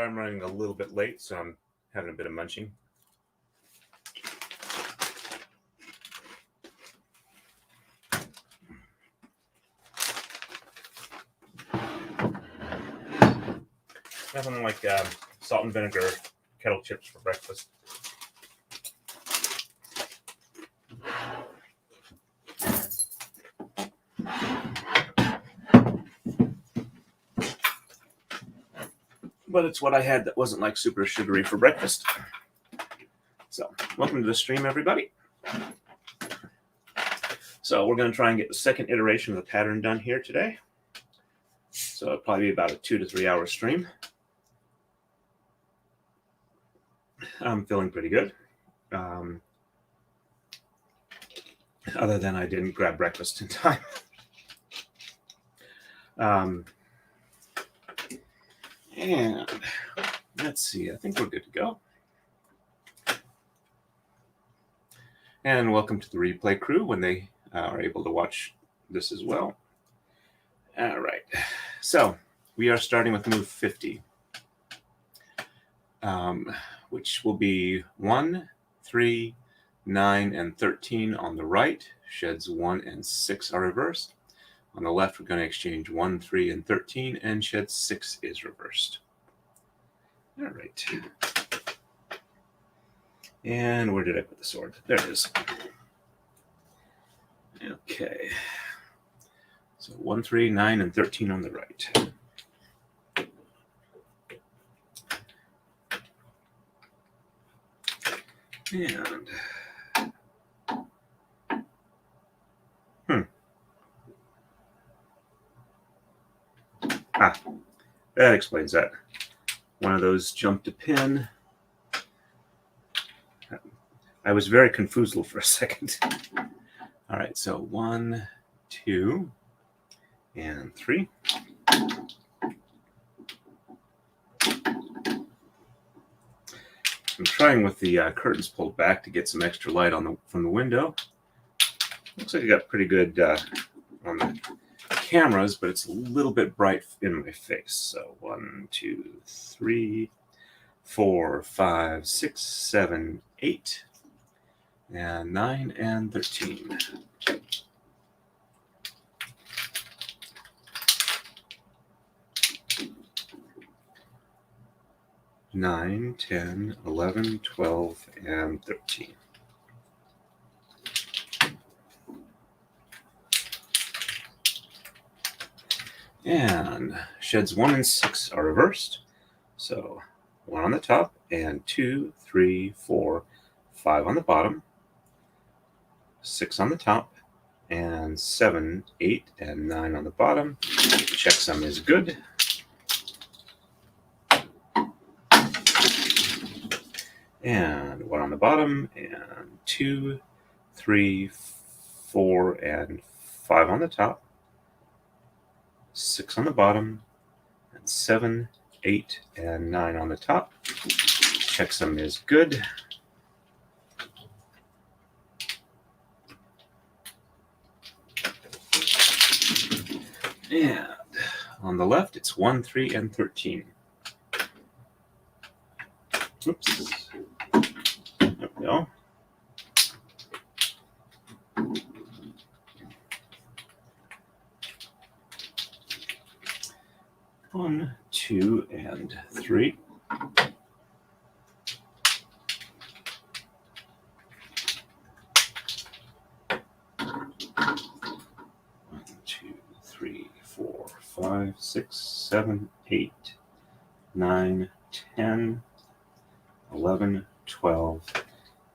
Sorry I'm running a little bit late, so I'm having a bit of munching. Nothing like salt and vinegar kettle chips for breakfast. But it's what I had that wasn't like super sugary for breakfast. So, welcome to the stream, everybody. So, we're going to try and get the second iteration of the pattern done here today. So, it'll probably be about a 2 to 3 hour stream. I'm feeling pretty good. Other than I didn't grab breakfast in time. And let's see, I think we're good to go. And welcome to the replay crew when they are able to watch this as well. All right, so we are starting with move 50, which will be 1, 3, 9, and 13 on the right. Sheds 1 and 6 are reversed. On the left, we're going to exchange 1, 3, and 13, and shed 6 is reversed. All right. And where did I put the sword? There it is. Okay. So 1, 3, 9, and 13 on the right. And that explains that. One of those jumped a pin. I was very confused for a second. All right, so 1, 2, and 3. I'm trying with the curtains pulled back to get some extra light on from the window. Looks like I got pretty good on the cameras, but it's a little bit bright in my face. So 1, 2, 3, 4, 5, 6, 7, 8, and 9, and 13. Nine, 10, 11, 12, and 13. And sheds 1 and 6 are reversed. So 1 on the top, and 2, 3, 4, 5 on the bottom, 6 on the top, and 7, 8, and 9 on the bottom. Checksum is good. And 1 on the bottom, and 2, 3, 4, and 5 on the top, 6 on the bottom, and 7, 8, and 9 on the top. Checksum is good. And on the left, it's 1, 3, and 13. Oops. There we go. One, 2, and 3. One, 2, 3, 4, 5, 6, 7, 8, 9, 10, 11, 12,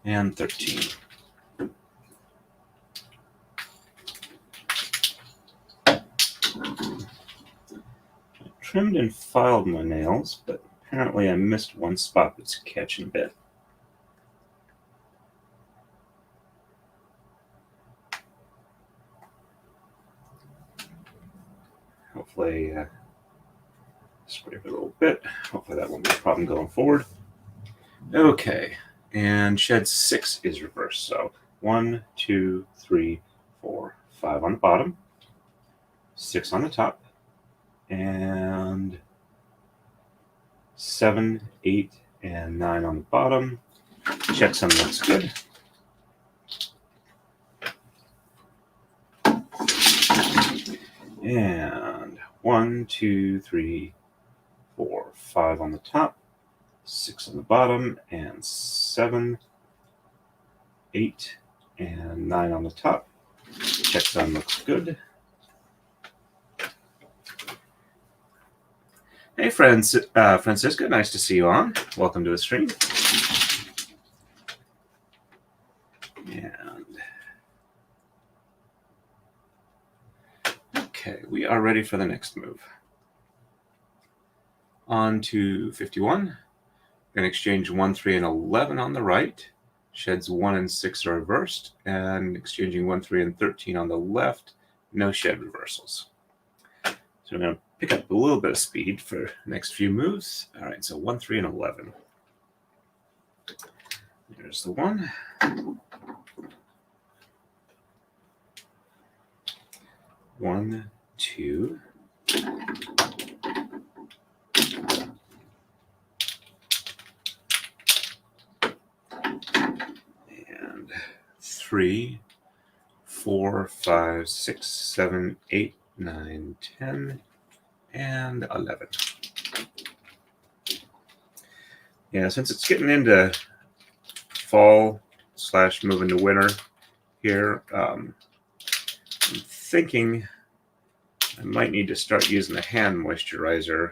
and 13. Trimmed and filed my nails, but apparently I missed one spot that's catching a bit. Hopefully, scrape it a little bit. Hopefully that won't be a problem going forward. Okay, and shed 6 is reversed. So 1, 2, 3, 4, 5 on the bottom, 6 on the top, and 7, 8, and 9 on the bottom. Checksum looks good. And 1, 2, 3, 4, 5 on the top, 6 on the bottom, and 7, 8, and 9 on the top. Checksum looks good. Hey, Francisca, nice to see you on. Welcome to the stream. And okay, we are ready for the next move. On to 51. We're going to exchange 1, 3, and 11 on the right. Sheds 1 and 6 are reversed, and exchanging 1, 3, and 13 on the left. No shed reversals. So I'm going to pick up a little bit of speed for the next few moves. All right, so 1, 3, and 11. There's the 1. 1, 2. And 3, 4, 5, 6, 7, 8, 9, 10, and 11. Yeah, since it's getting into fall / moving to winter here, I'm thinking I might need to start using a hand moisturizer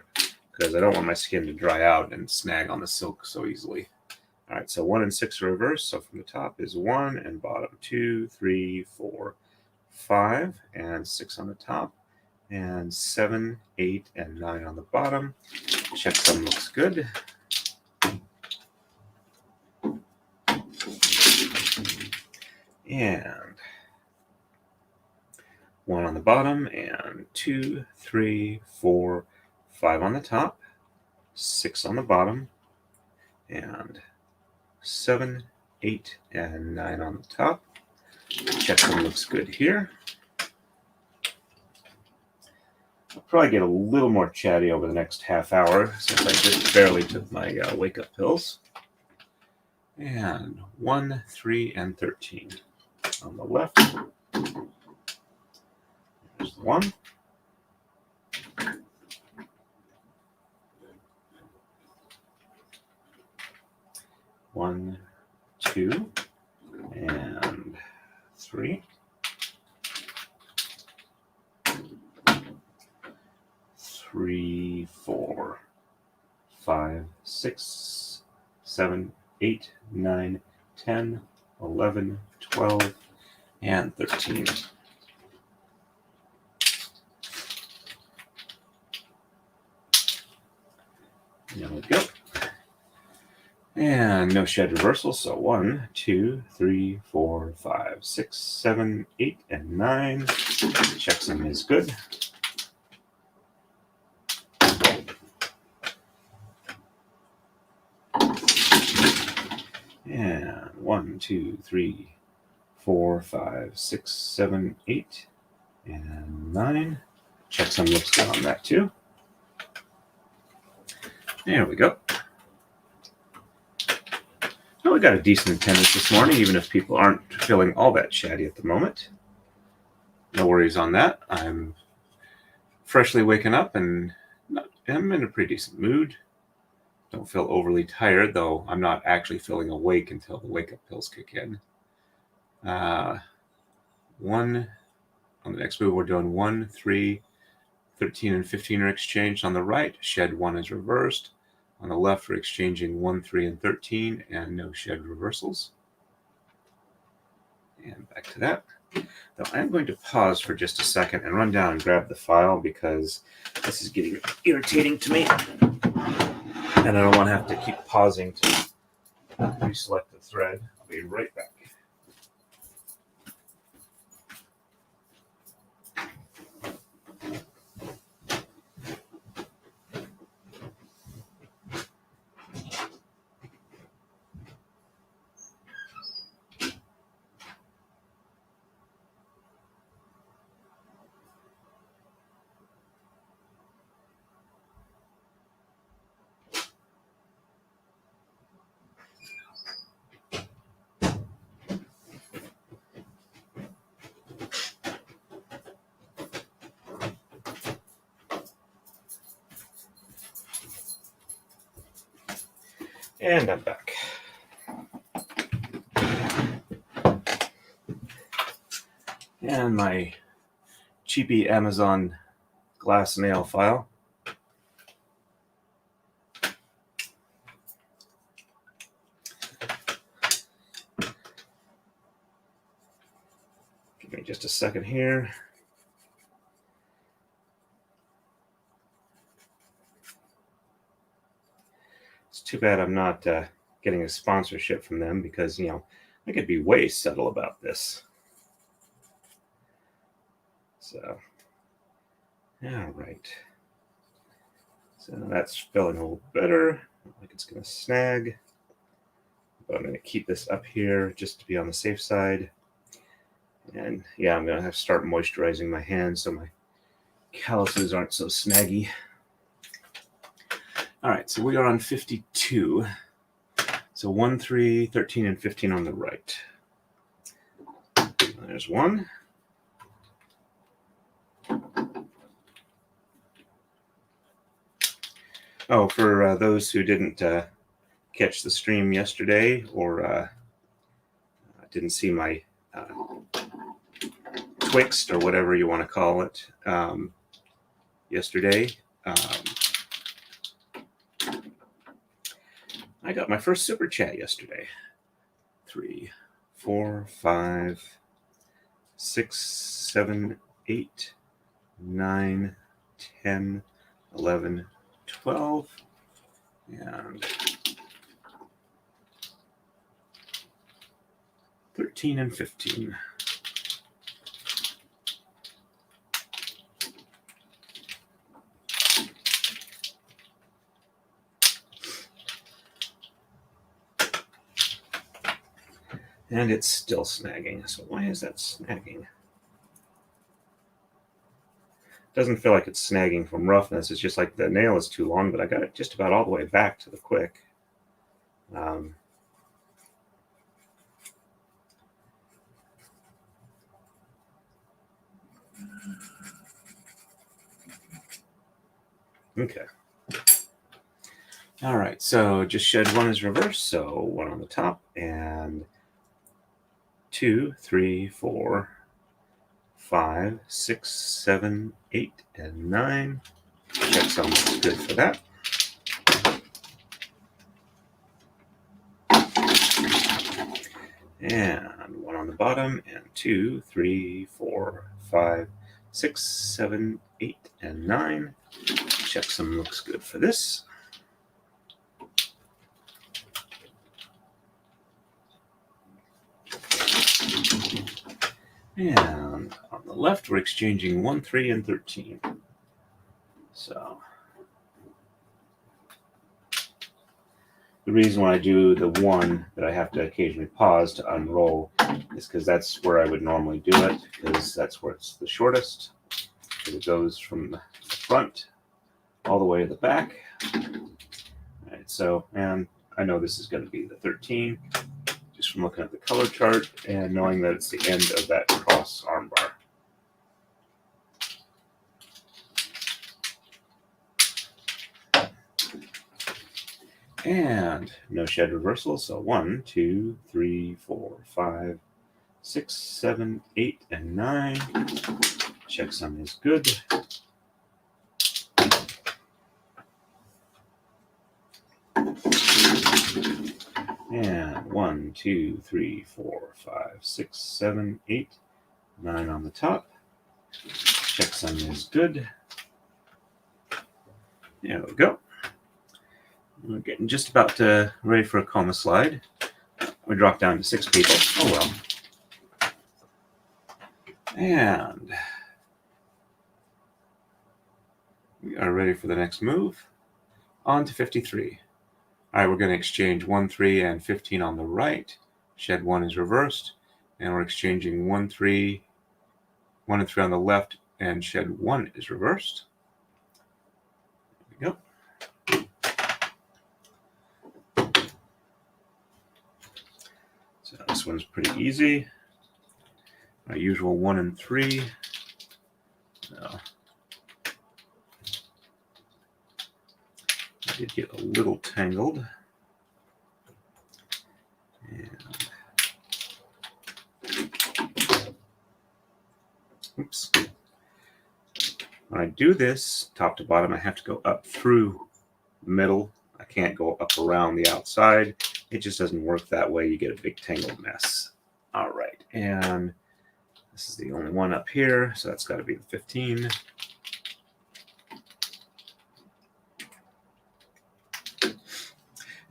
because I don't want my skin to dry out and snag on the silk so easily. All right, so 1 and 6 are reversed. So from the top is 1 and bottom 2, 3, 4, 5, and 6 on the top, and 7, 8, and 9 on the bottom. Checksum looks good. And 1 on the bottom, and 2, 3, 4, 5 on the top, 6 on the bottom, and 7, 8, and 9 on the top. Checksum looks good here. I'll probably get a little more chatty over the next half hour since I just barely took my wake-up pills. And 1, 3, and 13 on the left. There's the 1. 1, 2, and 3. 3, 4, 5, 6, 7, 8, 9, 10, 11, 12, and 13. There we go. And no shed reversal, so 1, 2, 3, 4, 5, 6, 7, 8, and 9. Checksum is good. And 1, 2, 3, 4, 5, 6, 7, 8, and 9. Checksum looks good on that too. There we go. Well, we got a decent attendance this morning, even if people aren't feeling all that chatty at the moment. No worries on that. I'm freshly waking up and I'm in a pretty decent mood. Don't feel overly tired, though I'm not actually feeling awake until the wake-up pills kick in. 1 on the next move, we're doing 1, 3, 13, and 15 are exchanged on the right. Shed 1 is reversed. On the left, we're exchanging 1, 3, and 13, and no shed reversals. And back to that. Though I'm going to pause for just a second and run down and grab the file because this is getting irritating to me. And I don't want to have to keep pausing to reselect the thread. I'll be right back. And I'm back. And my cheapy Amazon glass nail file. Give me just a second here. It's too bad I'm not getting a sponsorship from them because, you know, I could be way subtle about this. So, all right. So that's feeling a little better. Like it's going to snag. But I'm going to keep this up here just to be on the safe side. And yeah, I'm going to have to start moisturizing my hands so my calluses aren't so snaggy. All right, so we are on 52. So 1, 3, 13, and 15 on the right. There's one. Oh, for those who didn't catch the stream yesterday or didn't see my Twixt or whatever you want to call it yesterday, I got my first super chat yesterday. 3, 4, 5, 6, 7, 8, 9, 10, 11, 12, and 13 and 15. And it's still snagging. So why is that snagging? Doesn't feel like it's snagging from roughness. It's just like the nail is too long, but I got it just about all the way back to the quick. Okay. All right, so just shed one is reversed, so one on the top, and 2, 3, 4, 5, 6, 7, 8, and 9. Checksum is good for that. And one on the bottom, and 2, 3, 4, 5, 6, 7, 8, and 9. Checksum looks good for this. And on the left, we're exchanging 1, 3, and 13. So the reason why I do the 1 that I have to occasionally pause to unroll is because that's where I would normally do it, because that's where it's the shortest. It goes from the front all the way to the back. All right, so, and I know this is going to be the 13, just from looking at the color chart and knowing that it's the end of that cross armbar. And no shed reversal, so 1, 2, 3, 4, 5, 6, 7, 8, and 9. Checksum is good. And 1, 2, 3, 4, 5, 6, 7, 8, 9 on the top. Checksum is good. There we go. We're getting just about ready for a coma slide. We dropped down to 6 people. Oh well. And we are ready for the next move. On to 53. All right, we're going to exchange 1, 3, and 15 on the right. Shed 1 is reversed. And we're exchanging 1, 3, 1 and 3 on the left, and shed 1 is reversed. There we go. So this one's pretty easy. Our usual 1 and 3. No. I did get a little tangled. Oops. When I do this top to bottom, I have to go up through the middle. I can't go up around the outside. It just doesn't work that way. You get a big tangled mess. All right, and this is the only one up here, so that's got to be the 15.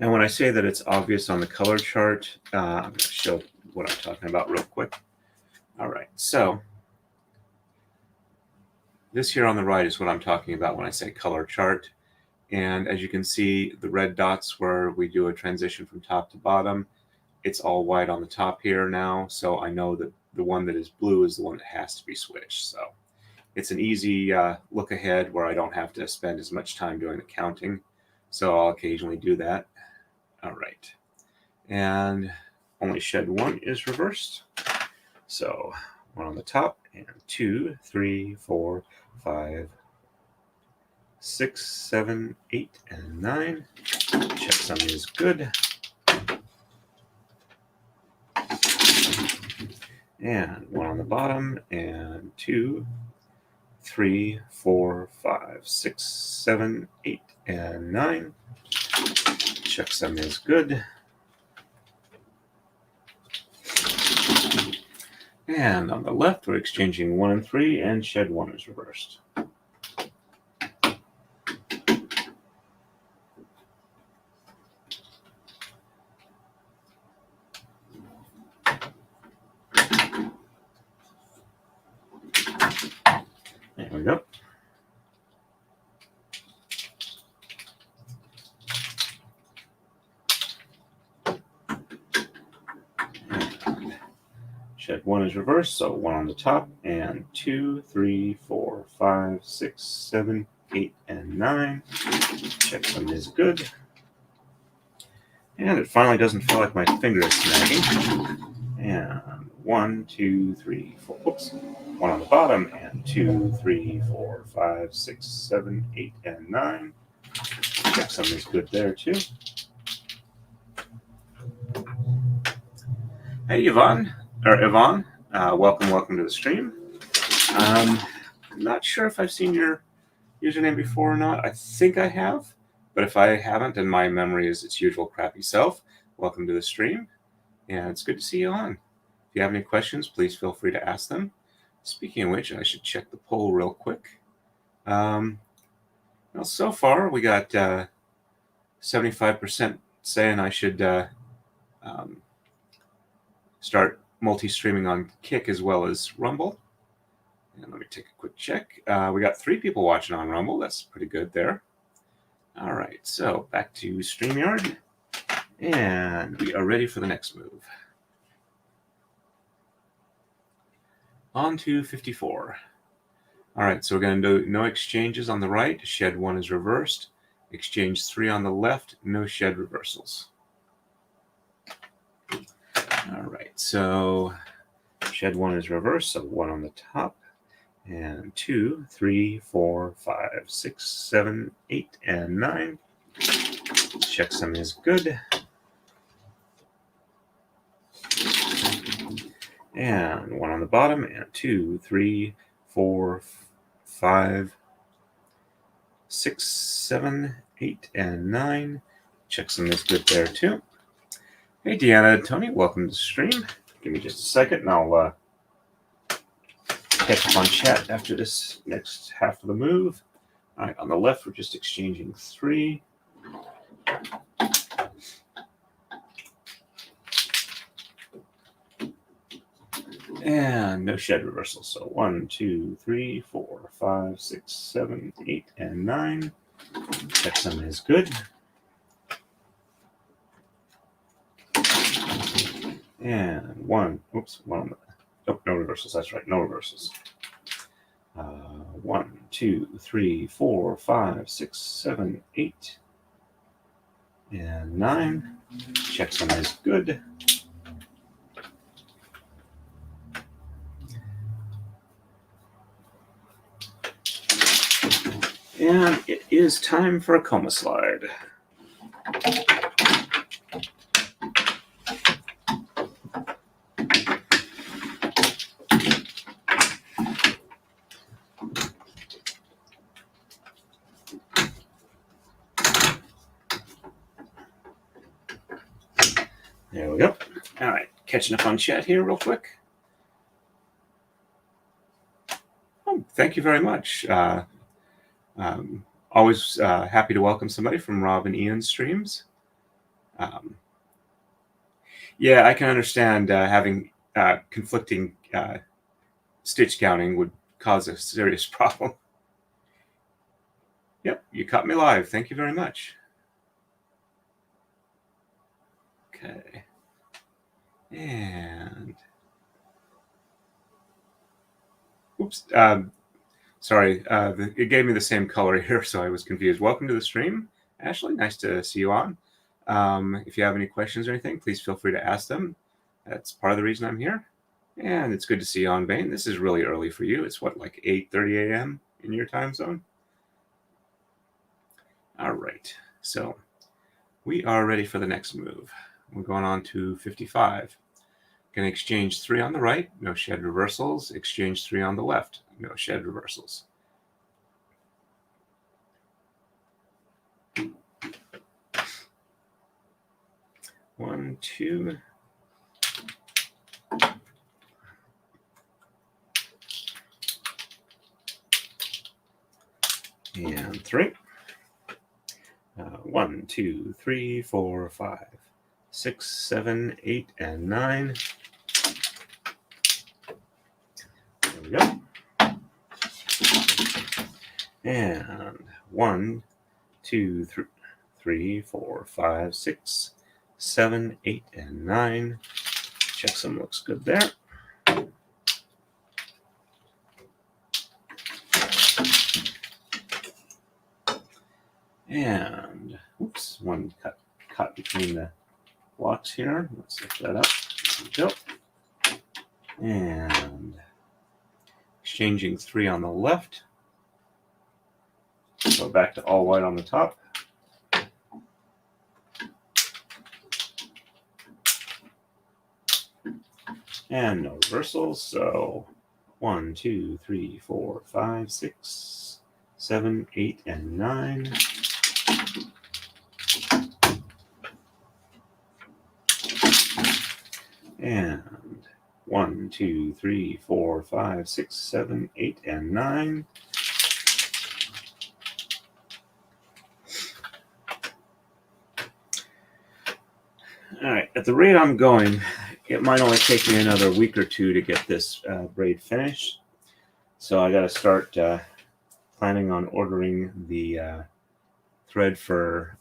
And when I say that it's obvious on the color chart, I'm going to show what I'm talking about real quick. All right, so this here on the right is what I'm talking about when I say color chart. And as you can see, the red dots where we do a transition from top to bottom, it's all white on the top here now. So I know that the one that is blue is the one that has to be switched. So it's an easy look ahead where I don't have to spend as much time doing the counting. So I'll occasionally do that. All right. And only shed 1 is reversed. So 1 on the top, and 2, 3, 4, 5, 6, 7, 8, and 9. Checksum is good. And 1 on the bottom, and 2, 3, 4, 5, 6, 7, 8, and 9. Checksum is good. And on the left, we're exchanging 1 and 3, and shed 1 is reversed. There we go. Shed 1 is reversed, so 1 on the top, and 2, 3, 4, 5, 6, 7, 8, and 9. Checksum is good. And it finally doesn't feel like my finger is snagging. And 1, 2, 3, 4. Oops. 1 on the bottom, and 2, 3, 4, 5, 6, 7, 8, and 9. Checksum is good there too. Hey, Yvonne. Welcome to the stream. I'm not sure if I've seen your username before or not. I think I have, but if I haven't, and my memory is its usual crappy self, welcome to the stream, and it's good to see you on. If you have any questions, please feel free to ask them. Speaking of which, I should check the poll real quick. Well, so far we got 75% saying I should start multi-streaming on Kick as well as Rumble. And let me take a quick check. We got 3 people watching on Rumble. That's pretty good there. All right, so back to StreamYard. And we are ready for the next move. On to 54. All right, so we're going to do no exchanges on the right. Shed 1 is reversed. Exchange 3 on the left. No shed reversals. All right, so shed 1 is reversed, so 1 on the top, and 2, 3, 4, 5, 6, 7, 8, and 9. Checksum is good. And 1 on the bottom, and 2, 3, 4, 5, 6, 7, 8, and 9. Checksum is good there too. Hey, Deanna and Tony, welcome to the stream. Give me just a second, and I'll catch up on chat after this next half of the move. All right, on the left, we're just exchanging 3. And no shed reversal. So 1, 2, 3, 4, 5, 6, 7, 8, and 9. Checksum is good. And 1 on the, oh, no reversals, that's right, no reversals. 1, 2, 3, 4, 5, 6, 7, 8, and 9. Checksum is good. And it is time for a coma slide. catching up on chat here real quick. Oh, thank you very much. Always happy to welcome somebody from Rob and Ian's streams. Yeah, I can understand having conflicting stitch counting would cause a serious problem. Yep, you caught me live. Thank you very much. Okay. And oops, sorry, it gave me the same color here, so I was confused. Welcome to the stream, Ashley. Nice to see you on. If you have any questions or anything, please feel free to ask them. That's part of the reason I'm here. And it's good to see you on, Bane. This is really early for you. It's what, like 8:30 a.m. in your time zone? All right, so we are ready for the next move. We're going on to 55. Going to exchange 3 on the right, no shed reversals. Exchange 3 on the left, no shed reversals. One, 2. And 3. 1, 2, 3, 4, 5, 6, 7, 8, and 9. There we go. And 1, 2, 3, 4, 5, 6, 7, 8, and 9. Checksum looks good there. And oops, one cut between the blocks here. Let's lift that up. There we go. And exchanging 3 on the left. Go back to all white on the top. And no reversals. So 1, 2, 3, 4, 5, 6, 7, 8, and 9. And 1, 2, 3, 4, 5, 6, 7, 8, and 9. All right, at the rate I'm going, it might only take me another week or 2 to get this braid finished. So I got to start planning on ordering the thread for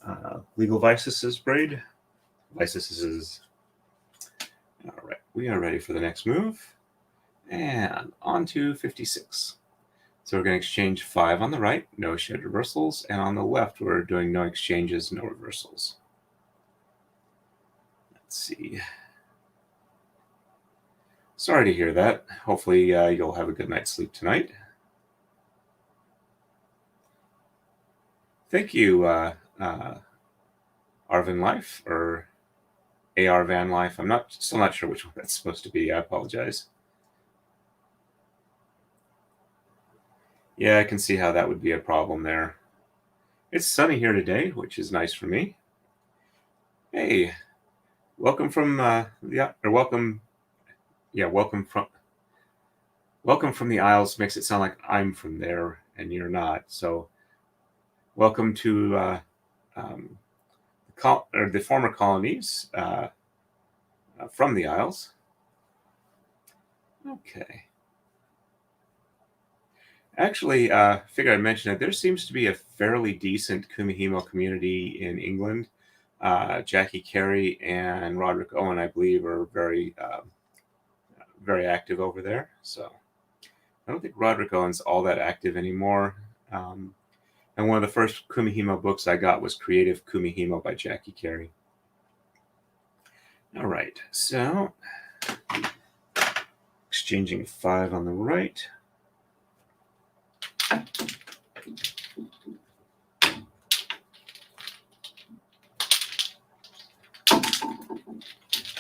Legal Vices' braid. Vices'. All right, we are ready for the next move. And on to 56. So we're going to exchange 5 on the right, no shed reversals. And on the left, we're doing no exchanges, no reversals. Let's see. Sorry to hear that. Hopefully you'll have a good night's sleep tonight. Thank you, Arvin Life, or AR Van Life. I'm still not sure which one that's supposed to be. I apologize. Yeah, I can see how that would be a problem there. It's sunny here today, which is nice for me. Hey, welcome from welcome from the Isles. Makes it sound like I'm from there and you're not. So welcome to the former colonies from the Isles. Okay. Actually, figured I'd mention that there seems to be a fairly decent Kumihimo community in England. Jackie Carey and Rodrick Owen, I believe, are very active over there. So I don't think Rodrick Owen's all that active anymore. And one of the first Kumihimo books I got was Creative Kumihimo by Jackie Carey. All right, so exchanging 5 on the right.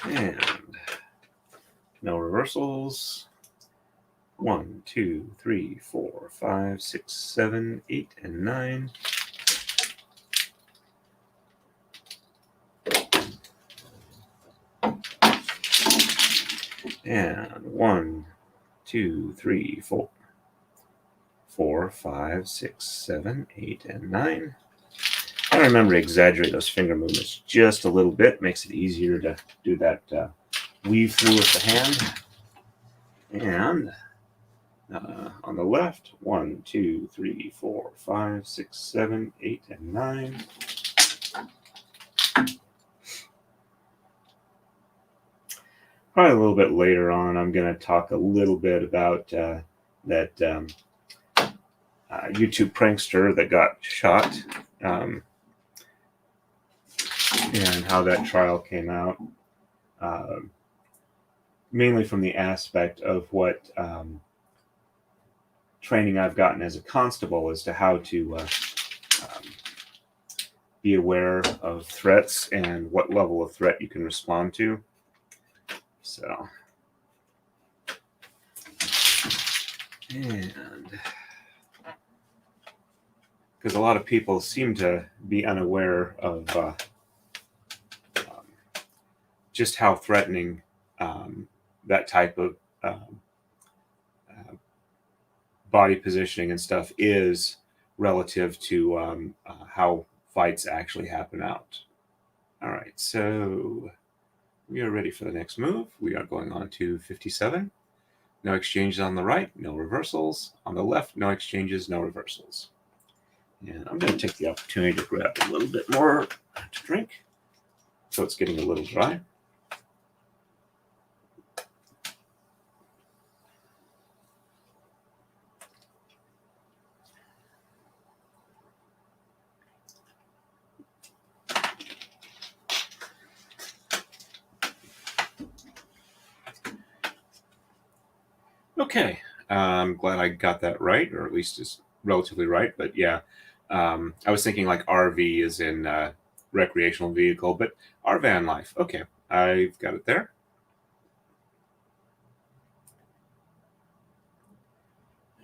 And no reversals. 1, 2, 3, 4, 5, 6, 7, 8, and 9. And 1, 2, 3, 4. 4, 5, 6, 7, 8, and 9. I remember to exaggerate those finger movements just a little bit. Makes it easier to do that weave through with the hand. And on the left, 1, 2, 3, 4, 5, 6, 7, 8, and 9. Probably a little bit later on, I'm going to talk a little bit about that YouTube prankster that got shot and how that trial came out. Mainly from the aspect of what training I've gotten as a constable as to how to be aware of threats and what level of threat you can respond to. So, and because a lot of people seem to be unaware of just how threatening that type of body positioning and stuff is relative to how fights actually happen out. All right, so we are ready for the next move. We are going on to 57. No exchanges on the right, no reversals. On the left, no exchanges, no reversals. And I'm going to take the opportunity to grab a little bit more to drink, so it's getting a little dry. Okay, I'm glad I got that right, or at least it's relatively right. But yeah, I was thinking like RV is in recreational vehicle, but our van life. Okay, I've got it there.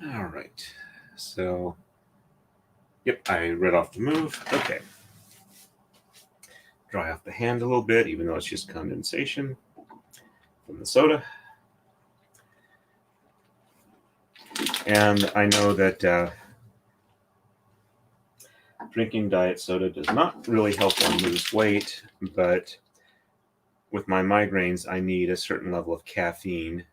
All right, so yep, I read off the move. Okay, dry off the hand a little bit, even though it's just condensation from the soda. And I know that drinking diet soda does not really help one lose weight, but with my migraines, I need a certain level of caffeine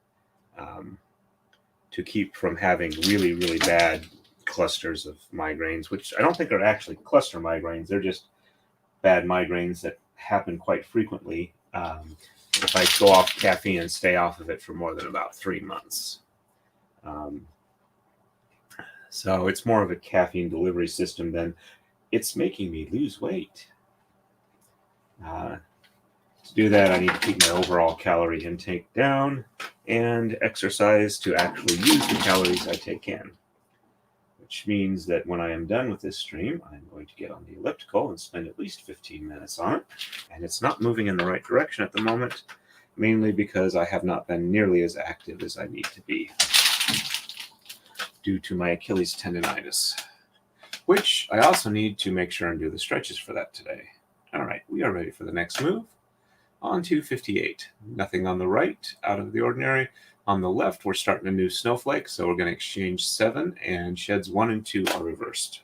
to keep from having really, really bad clusters of migraines, which I don't think are actually cluster migraines. They're just bad migraines that happen quite frequently if I go off caffeine and stay off of it for more than about 3 months. So it's more of a caffeine delivery system than it's making me lose weight. To do that, I need to keep my overall calorie intake down and exercise to actually use the calories I take in. Which means that when I am done with this stream, I'm going to get on the elliptical and spend at least 15 minutes on it. And it's not moving in the right direction at the moment, mainly because I have not been nearly as active as I need to be due to my Achilles tendonitis, which I also need to make sure and do the stretches for that today. All right, we are ready for the next move. On to 58. Nothing on the right, out of the ordinary. On the left, we're starting a new snowflake, so we're going to exchange 7, and sheds 1 and 2 are reversed.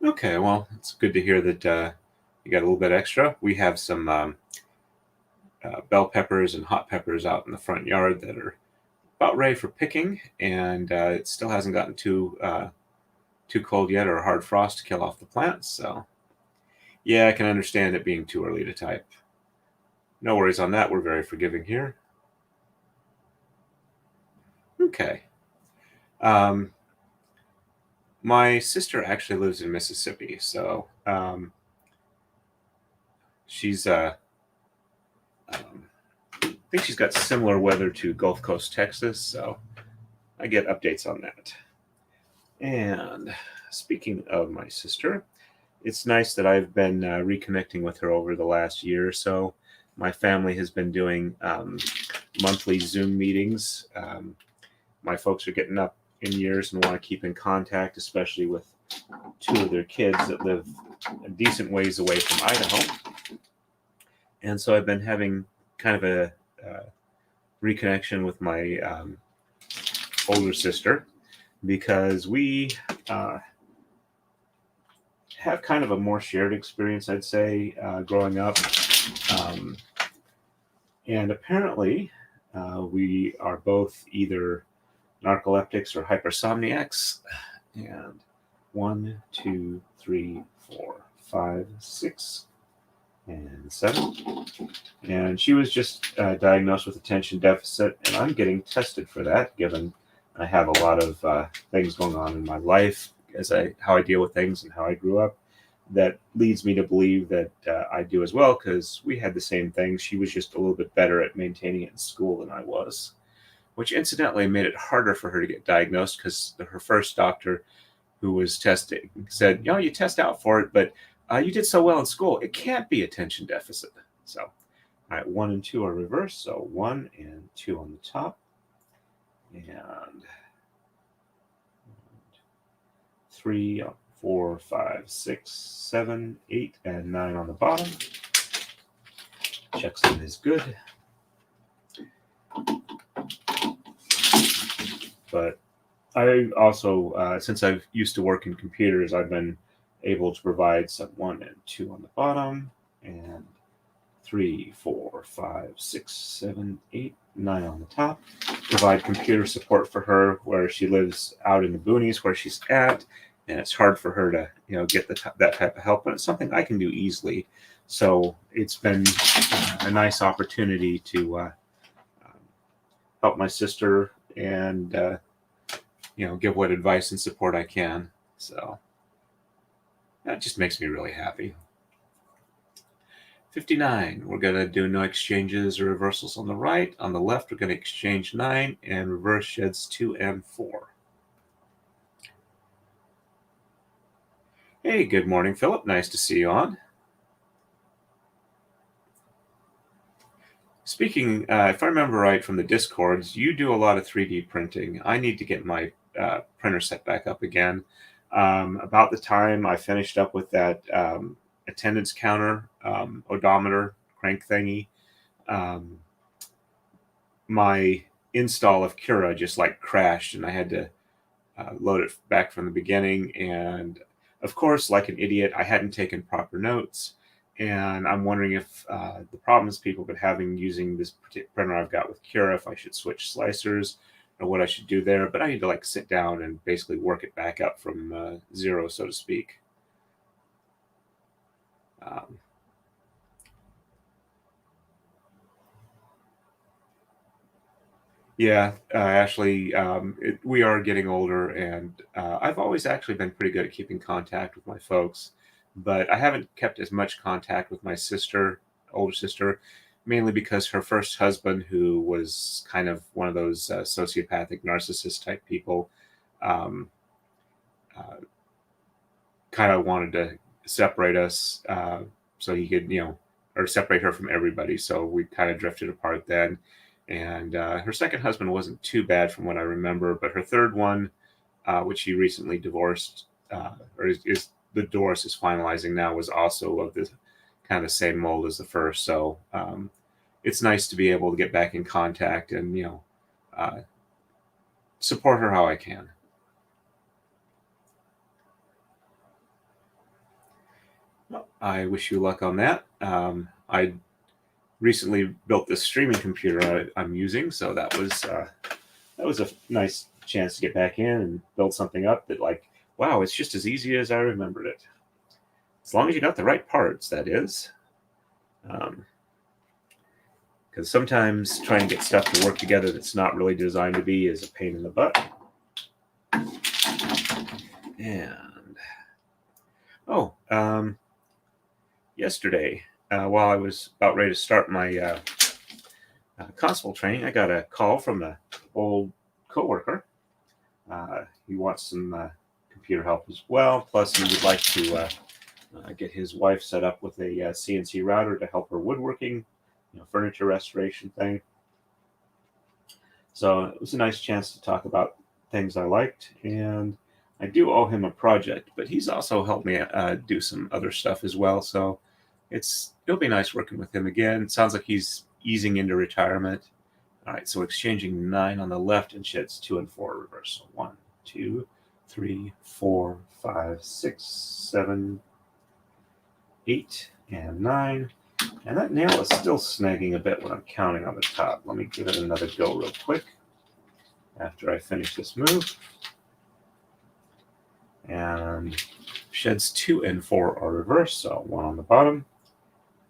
Okay, well, it's good to hear that you got a little bit extra. We have some bell peppers and hot peppers out in the front yard that are about ready for picking, and it still hasn't gotten too cold yet or a hard frost to kill off the plants. So yeah, I can understand it being too early to type. No worries on that. We're very forgiving here. Okay. My sister actually lives in Mississippi, so she's I think she's got similar weather to Gulf Coast Texas, so I get updates on that. And speaking of my sister, it's nice that I've been reconnecting with her over the last year or so. My family has been doing monthly Zoom meetings. My folks are getting up in years and want to keep in contact, especially with two of their kids that live a decent ways away from Idaho. And so I've been having kind of a reconnection with my older sister, because we have kind of a more shared experience, I'd say, growing up. And apparently, we are both either narcoleptics or hypersomniacs. And 1, 2, 3, 4, 5, 6, and 7. And she was just diagnosed with attention deficit, and I'm getting tested for that, given I have a lot of things going on in my life, how I deal with things and how I grew up. That leads me to believe that I do as well, because we had the same thing. She was just a little bit better at maintaining it in school than I was, which incidentally made it harder for her to get diagnosed, because her first doctor who was testing said, you test out for it, but you did so well in school, it can't be attention deficit. So, all right, 1 and 2 are reversed. So 1 and 2 on the top, and 3, 4, 5, 6, 7, 8, and 9 on the bottom. Checksum is good. But I also, since I've used to work in computers, I've been able to provide some 1 and 2 on the bottom, and 3, 4, 5, 6, 7, 8, 9 on the top. Provide computer support for her where she lives out in the boonies where she's at, and it's hard for her to get that type of help, but it's something I can do easily. So it's been a nice opportunity to help my sister and give what advice and support I can. So that just makes me really happy. 59, we're going to do no exchanges or reversals on the right. On the left, we're going to exchange 9 and reverse sheds 2 and 4. Hey, good morning, Philip. Nice to see you on. Speaking, if I remember right from the Discords, you do a lot of 3D printing. I need to get my printer set back up again. About the time I finished up with that attendance counter odometer crank thingy, my install of Cura just crashed, and I had to load it back from the beginning. And of course, like an idiot, I hadn't taken proper notes. And I'm wondering if the problems people have been having using this printer I've got with Cura, if I should switch slicers or what I should do there. But I need to sit down and basically work it back up from zero, so to speak. Yeah, Ashley, we are getting older, and I've always actually been pretty good at keeping contact with my folks, but I haven't kept as much contact with my older sister, mainly because her first husband, who was kind of one of those sociopathic narcissist type people, kind of wanted to separate us so he could, or separate her from everybody. So we kind of drifted apart then. And her second husband wasn't too bad from what I remember, but her third one, which she recently divorced, or is the divorce is finalizing now, was also of the kind of same mold as the first. So it's nice to be able to get back in contact and support her how I can. Well, I wish you luck on that. I recently built this streaming computer I'm using, so that was a nice chance to get back in and build something up that wow, it's just as easy as I remembered it, as long as you got the right parts, that is. Because sometimes trying to get stuff to work together that's not really designed to be is a pain in the butt. And yesterday, while I was about ready to start my constable training, I got a call from an old coworker. He wants some computer help as well. Plus, he would like to get his wife set up with a CNC router to help her woodworking, furniture restoration thing. So it was a nice chance to talk about things I liked, and I do owe him a project, but he's also helped me do some other stuff as well. So it'll be nice working with him again. It sounds like he's easing into retirement. All right, so exchanging 9 on the left and sheds 2 and 4 reverse. So 1, 2, 3, 4, 5, 6, 7, 8, and 9. And that nail is still snagging a bit when I'm counting on the top. Let me give it another go real quick after I finish this move. And sheds 2 and 4 are reversed, so 1 on the bottom,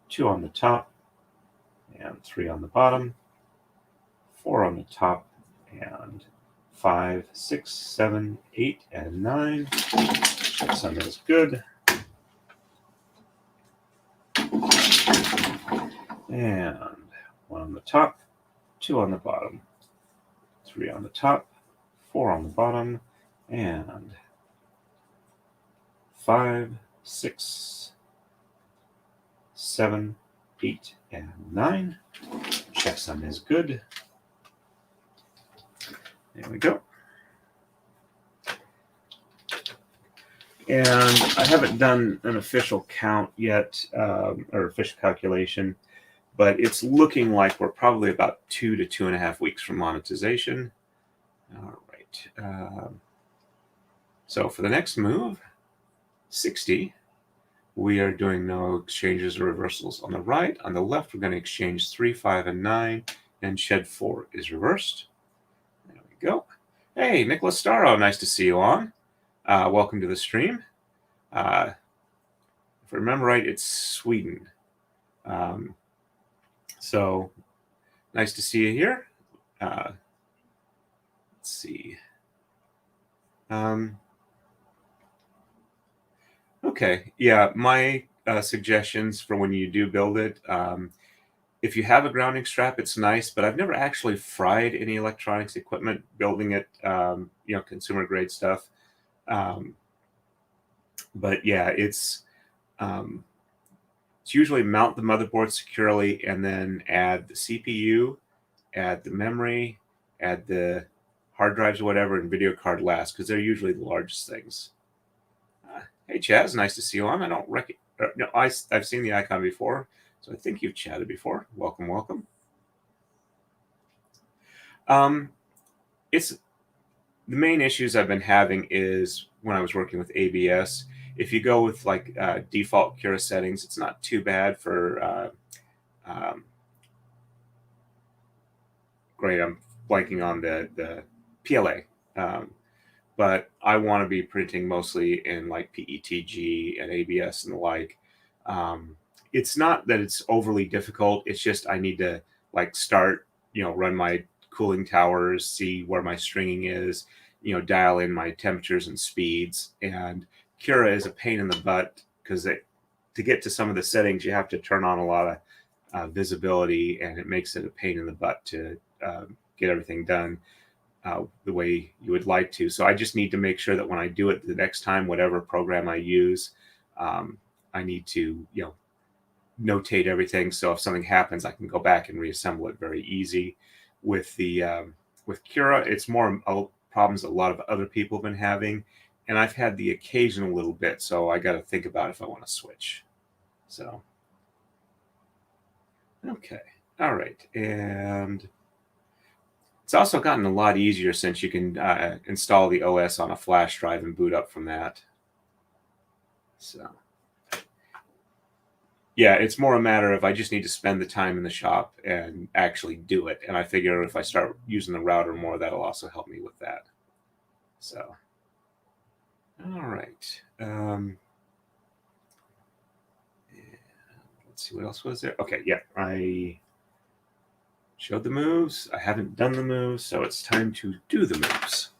2 on the top, and 3 on the bottom, 4 on the top, and 5, 6, 7, 8, and 9. Checksum is good. And 1 on the top, 2 on the bottom, 3 on the top, 4 on the bottom, and 5, 6, 7, 8, and 9. Checksum is good. There we go. And I haven't done an official count yet, or official calculation, but it's looking like we're probably about 2 to 2.5 weeks from monetization. All right. So for the next move, 60, we are doing no exchanges or reversals on the right. On the left, we're going to exchange 3, 5, and 9, and shed 4 is reversed. There we go. Hey, Nicholas Starro, nice to see you on. Welcome to the stream. If I remember right, it's Sweden. So nice to see you here. Let's see. Okay, yeah, my suggestions for when you do build it, if you have a grounding strap, it's nice, but I've never actually fried any electronics equipment building it, consumer grade stuff. But yeah, it's usually mount the motherboard securely and then add the CPU, add the memory, add the hard drives or whatever, and video card last, because they're usually the largest things. Hey, Chaz, nice to see you on. I don't I've seen the icon before, so I think you've chatted before. Welcome, welcome. It's the main issues I've been having is when I was working with ABS. If you go with like default Cura settings, it's not too bad for. Great, I'm blanking on the PLA. But I want to be printing mostly in like PETG and ABS and the like. It's not that it's overly difficult. It's just I need to like start, run my cooling towers, see where my stringing is, dial in my temperatures and speeds. And Cura is a pain in the butt because to get to some of the settings, you have to turn on a lot of visibility, and it makes it a pain in the butt to get everything done the way you would like to. So I just need to make sure that when I do it the next time, whatever program I use, I need to, notate everything. So if something happens, I can go back and reassemble it very easy. With Cura, it's more problems a lot of other people have been having, and I've had the occasional little bit. So I got to think about if I want to switch. So, okay. All right. And it's also gotten a lot easier since you can install the OS on a flash drive and boot up from that. So, yeah, it's more a matter of I just need to spend the time in the shop and actually do it. And I figure if I start using the router more, that'll also help me with that. So, all right. Let's see, what else was there? Okay, yeah, I showed the moves. I haven't done the moves, so it's time to do the moves.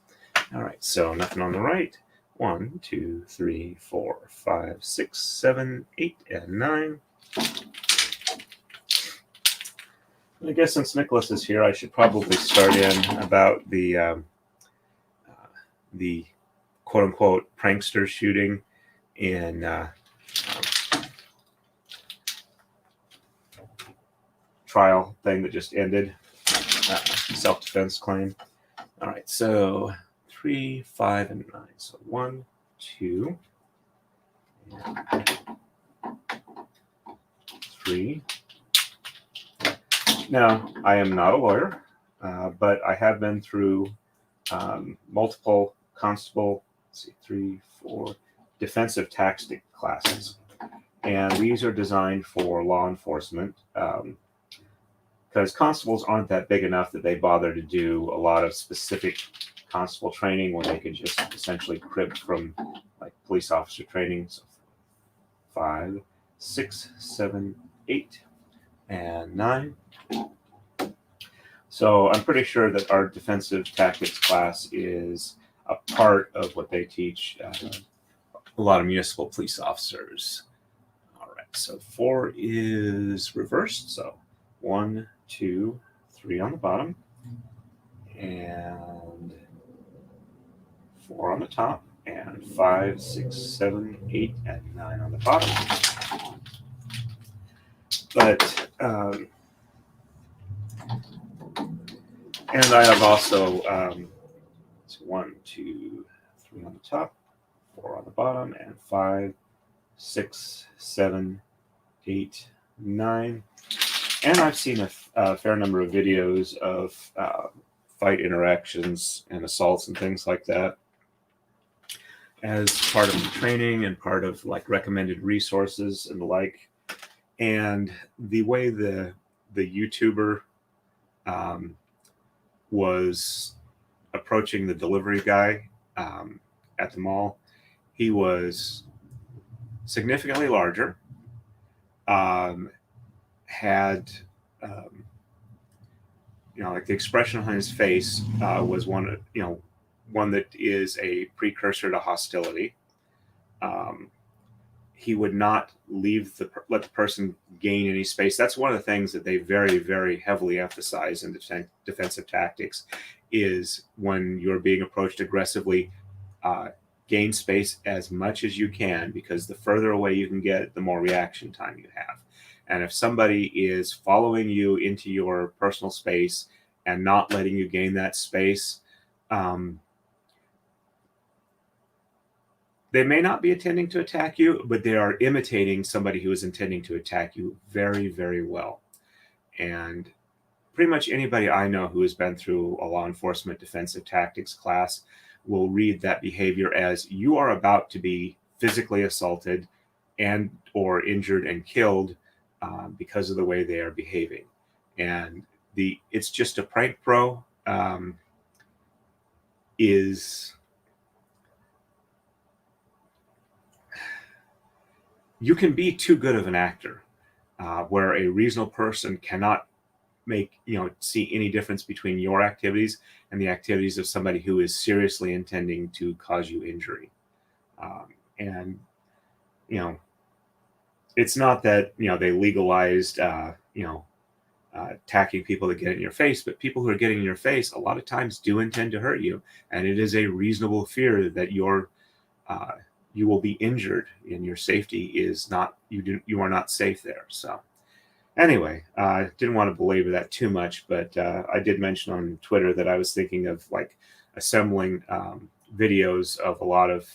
All right, so nothing on the right. 1, 2, 3, 4, 5, 6, 7, 8, and 9. I guess since Nicholas is here, I should probably start in about the quote-unquote prankster shooting in trial thing that just ended. Self-defense claim. All right, so 3, 5, and 9. So 1, 2, 3. Now, I am not a lawyer, but I have been through multiple constable, let's see, 3, 4, defensive tactic classes. And these are designed for law enforcement because constables aren't that big enough that they bother to do a lot of specific constable training when they can just essentially crib from like police officer training. So 5, 6, 7, 8, and 9. So I'm pretty sure that our defensive tactics class is a part of what they teach a lot of municipal police officers. All right, so 4 is reversed. So 1, 2, 3 on the bottom, and 4 on the top, and 5, 6, 7, 8, and 9 on the bottom. But and I have also 1, 2, 3 on the top, 4 on the bottom, and 5, 6, 7, 8, 9. And I've seen a fair number of videos of fight interactions and assaults and things like that as part of the training and part of like recommended resources and the like. And the way the YouTuber was approaching the delivery guy at the mall, he was significantly larger, had like the expression on his face was one that is a precursor to hostility. He would not let the person gain any space. That's one of the things that they very, very heavily emphasize in defensive tactics is when you're being approached aggressively, gain space as much as you can, because the further away you can get, the more reaction time you have. And if somebody is following you into your personal space and not letting you gain that space, they may not be intending to attack you, but they are imitating somebody who is intending to attack you very, very well. And pretty much anybody I know who has been through a law enforcement defensive tactics class will read that behavior as you are about to be physically assaulted and or injured and killed because of the way they are behaving. And it's just a prank pro is... You can be too good of an actor where a reasonable person cannot see any difference between your activities and the activities of somebody who is seriously intending to cause you injury. And it's not that they legalized attacking people that get in your face, but people who are getting in your face a lot of times do intend to hurt you, and it is a reasonable fear that you will be injured, and your safety is not, you are not safe there. So anyway, I didn't want to belabor that too much, but I did mention on Twitter that I was thinking of like assembling videos of a lot of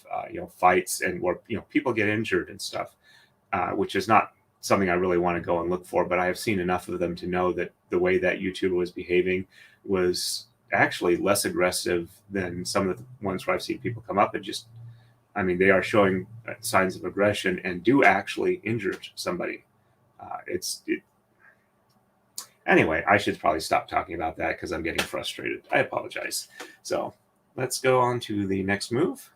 fights and where people get injured and stuff, which is not something I really want to go and look for, but I have seen enough of them to know that the way that YouTuber was behaving was actually less aggressive than some of the ones where I've seen people come up and they are showing signs of aggression and do actually injure somebody. Anyway, I should probably stop talking about that because I'm getting frustrated. I apologize. So let's go on to the next move,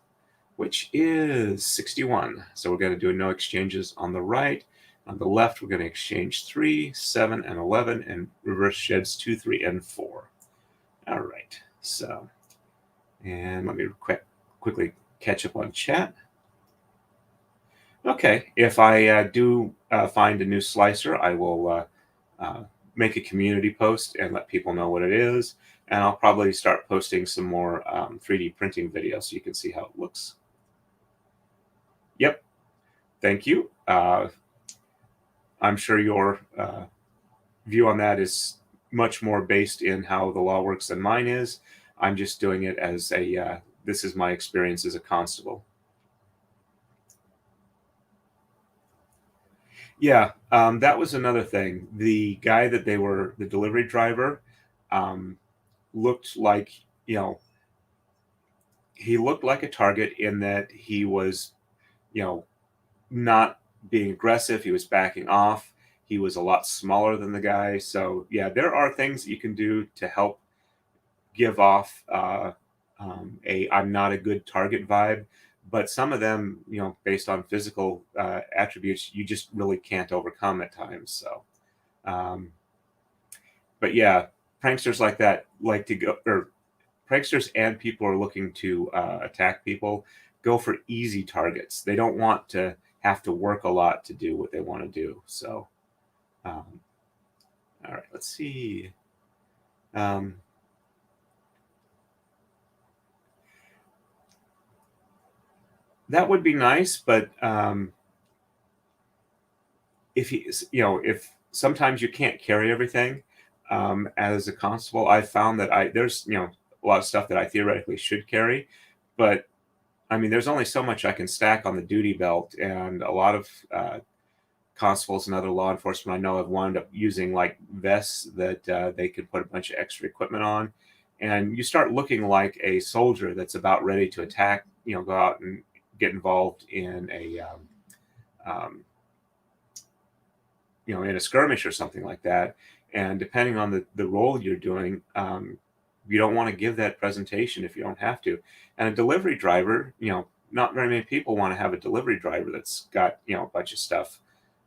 which is 61. So we're going to do no exchanges on the right. On the left, we're going to exchange 3, 7, and 11, and reverse sheds 2, 3, and 4. All right. So, and let me quickly catch up on chat. Okay, if I do find a new slicer, I will make a community post and let people know what it is, and I'll probably start posting some more 3D printing videos so you can see how it looks. Yep, thank you. I'm sure your view on that is much more based in how the law works than mine is. I'm just doing it as a this is my experience as a constable. Yeah, that was another thing. The guy that they were, the delivery driver, um, looked like, you know, he looked like a target in that he was, you know, not being aggressive. He was backing off. He was a lot smaller than the guy. So yeah, there are things that you can do to help give off a "I'm not a good target" vibe. But some of them, you know, based on physical attributes, you just really can't overcome at times. So, um, but yeah, pranksters like that like to go, or pranksters and people are looking to attack people, go for easy targets. They don't want to have to work a lot to do what they want to do. So, um, all right, let's see. Um, that would be nice, but if if sometimes you can't carry everything as a constable, I found that there's a lot of stuff that I theoretically should carry, but I mean, there's only so much I can stack on the duty belt, and a lot of constables and other law enforcement I know have wound up using like vests that they can put a bunch of extra equipment on, and you start looking like a soldier that's about ready to attack. Go out and get involved in um, in a skirmish or something like that. And depending on the role you're doing, you don't want to give that presentation if you don't have to. And a delivery driver, not very many people want to have a delivery driver that's got a bunch of stuff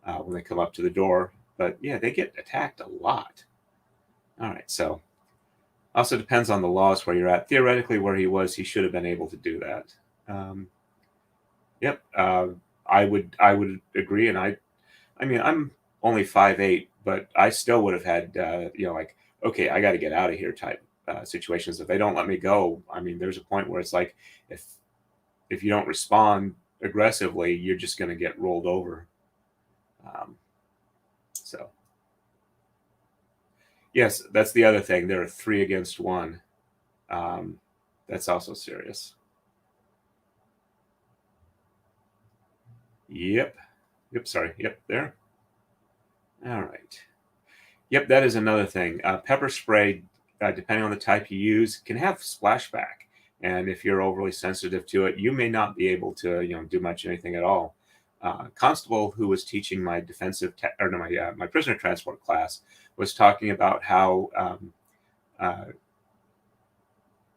when they come up to the door. But yeah, they get attacked a lot. All right, so also depends on the laws where you're at. Theoretically, where he was, he should have been able to do that. Um, yep, I would agree, and I mean, I'm only 5'8", but I still would have had, like, okay, I got to get out of here type situations. If they don't let me go, I mean, there's a point where it's like, if if you don't respond aggressively, you're just going to get rolled over. Um, so, yes, that's the other thing. There are 3 against 1. Um, that's also serious. Yep. Yep. Sorry. Yep. There. All right. Yep, that is another thing. Pepper spray, depending on the type you use, can have splashback, and if you're overly sensitive to it, you may not be able to, do much anything at all. Constable who was teaching my or no, my prisoner transport class was talking about how uh,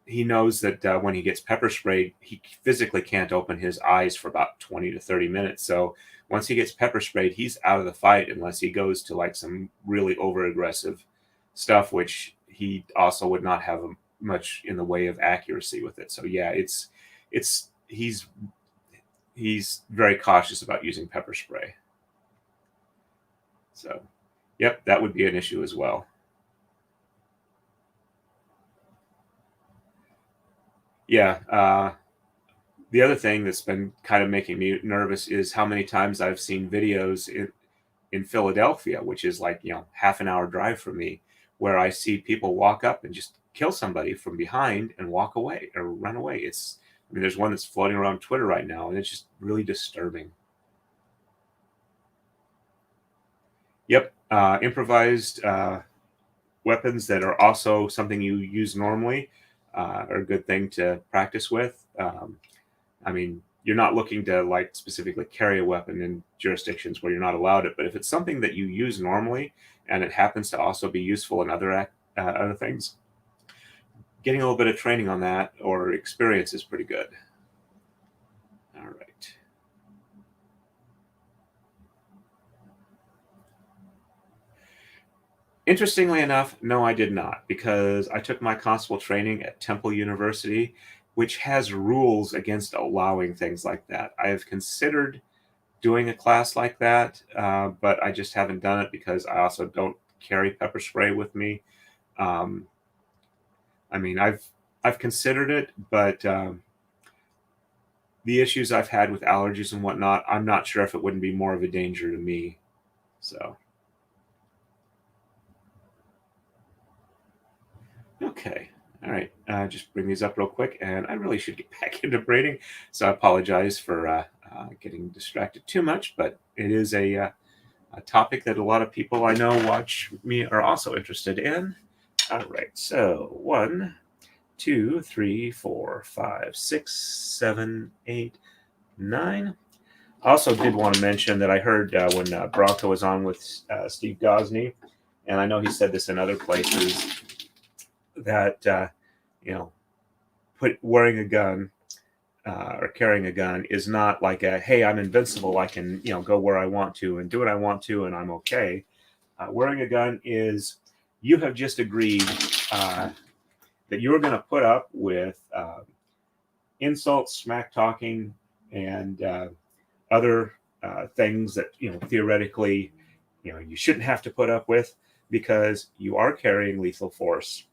he knows that when he gets pepper sprayed, he physically can't open his eyes for about 20 to 30 minutes. So once he gets pepper sprayed, he's out of the fight unless he goes to like some really over aggressive stuff, which he also would not have much in the way of accuracy with it. So yeah, it's he's very cautious about using pepper spray. So yep, that would be an issue as well. Yeah. The other thing that's been kind of making me nervous is how many times I've seen videos in Philadelphia, which is like, half an hour drive from me, where I see people walk up and just kill somebody from behind and walk away or run away. I mean, there's one that's floating around Twitter right now, and it's just really disturbing. Yep. Improvised weapons that are also something you use normally are a good thing to practice with. I mean, you're not looking to like specifically carry a weapon in jurisdictions where you're not allowed it, but if it's something that you use normally and it happens to also be useful in other things, getting a little bit of training on that or experience is pretty good. All right. Interestingly enough, no, I did not, because I took my constable training at Temple University, which has rules against allowing things like that. I have considered doing a class like that, but I just haven't done it because I also don't carry pepper spray with me. Um, I mean, I've considered it, but the issues I've had with allergies and whatnot, I'm not sure if it wouldn't be more of a danger to me. So, okay. All right, just bring these up real quick, and I really should get back into braiding, so I apologize for getting distracted too much, but it is a topic that a lot of people I know watch me are also interested in. All right, so 1, 2, 3, 4, 5, 6, 7, 8, 9. I also did want to mention that I heard when Bronco was on with Steve Gosney, and I know he said this in other places, that you know, wearing a gun or carrying a gun is not like a, hey, I'm invincible, I can go where I want to and do what I want to, and I'm okay. Wearing a gun is, you have just agreed that you're going to put up with insults, smack talking, and other things that theoretically you shouldn't have to put up with, because you are carrying lethal force,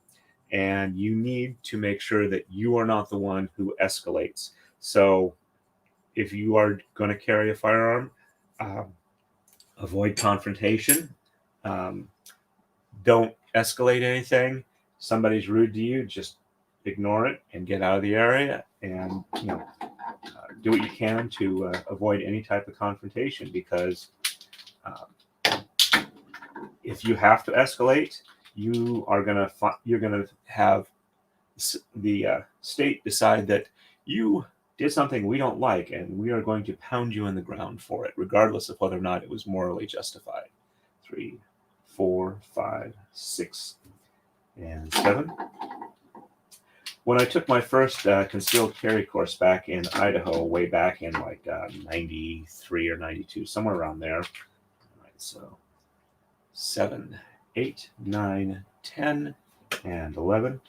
and you need to make sure that you are not the one who escalates. So if you are going to carry a firearm, um, avoid confrontation. Um, don't escalate anything. Somebody's rude to you, just ignore it and get out of the area, and do what you can to avoid any type of confrontation, because if you have to escalate, you're gonna have the state decide that you did something we don't like, and we are going to pound you in the ground for it, regardless of whether or not it was morally justified. 3, 4, 5, 6, and 7. When I took my first concealed carry course back in Idaho, way back in like 93 or 92, somewhere around there. All right, so 7, 8, 9, 10, and 11.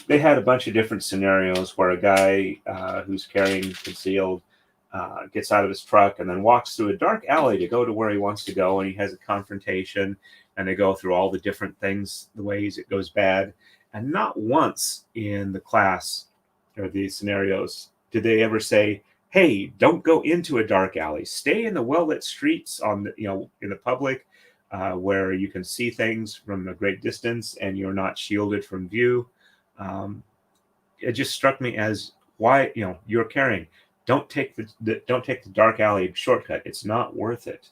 They had a bunch of different scenarios where a guy who's carrying concealed gets out of his truck and then walks through a dark alley to go to where he wants to go, and he has a confrontation, and they go through all the different things, the ways it goes bad. And not once in the class or these scenarios did they ever say, hey, don't go into a dark alley, stay in the well-lit streets on the in the public, where you can see things from a great distance and you're not shielded from view. um, it just struck me as, why you're carrying, don't take don't take the dark alley shortcut, it's not worth it.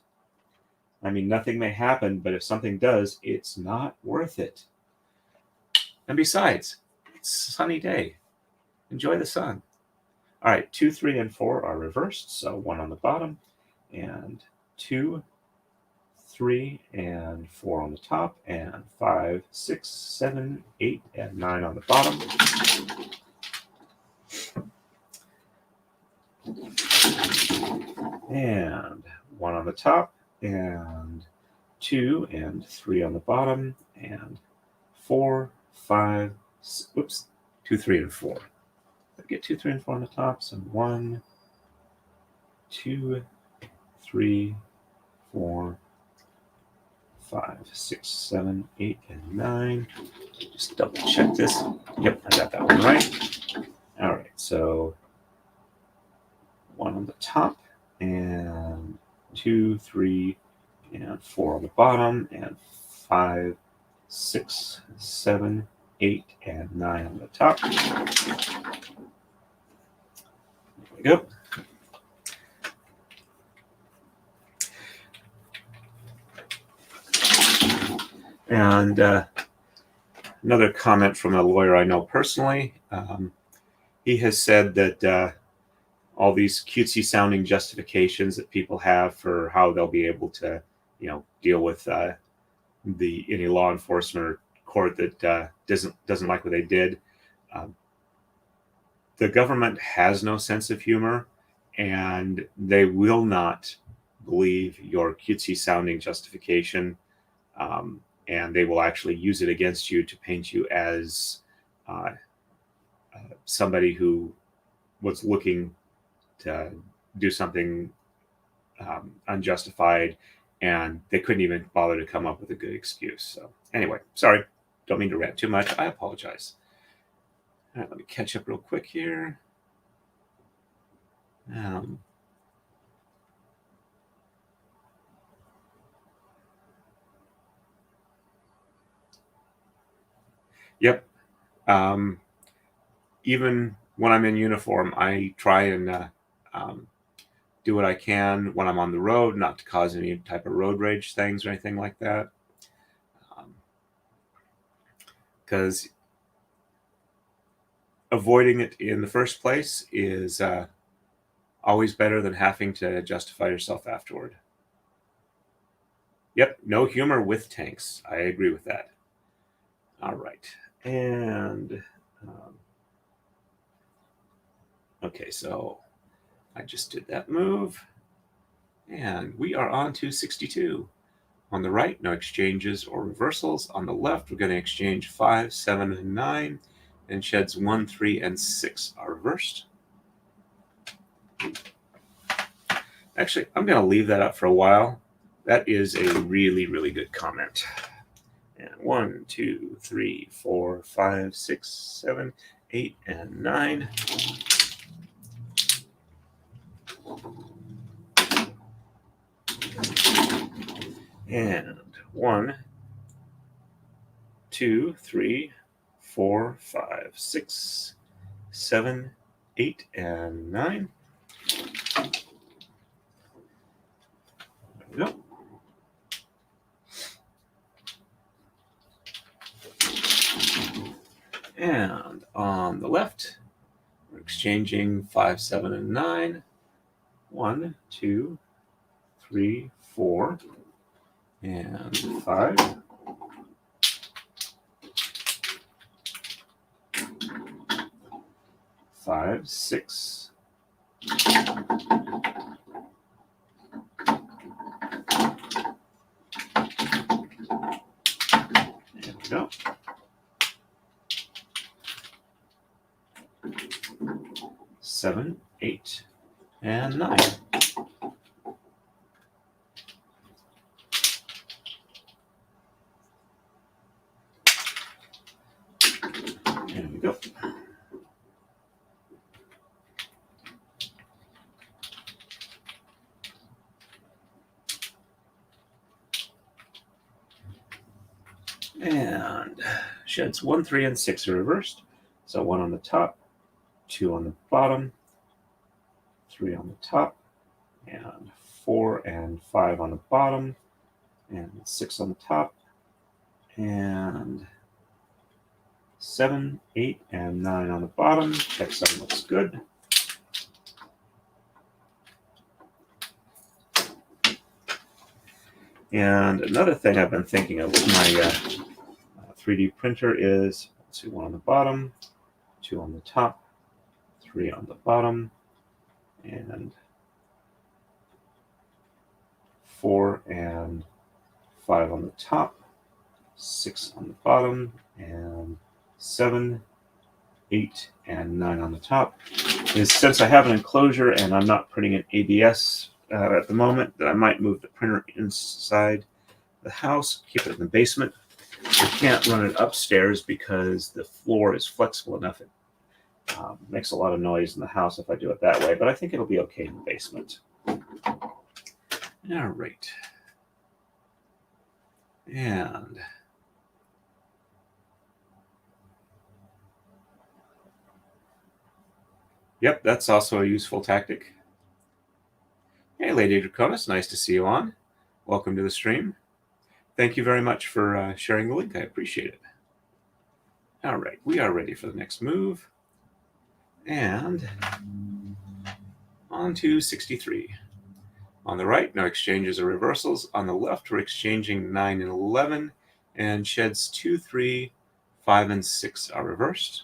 I mean, nothing may happen, but if something does, it's not worth it. And besides, it's a sunny day, enjoy the sun. All right, 2, 3, and 4 are reversed, so 1 on the bottom, and 2, 3, and 4 on the top, and 5, 6, 7, 8, and 9 on the bottom. And 1 on the top, and 2 and 3 on the bottom, and 4, 5, 2, 3, and 4. I get 2, 3, and 4 on the top, so 1, 2, 3, 4, 5, 6, 7, 8, and 9. Just double check this. Yep, I got that one right. All right, so 1 on the top, and 2, 3, and 4 on the bottom, and 5, 6, 7, 8, and 9 on the top. There we go. And another comment from a lawyer I know personally. He has said that all these cutesy sounding justifications that people have for how they'll be able to, deal with any law enforcement or court that doesn't like what they did. The government has no sense of humor, and they will not believe your cutesy sounding justification. And they will actually use it against you to paint you as somebody who was looking to do something unjustified, and they couldn't even bother to come up with a good excuse. So anyway, sorry, don't mean to rant too much. I apologize. All right, let me catch up real quick here. Yep. even when I'm in uniform, I try and do what I can when I'm on the road, not to cause any type of road rage things or anything like that. Because avoiding it in the first place is always better than having to justify yourself afterward. Yep, no humor with tanks. I agree with that. All right. And okay, so I just did that move. And we are on to 62. On the right, no exchanges or reversals. On the left, we're going to exchange 5, 7, and 9. And sheds 1, 3, and 6 are reversed. Actually, I'm going to leave that up for a while. That is a really, really good comment. And 1, 2, 3, 4, 5, 6, 7, 8, and 9. And 1, 2, 3, 4, 5, 6, 7, 8, and 9. There we go. And on the left, we're exchanging 5, 7, and 9. 1, 2, 3, 4, and 5. 5, 6. There we go. 7, 8, and 9. There we go. And sheds 1, 3, and 6 are reversed. So 1 on the top, 2 on the bottom, 3 on the top, and 4 and 5 on the bottom, and 6 on the top, and 7, 8, and 9 on the bottom. Checksum looks good. And another thing I've been thinking of with my 3D printer is, let's see, 1 on the bottom, 2 on the top, 3 on the bottom, and 4 and 5 on the top, 6 on the bottom, and 7, 8, and 9 on the top. Is since I have an enclosure and I'm not printing in ABS at the moment, that I might move the printer inside the house, keep it in the basement. I can't run it upstairs because the floor is flexible enough. It makes a lot of noise in the house if I do it that way, but I think it'll be okay in the basement. All right. And yep, that's also a useful tactic. Hey, Lady Draconis, nice to see you on. Welcome to the stream. Thank you very much for sharing the link. I appreciate it. All right, we are ready for the next move. And on to 63. On the right, no exchanges or reversals. On the left, we're exchanging 9 and 11, and sheds 2, 3, 5, and 6 are reversed.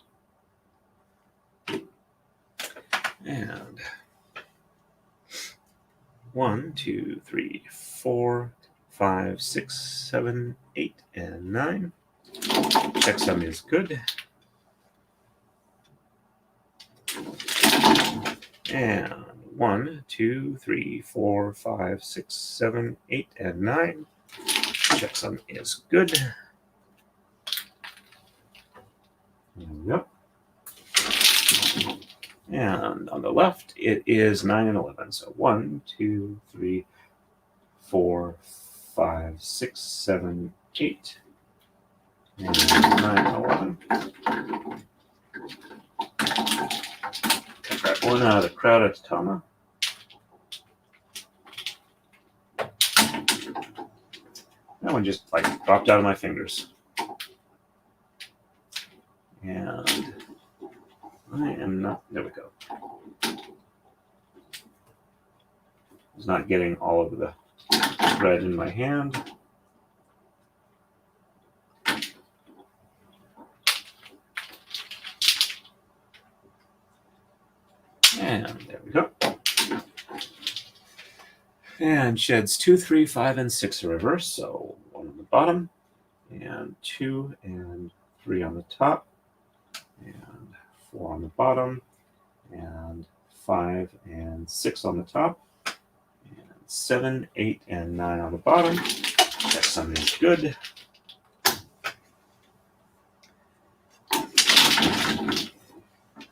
And 1, 2, 3, 4, 5, 6, 7, 8, and 9. Checksum is good. And 1, 2, 3, 4, 5, 6, 7, 8, and 9. Checksum is good. There we go. And on the left, it is 9 and 11. So 1, 2, 3, 4, 5, 6, 7, 8, and 9 and 11. Pulling out of the crowd at Tama. That one just like dropped out of my fingers. And I am not, there we go. I was not getting all of the thread in my hand. And there we go. And sheds 2, 3, 5, and 6 are reverse. So 1 on the bottom, and 2 and 3 on the top, and 4 on the bottom, and 5 and 6 on the top, and 7, 8, and 9 on the bottom. That sum is good.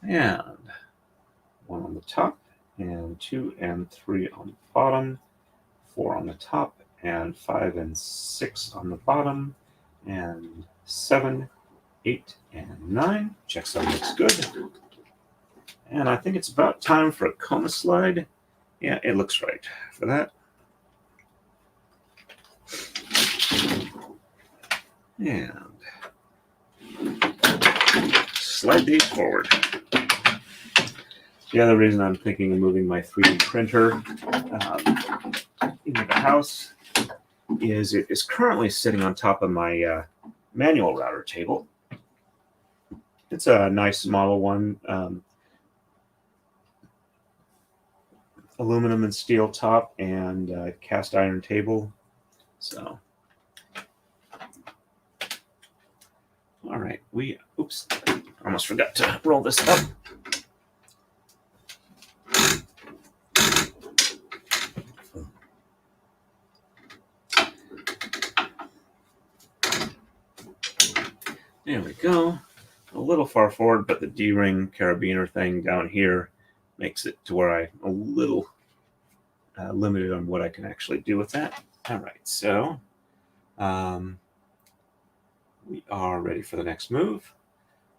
And 1 on the top, and 2 and 3 on the bottom, 4 on the top, and 5 and 6 on the bottom, and 7, 8, and 9. Checksum looks good. And I think it's about time for a Kona slide. Yeah, it looks right for that. And slide these forward. The other reason I'm thinking of moving my 3D printer into the house is it is currently sitting on top of my manual router table. It's a nice model one, aluminum and steel top and cast iron table. So, all right, oops, almost forgot to roll this up. There we go. A little far forward, but the D-ring carabiner thing down here makes it to where I'm a little limited on what I can actually do with that. All right, so we are ready for the next move.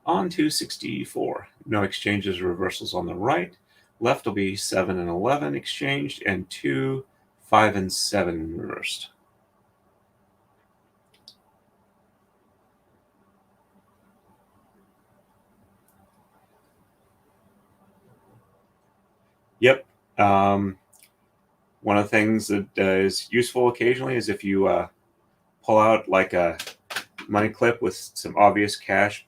On to 64. No exchanges or reversals on the right. Left will be 7 and 11 exchanged, and 2, 5, and 7 reversed. Yep. One of the things that is useful occasionally is if you pull out like a money clip with some obvious cash,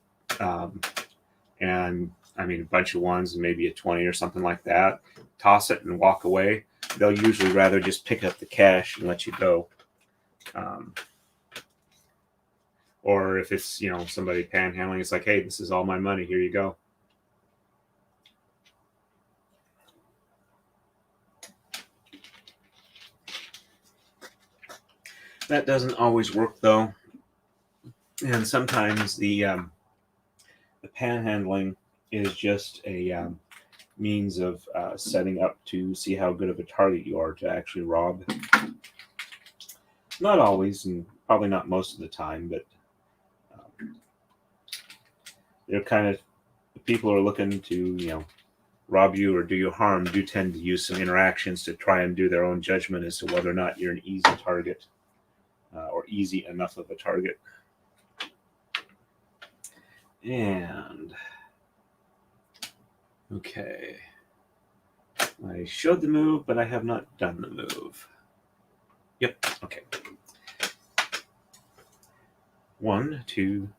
and I mean a bunch of ones and maybe a 20 or something like that, toss it and walk away. They'll usually rather just pick up the cash and let you go. Or if it's, somebody panhandling, it's like, hey, this is all my money, here you go. That doesn't always work though, and sometimes the panhandling is just a means of setting up to see how good of a target you are to actually rob. Not always, and probably not most of the time, but they're kind of, people who are looking to, rob you or do you harm do tend to use some interactions to try and do their own judgment as to whether or not you're an easy target. Or easy enough of a target. And okay, I showed the move, but I have not done the move. Yep, okay. 1, 2,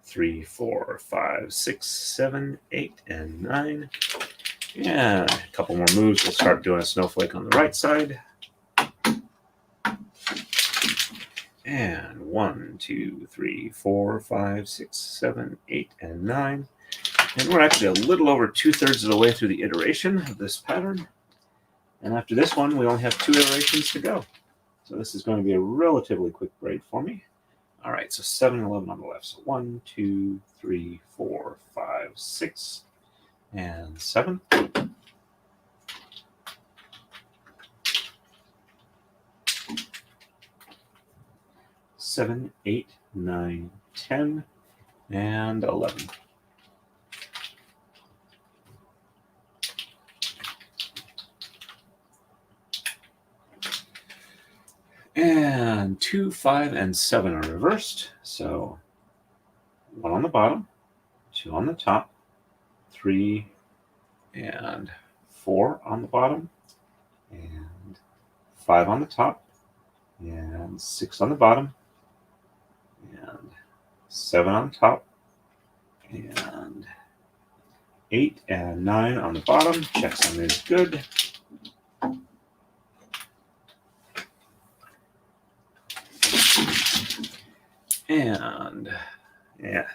3, 4, 5, 6, 7, 8, and 9. Yeah, a couple more moves. We'll start doing a snowflake on the right side. And 1, 2, 3, 4, 5, 6, 7, 8, and 9. And we're actually a little over 2/3 of the way through the iteration of this pattern. And after this one, we only have 2 iterations to go. So this is going to be a relatively quick braid for me. All right, so 7 and 11 on the left. So 1, 2, 3, 4, 5, 6, and 7. 7, 8, 9, 10, and 11. And 2, 5, and 7 are reversed. So 1 on the bottom, 2 on the top, 3 and 4 on the bottom, and 5 on the top, and 6 on the bottom, and 7 on top, and 8 and 9 on the bottom. Checksum is good. And yeah,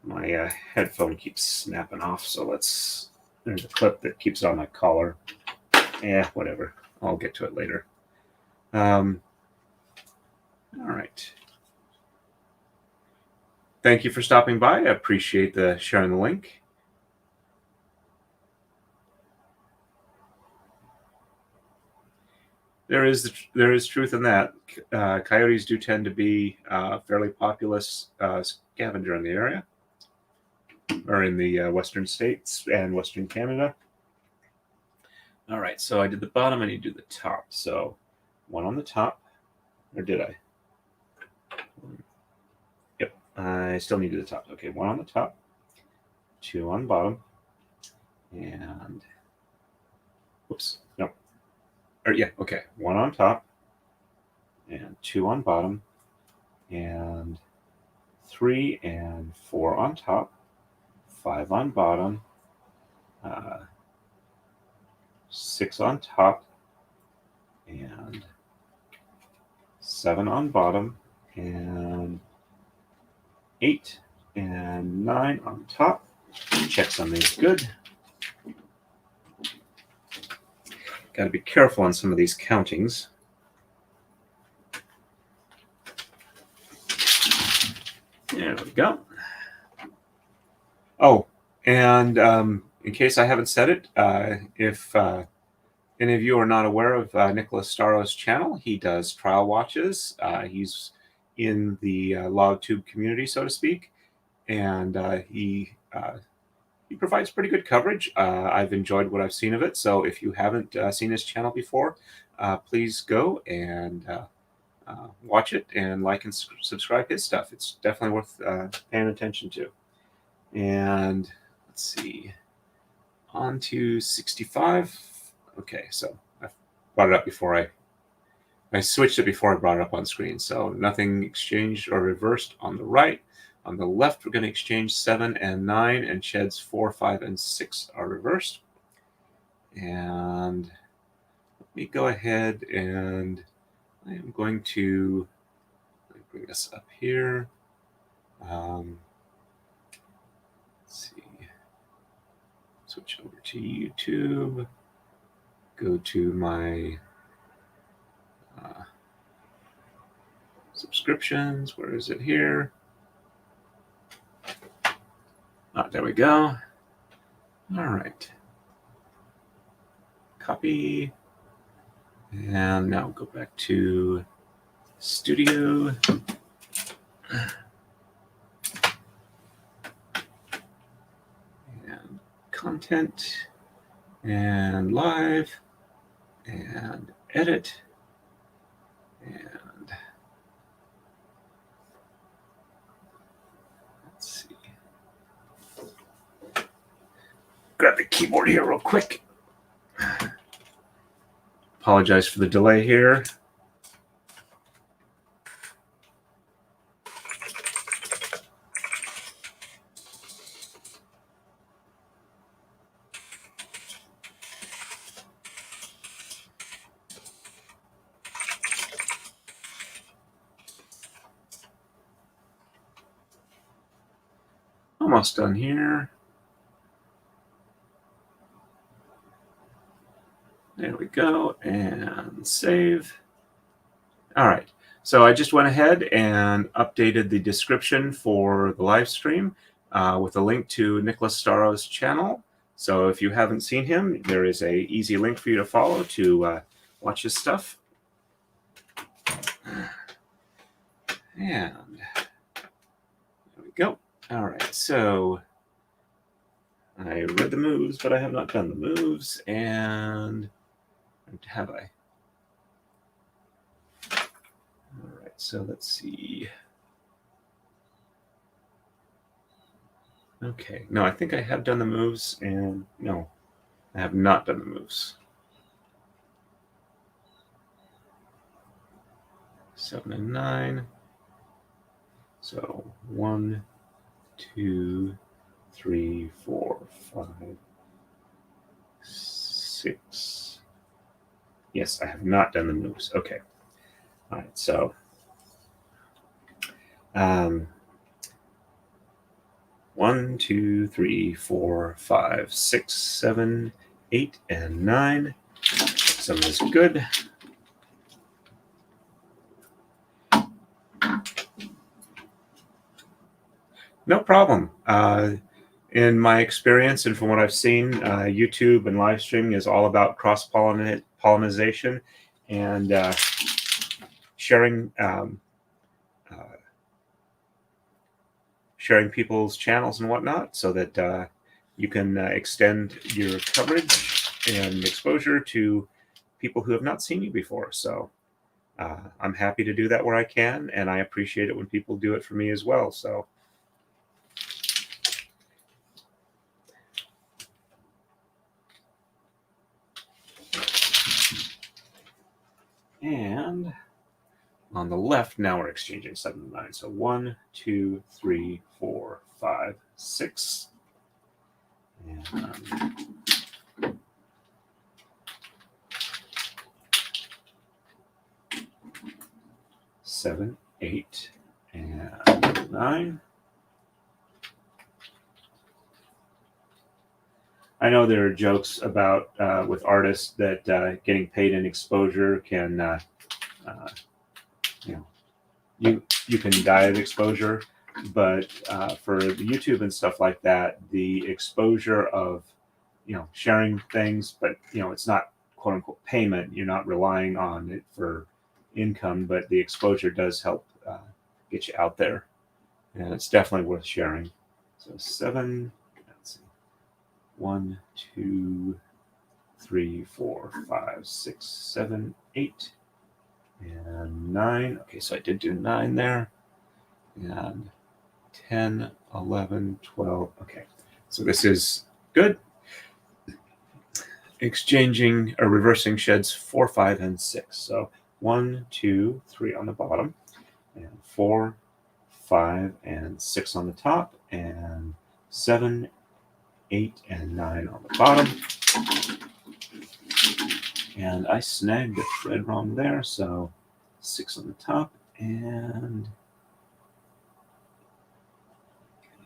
my headphone keeps snapping off, so there's a clip that keeps it on my collar. Yeah, whatever. I'll get to it later. All right. Thank you for stopping by. I appreciate the sharing the link. There is truth in that. Coyotes do tend to be a fairly populous scavenger in the area, or in the western states and western Canada. All right, so I did the bottom. I need to do the top. So 1 on the top, or did I? Yep, I still need to do the top. Okay, 1 on the top, 2 on the bottom, and whoops, no. Or yeah, okay, 1 on top, and 2 on bottom, and 3 and 4 on top, 5 on bottom, 6 on top, and 7 on bottom, and 8 and 9 on top. Checksum is good. Got to be careful on some of these countings. There we go. Oh, and in case I haven't said it, if any of you are not aware of Nicholas Staro's channel, he does trial watches. He's in the LogTube community, so to speak, and he provides pretty good coverage. I've enjoyed what I've seen of it, so if you haven't seen his channel before, please go and watch it and like and subscribe his stuff. It's definitely worth paying attention to. And let's see, on to 65. Okay, so I brought it up before I switched it before I brought it up on screen. So nothing exchanged or reversed on the right. On the left, we're going to exchange 7 and 9, and sheds 4, 5, and 6 are reversed. And let me go ahead and I am going to bring this up here. Let's see. Switch over to YouTube. Go to my subscriptions. Where is it here? There we go. All right. Copy. And now go back to Studio. And content. And live. And edit. And let's see. Grab the keyboard here real quick. Apologize for the delay here. Almost done here. There we go, and save. All right, so I just went ahead and updated the description for the live stream with a link to Nicholas Staro's channel. So if you haven't seen him, there is a easy link for you to follow to watch his stuff. And there we go. All right, so I read the moves, but I have not done the moves, and have I? so let's see. Okay, no, I think I have done the moves, and no, I have not done the moves. 7 and 9. So 1, 2, 3, 4, 5, 6. Yes, I have not done the moves. Okay. All right, so 1, 2, 3, 4, 5, 6, 7, 8, and 9. Some is good. No problem. In my experience and from what I've seen, YouTube and live streaming is all about cross-pollination and sharing sharing people's channels and whatnot, so that you can extend your coverage and exposure to people who have not seen you before. So I'm happy to do that where I can, and I appreciate it when people do it for me as well. So. And on the left, now we're exchanging 7 and 9. So 1, 2, 3, 4, 5, 6. And 7, 8, and 9. I know there are jokes about with artists that getting paid in exposure can, you can die of exposure, but for the YouTube and stuff like that, the exposure of sharing things, but it's not quote unquote payment. You're not relying on it for income, but the exposure does help get you out there, and it's definitely worth sharing. So 7. 1, 2, 3, 4, 5, 6, 7, 8, and 9. Okay, so I did do 9 there. And 10, 11, 12. Okay, so this is good. Exchanging or reversing sheds 4, 5, and 6. So 1, 2, 3 on the bottom, and 4, 5, and 6 on the top, and 7, 8, and 9 on the bottom. And I snagged the thread wrong there, so 6 on the top, and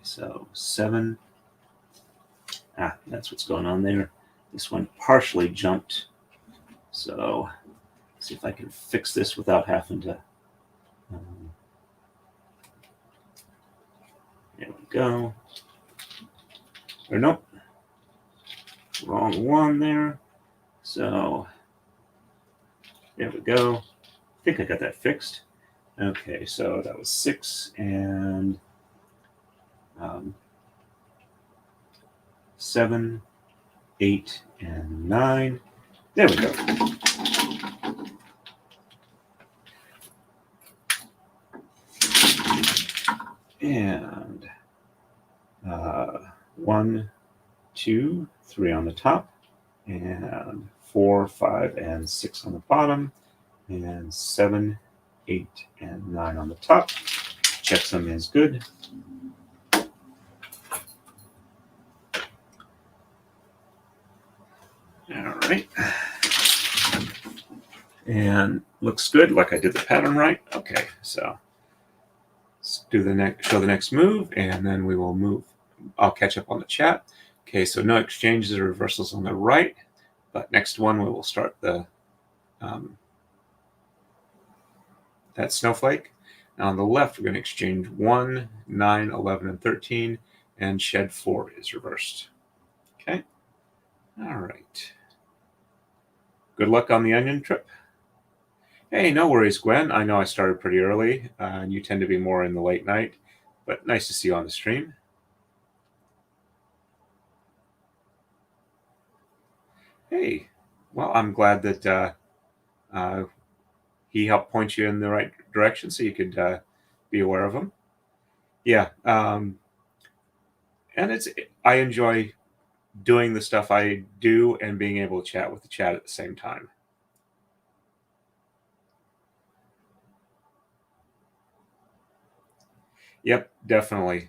so 7. That's what's going on there. This one partially jumped, so let's see if I can fix this without having to. There we go. Or nope, wrong one there. So there we go. I think I got that fixed. Okay, so that was 6 and 7, 8, and 9. There we go. And 1, 2, 3 on the top, and 4, 5, and 6 on the bottom, and 7, 8, and 9 on the top. Checksum is good. All right. And looks good, like I did the pattern right. Okay, so let's do show the next move, and then we will move. I'll catch up on the chat. Okay, so no exchanges or reversals on the right, but next one we will start the that snowflake. Now on the left, we're going to exchange 1, 9, 11, and 13, and shed 4 is reversed. Okay. All right. Good luck on the onion trip. Hey, no worries, Gwen. I know I started pretty early, and you tend to be more in the late night, but nice to see you on the stream. Hey, well, I'm glad that he helped point you in the right direction so you could be aware of them. Yeah. And I enjoy doing the stuff I do and being able to chat with the chat at the same time. Yep, definitely.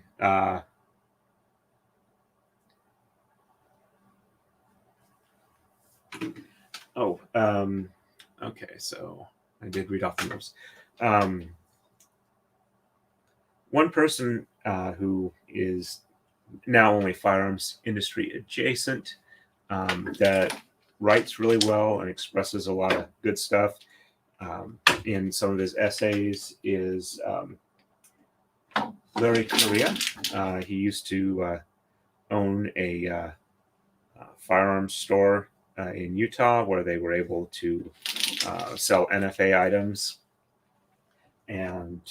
Okay, so I did read off the notes. One person who is now only firearms industry adjacent that writes really well and expresses a lot of good stuff in some of his essays is Clarie Cassan. He used to own a firearms store in Utah where they were able to sell NFA items, and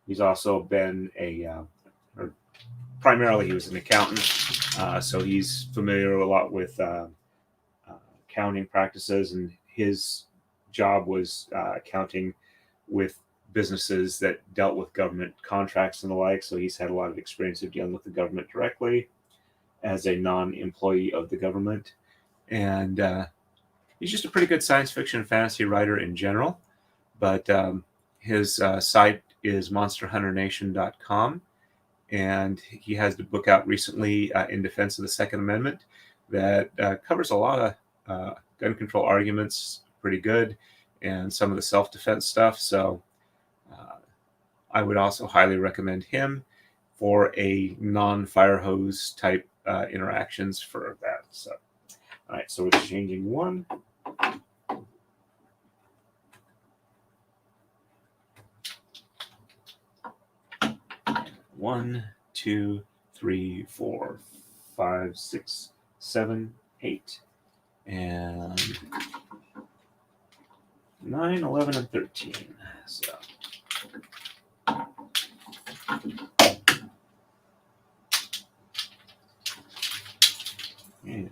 he's also been or primarily he was an accountant, so he's familiar a lot with accounting practices, and his job was accounting with businesses that dealt with government contracts and the like, so he's had a lot of experience of dealing with the government directly as a non-employee of the government. And he's just a pretty good science fiction and fantasy writer in general. But his site is monsterhunternation.com. And he has the book out recently, In Defense of the Second Amendment, that covers a lot of gun control arguments pretty good, and some of the self-defense stuff. So I would also highly recommend him for a non-fire hose type interactions for that. So, all right, so it's changing one. One, two, three, four, 5, 6, 7, 8, and 9, 11, and 13. So. And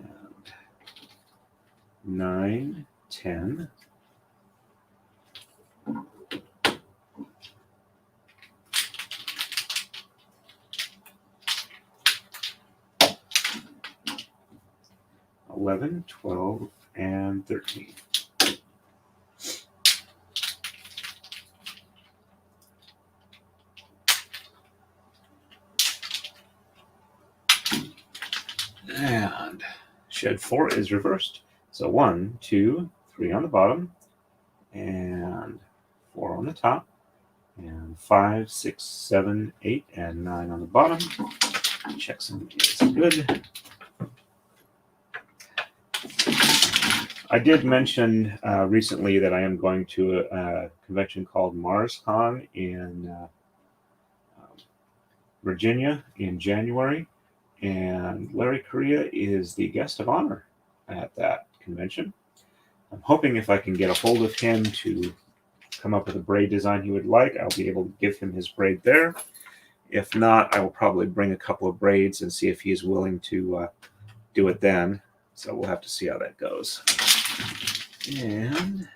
9, 10. $11, 12, and 13. And shed 4 is reversed. So 1, 2, 3 on the bottom, and 4 on the top, and 5, 6, 7, 8, and 9 on the bottom. Checksum is good. I did mention recently that I am going to a convention called MarsCon in Virginia in January, and Clarie Cassan is the guest of honor at that convention. I'm hoping if I can get a hold of him to come up with a braid design he would like, I'll be able to give him his braid there. If not, I will probably bring a couple of braids and see if he is willing to do it then. So we'll have to see how that goes. And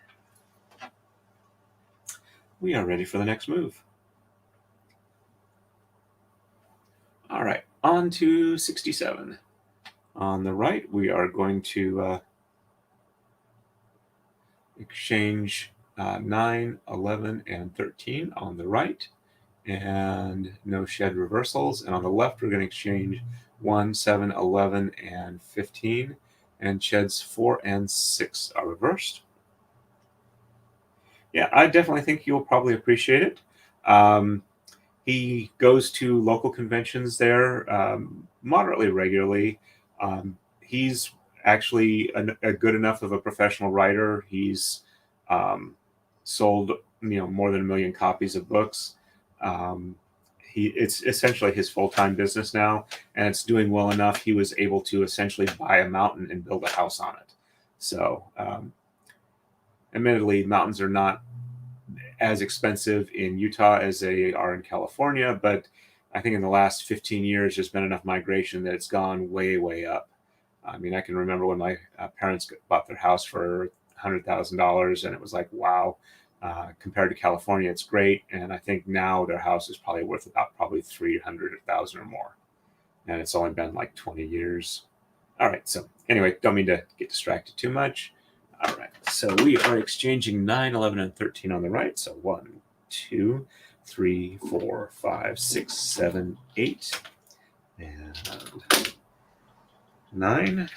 we are ready for the next move. All right, on to 67. On the right, we are going to exchange 9, 11, and 13 on the right, and no shed reversals. And on the left, we're going to exchange 1, 7, 11, and 15, and sheds 4 and 6 are reversed. Yeah, I definitely think you'll probably appreciate it. He goes to local conventions there moderately regularly. He's actually a good enough of a professional writer. He's sold more than 1 million copies of books. It's essentially his full-time business now, and it's doing well enough. He was able to essentially buy a mountain and build a house on it. So, admittedly, mountains are not as expensive in Utah as they are in California, but I think in the last 15 years, there's been enough migration that it's gone way, way up. I mean, I can remember when my parents bought their house for $100,000, and it was like, wow. Compared to California, it's great, and I think now their house is probably worth about probably 300,000 or more, and it's only been like 20 years. All right, so anyway, don't mean to get distracted too much. All right, so we are exchanging 9, 11, and 13 on the right. So 1, 2, 3, 4, 5, 6, 7, 8, and 9.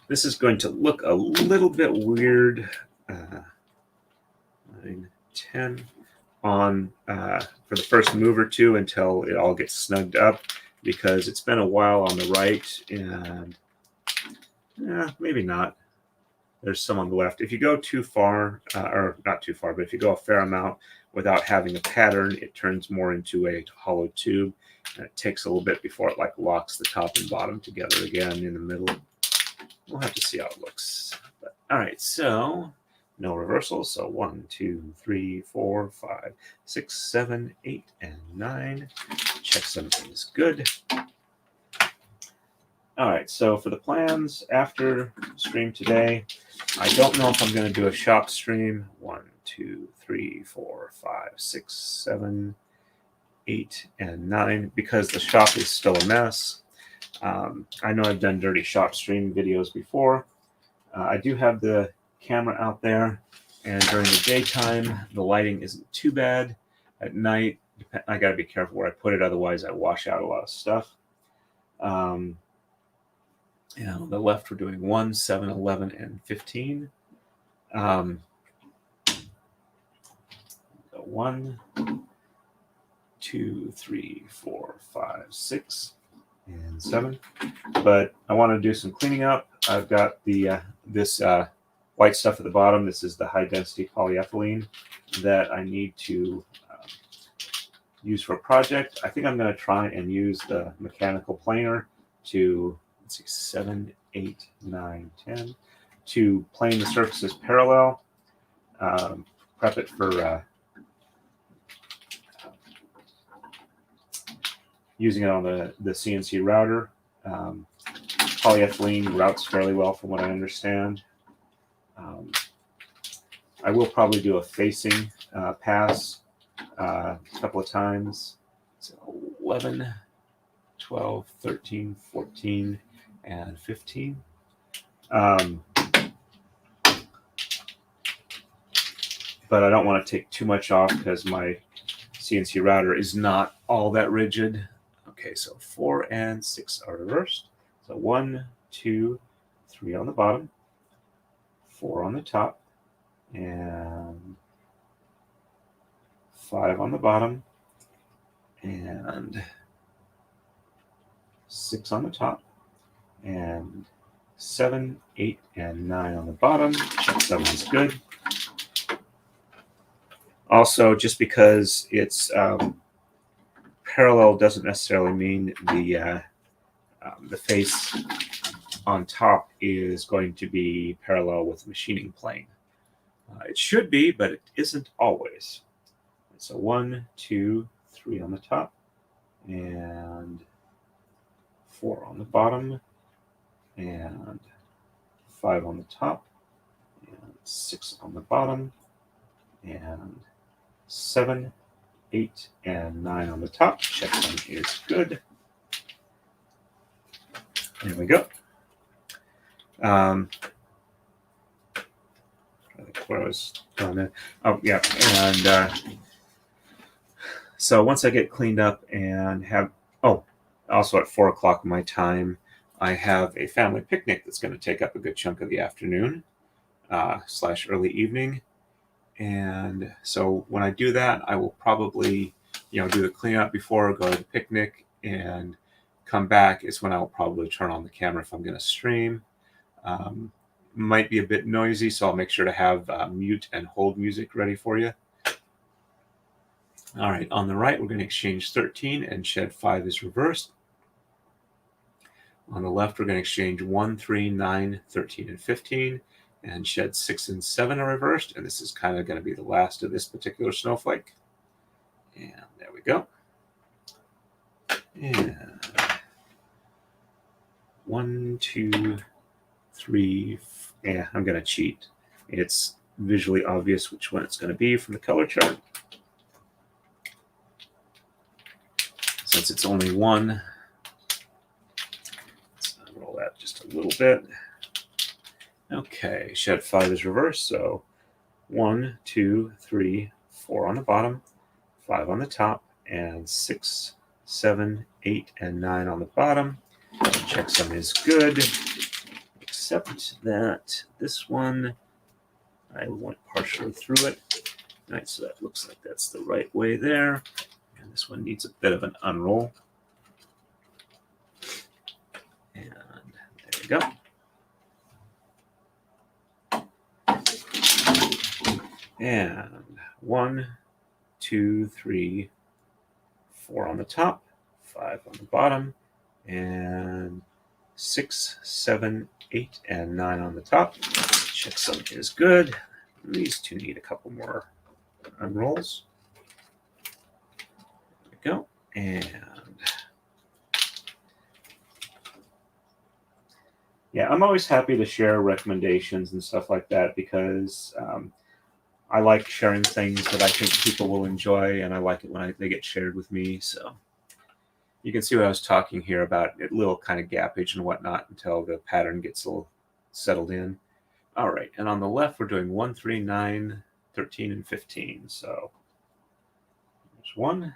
This is going to look a little bit weird. 9, 10 on for the first move or two until it all gets snugged up, because it's been a while on the right, and maybe not. There's some on the left. If you go too far, or not too far, but if you go a fair amount without having a pattern, it turns more into a hollow tube, and it takes a little bit before it like locks the top and bottom together again in the middle. We'll have to see how it looks. But, all right, so no reversals. So 1, 2, 3, 4, 5, 6, 7, 8, and 9. Checksum is good. All right, so for the plans after stream today, I don't know if I'm going to do a shop stream. 1, 2, 3, 4, 5, 6, 7, 8, and 9, because the shop is still a mess. I know I've done dirty shop stream videos before. I do have the camera out there, and during the daytime, the lighting isn't too bad. At night, I got to be careful where I put it, otherwise I wash out a lot of stuff. And on the left, we're doing 1, 7, 11, and 15. 1, 2, 3, 4, 5, 6, and 7. But I want to do some cleaning up. I've got the this white stuff at the bottom. This is the high density polyethylene that I need to use for a project. I think I'm going to try and use the mechanical planer to, let's see, 7, 8, 9, 10, to plane the surfaces parallel, prep it for using it on the CNC router. Polyethylene routes fairly well from what I understand. I will probably do a facing pass a couple of times. So 11, 12, 13, 14, and 15. But I don't want to take too much off because my CNC router is not all that rigid. Okay, so 4 and 6 are reversed. So 1, 2, 3 on the bottom, 4 on the top, and 5 on the bottom, and 6 on the top, and 7, 8, and 9 on the bottom. Check 7 is good. Also, just because it's parallel doesn't necessarily mean the face on top is going to be parallel with the machining plane. It should be, but it isn't always. So 1, 2, 3 on the top, and 4 on the bottom, and 5 on the top, and 6 on the bottom, and 7, 8, and 9 on the top. Checksum is good. There we go. Where I was on there. Oh, yeah. And so once I get cleaned up and have, also at 4 o'clock my time, I have a family picnic that's going to take up a good chunk of the afternoon / early evening. And so when I do that, I will probably, do the cleanup before I go to the picnic, and come back is when I'll probably turn on the camera if I'm going to stream. Might be a bit noisy, so I'll make sure to have mute and hold music ready for you. All right, on the right, we're going to exchange 13, and shed 5 is reversed. On the left, we're going to exchange 1, 3, 9, 13, and 15, and shed 6 and 7 are reversed, and this is kind of going to be the last of this particular snowflake. And there we go. And 1, 2, 3. Yeah, I'm going to cheat. It's visually obvious which one it's going to be from the color chart. Since it's only one, let's roll that just a little bit. Okay, shed 5 is reversed, so 1, 2, 3, 4 on the bottom, 5 on the top, and 6, 7, 8, and 9 on the bottom. Checksum is good, except that this one, I went partially through it. All right, so that looks like that's the right way there. And this one needs a bit of an unroll. And there we go. And 1, 2, 3, 4 on the top, 5 on the bottom, and 6, 7, 8, and 9 on the top. Checksum is good. These two need a couple more unrolls. There we go. And yeah, I'm always happy to share recommendations and stuff like that because I like sharing things that I think people will enjoy, and I like it when they get shared with me. So you can see what I was talking here about a little kind of gappage and whatnot until the pattern gets a little settled in. All right, and on the left, we're doing 1, 3, 9, 13, and 15. So there's 1.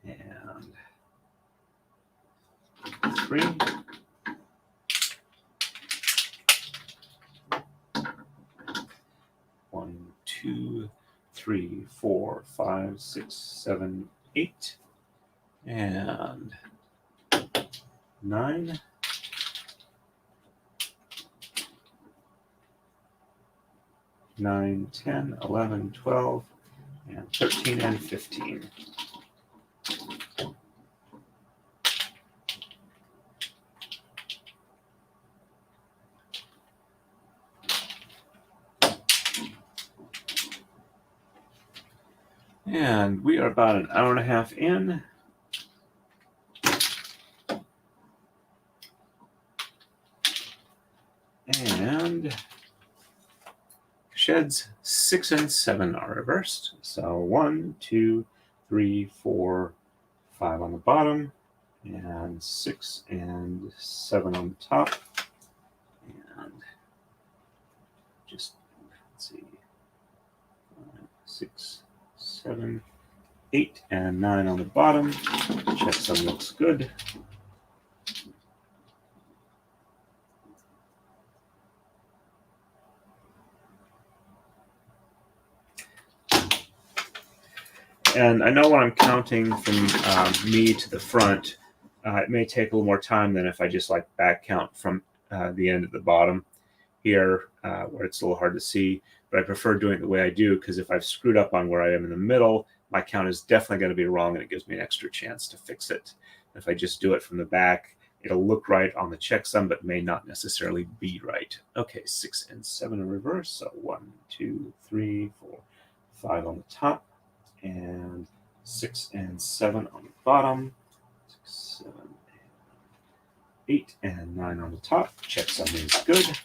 And 3. One, 2, 3, 4, 5, 6, 7, 8, and 9. 9, 10, 11, 12, and 13, and 15. And we are about an hour and a half in. And sheds 6 and 7 are reversed. So 1, 2, 3, 4, 5 on the bottom, and 6 and 7 on the top. And just, let's see, 6, 7, 8, and 9 on the bottom. Checksum looks good. And I know when I'm counting from me to the front, it may take a little more time than if I just like back count from the end of the bottom here, where it's a little hard to see. But I prefer doing it the way I do because if I've screwed up on where I am in the middle, my count is definitely going to be wrong, and it gives me an extra chance to fix it. If I just do it from the back, it'll look right on the checksum, but may not necessarily be right. Okay, 6 and 7 in reverse. So 1, 2, 3, 4, 5 on the top, and 6 and 7 on the bottom. 6, 7, 8, and 9 on the top. Checksum is good.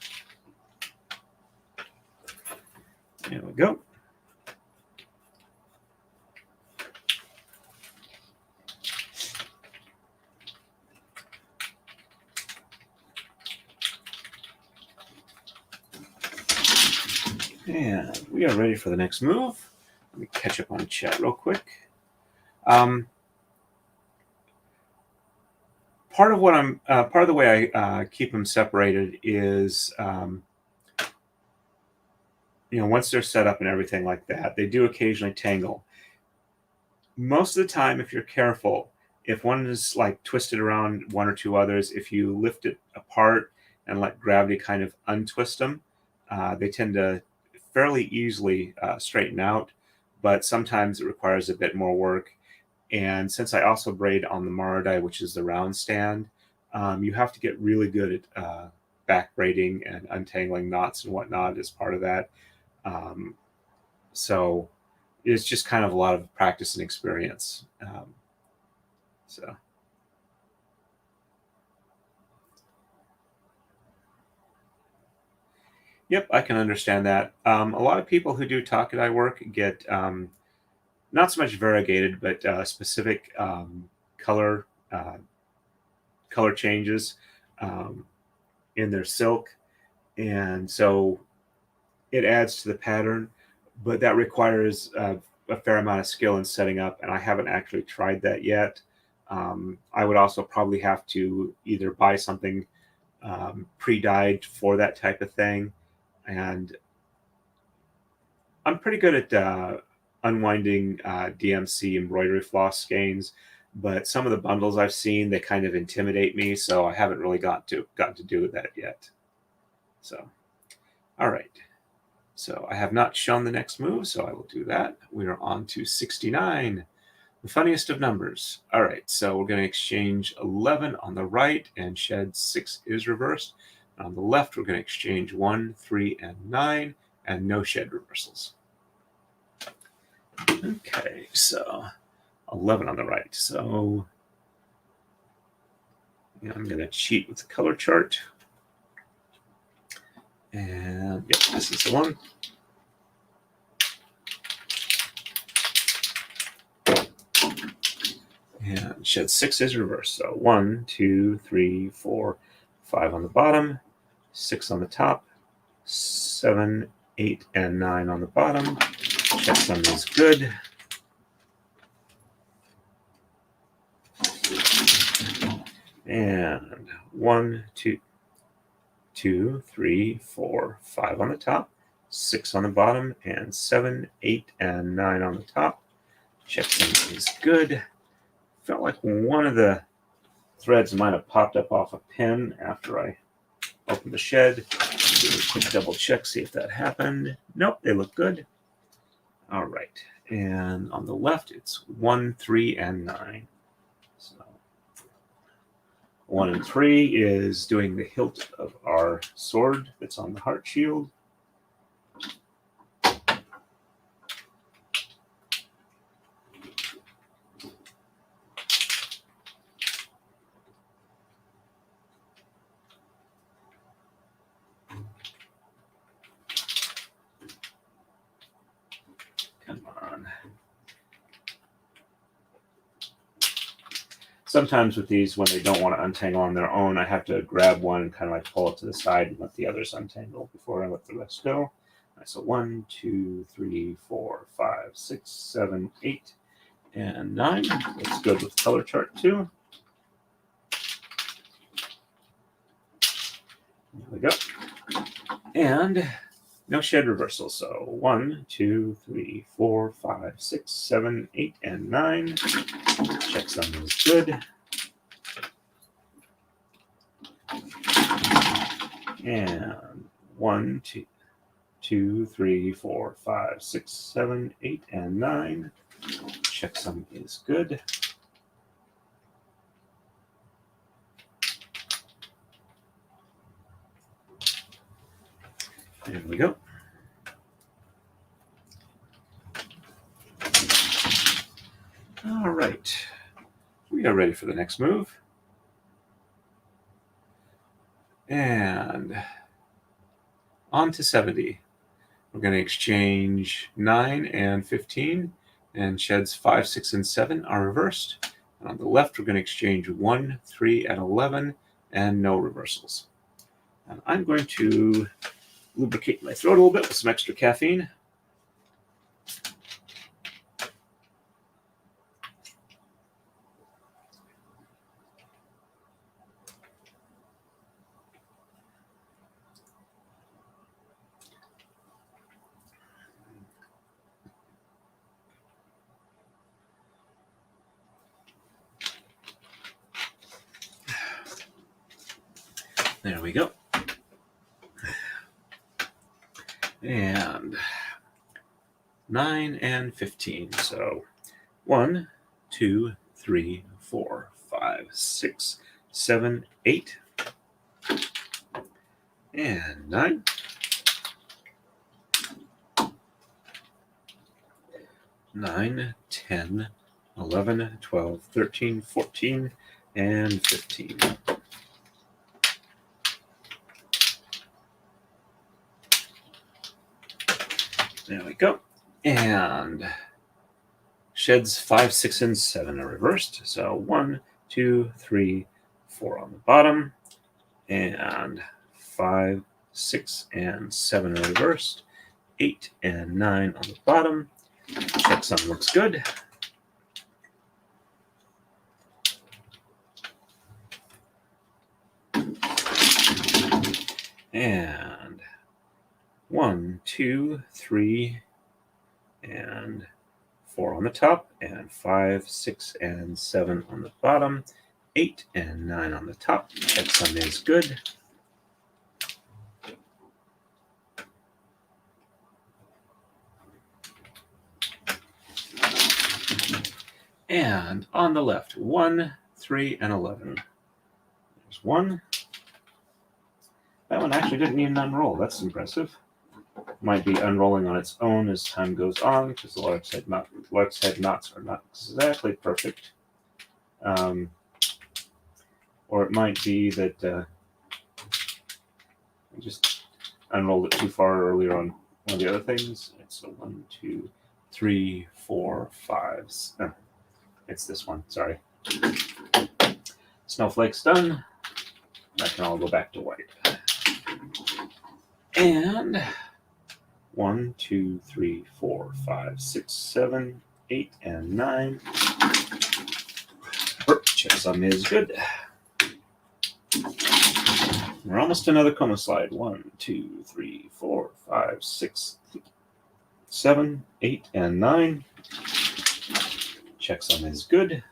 There we go. And we are ready for the next move. Let me catch up on chat real quick. Part of the way I keep them separated is, once they're set up and everything like that, they do occasionally tangle. Most of the time, if you're careful, if one is like twisted around one or two others, if you lift it apart and let gravity kind of untwist them, they tend to fairly easily straighten out, but sometimes it requires a bit more work. And since I also braid on the Marodai, which is the round stand, you have to get really good at back braiding and untangling knots and whatnot as part of that. So it's just kind of a lot of practice and experience. So. Yep, I can understand that. A lot of people who do Takadai work get not so much variegated, but specific color color changes in their silk, and so it adds to the pattern. But that requires a fair amount of skill in setting up, and I haven't actually tried that yet. I would also probably have to either buy something pre-dyed for that type of thing, and I'm pretty good at unwinding DMC embroidery floss skeins, but some of the bundles I've seen, they kind of intimidate me, so I haven't really gotten to do that yet. So, all right. So I have not shown the next move, so I will do that. We are on to 69, the funniest of numbers. All right, so we're going to exchange 11 on the right, and shed 6 is reversed. On the left, we're going to exchange 1, 3, and 9, and no shed reversals. Okay, so 11 on the right. So yeah, I'm going to cheat with the color chart. And yep, this is the one. And shed 6 is reversed. So 1, 2, 3, 4, 5 on the bottom, 6 on the top, 7, 8, and 9 on the bottom. Checksum is good. And 1, 2, 2, 3, 4, 5 on the top, 6 on the bottom, and 7, 8, and 9 on the top. Checksum is good. Felt like one of the threads might have popped up off a pin after I opened the shed. Do a quick double check, see if that happened. Nope, they look good. All right, and on the left, it's 1, 3, and 9. So 1 and 3 is doing the hilt of our sword that's on the heart shield. Come on. Sometimes with these, when they don't want to untangle on their own, I have to grab one and kind of like pull it to the side and let the others untangle before I let the rest go. All right, so 1, 2, 3, 4, 5, 6, 7, 8, and 9. Looks good with color chart too. There we go. And no shed reversal. So 1, 2, 3, 4, 5, 6, 7, 8, and 9. Checksum is good. And 1, 2, 3, 4, 5, 6, 7, 8, and 9. Checksum is good. There we go. All right. We are ready for the next move. And on to 70. We're going to exchange 9 and 15, and sheds 5, 6, and 7 are reversed. And on the left, we're going to exchange 1, 3, and 11, and no reversals. And I'm going to lubricate my throat a little bit with some extra caffeine. There we go. And 9 and 15. So 1, 2, 3, 4, 5, 6, 7, 8, and 9. 9, 10, 11, 12, 13, 14, and 15. There we go. And sheds 5, 6, and 7 are reversed. So 1, 2, 3, 4 on the bottom, and 5, 6, and 7 are reversed. 8 and 9 on the bottom. Checksum looks good. And 1, 2, 3, and 4 on the top, and 5, 6, and 7 on the bottom. 8 and 9 on the top. Checksum is good. And on the left, 1, 3, and 11. There's 1. That one actually didn't need an unroll. That's impressive. Might be unrolling on its own as time goes on because the lark's head knots are not exactly perfect. Or it might be that I just unrolled it too far earlier on one of the other things. It's a 1, 2, 3, 4, 5. No, it's this one. Sorry. Snowflake's done. That can all go back to white. And 1, 2, 3, 4, 5, 6, 7, 8, and 9. Checksum is good. We're almost another coma slide. 1, 2, 3, 4, 5, 6, 7, 8, and 9. Checksum is good.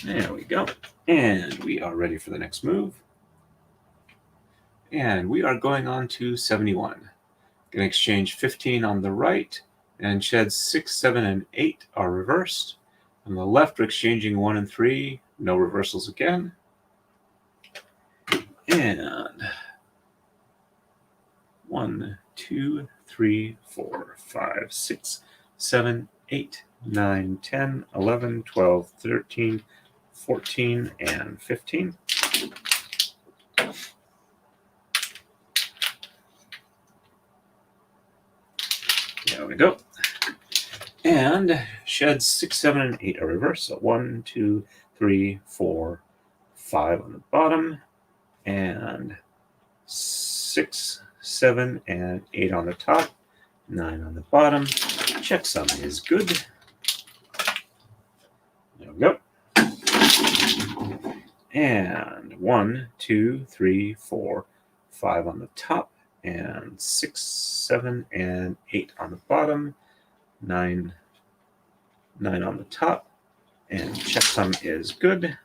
There we go. And we are ready for the next move. And we are going on to 71. Going to exchange 15 on the right, and sheds 6, 7, and 8 are reversed. On the left, we're exchanging 1 and 3. No reversals again. And 1, 2, 3, 4, 5, 6, 7, 8, 9, 10, 11, 12, 13, 14, and 15. There we go. And sheds 6, 7, and 8 are reversed. So 1, 2, 3, 4, 5 on the bottom, and 6, 7, and 8 on the top, 9 on the bottom. Checksum is good. There we go. And 1, 2, 3, 4, 5 on the top, and 6, 7, and 8 on the bottom, 9 on the top, and checksum is good.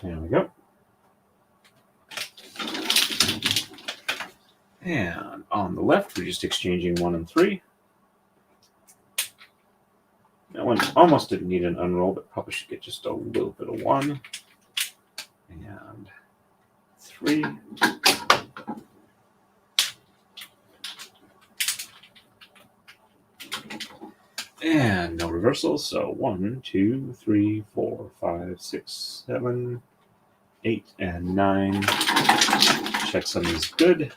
There we go. And on the left, we're just exchanging 1 and 3. That one almost didn't need an unroll, but probably should get just a little bit of 1 and 3. And no reversals, so 1, 2, 3, 4, 5, 6, 7, 8, and 9. Checksum is good.